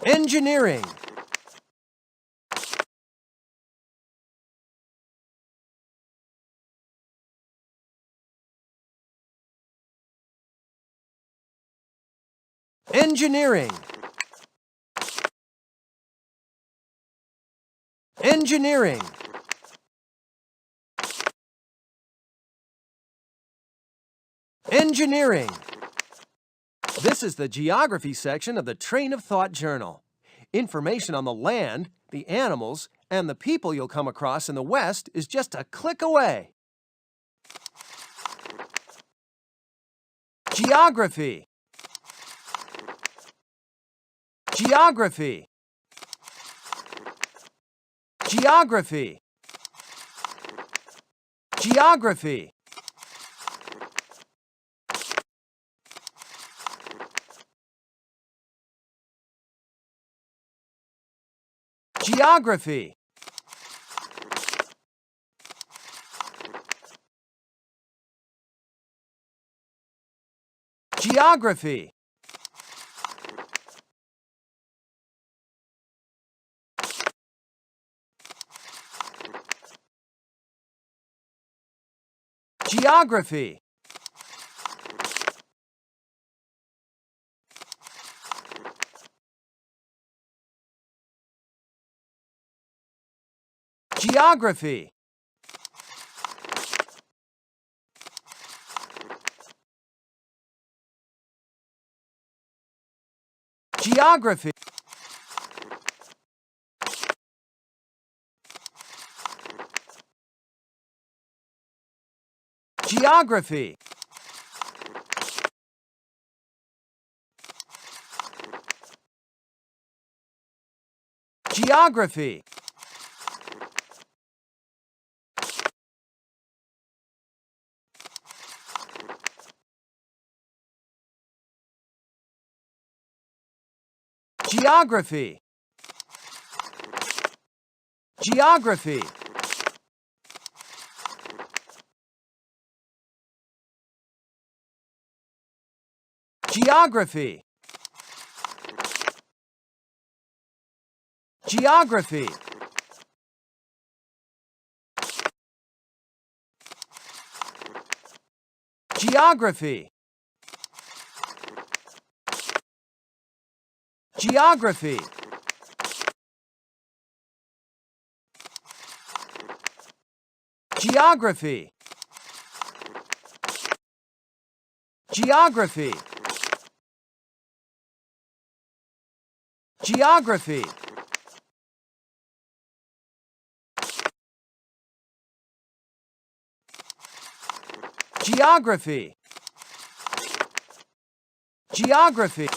Engineering. Engineering. Engineering. Engineering. This is the geography section of the Train of Thought Journal. Information on the land, the animals, and the people you'll come across in the West is just a click away. Geography. Geography. Geography. Geography. Geography. Geography. Geography. Geography. Geography. Geography. Geography. Geography. Geography. Geography. Geography. Geography. Geography. Geography. Geography. Geography. Geography. Geography.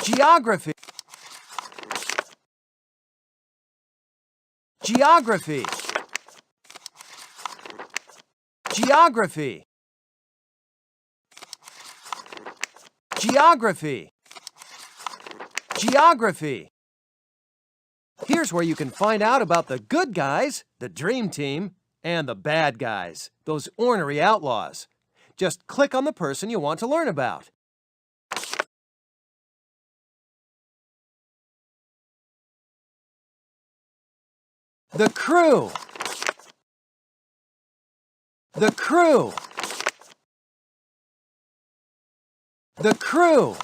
Geography. Geography. Geography. Geography. Geography. Here's where you can find out about the good guys, the dream team, and the bad guys, those ornery outlaws. Just click on the person you want to learn about. The crew. The crew. The crew.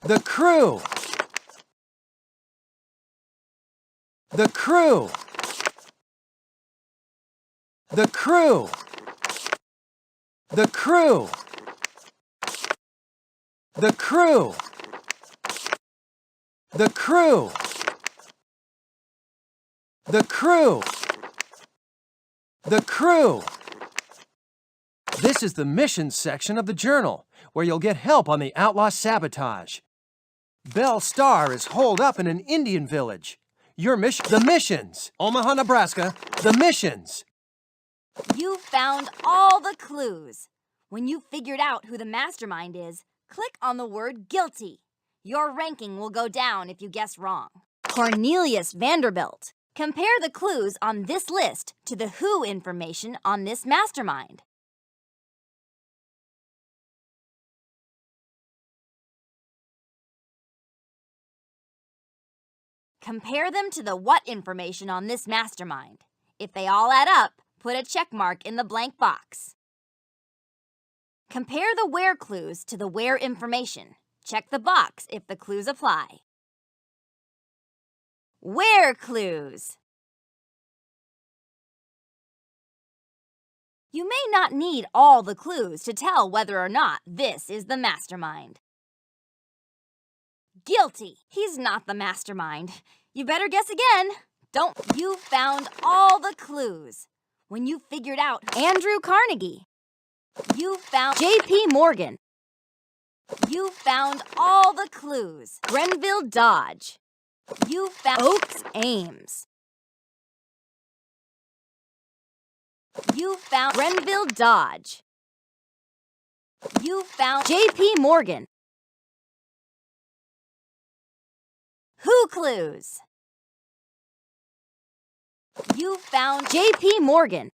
The crew. The crew. The crew. The crew. The crew. The crew. The crew. The crew. This is the missions section of the journal, where you'll get help on the outlaw sabotage. Belle Starr is holed up in an Indian village. Your mission, the missions. Omaha, Nebraska, the missions. You found all the clues. When you figured out who the mastermind is, click on the word guilty. Your ranking will go down if you guess wrong. Cornelius Vanderbilt. Compare the clues on this list to the who information on this mastermind. Compare them to the what information on this mastermind. If they all add up, put a check mark in the blank box. Compare the where clues to the where information. Check the box if the clues apply. Where clues. You may not need all the clues to tell whether or not this is the mastermind. Guilty. He's not the mastermind. You better guess again. Don't. You found all the clues. When you figured out Andrew Carnegie. You found J.P. Morgan. You found all the clues. Grenville Dodge. You found Oaks Ames. You found Grenville Dodge. You found J.P. Morgan. Who clues? You found J.P. Morgan.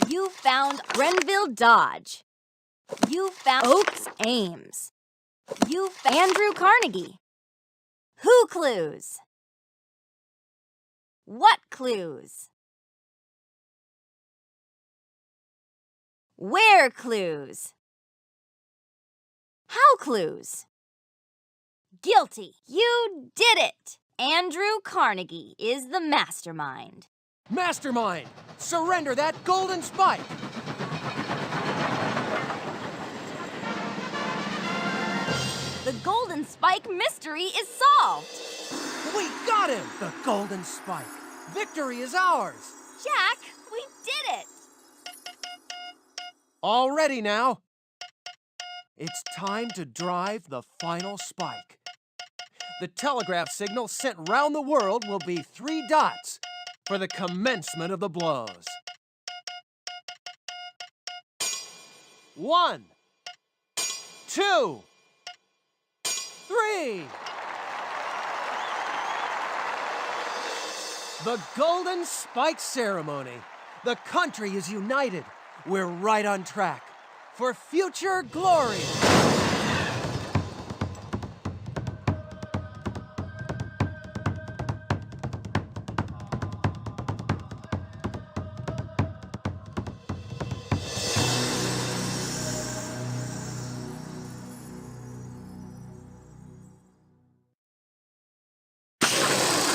You found Grenville Dodge. You found Oaks Ames. You found Andrew Carnegie. Who clues? What clues? Where clues? How clues? Guilty. You did it. Andrew Carnegie is the mastermind. Mastermind! Surrender that golden spike! The golden spike mystery is solved. We got him! The golden spike. Victory is ours! Jack, we did it. All ready now. It's time to drive the final spike. The telegraph signal sent round the world will be 3 dots for the commencement of the blows. 1, 2, 3. The Golden Spike Ceremony. The country is united. We're right on track for future glory.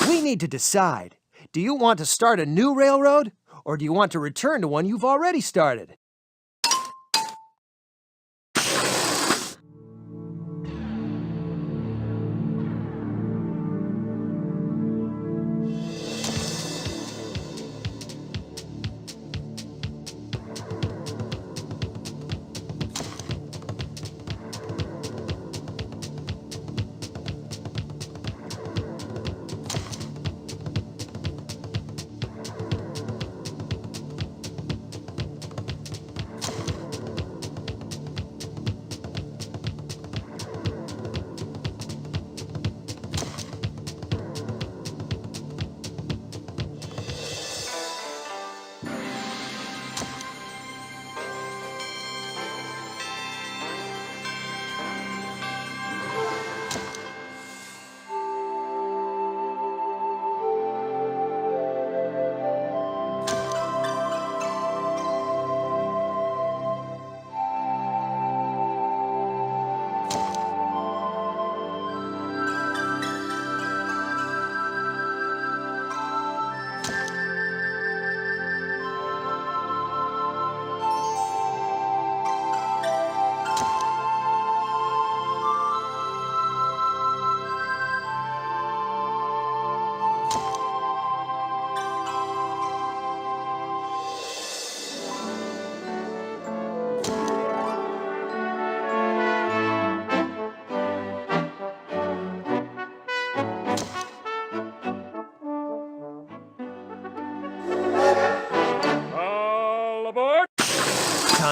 We need to decide. Do you want to start a new railroad, or do you want to return to one you've already started?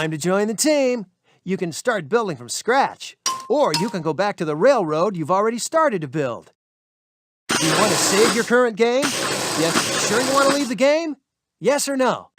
Time to join the team. You can start building from scratch, or you can go back to the railroad you've already started to build. Do you want to save your current game? Yes, sure you want to leave the game? Yes or no?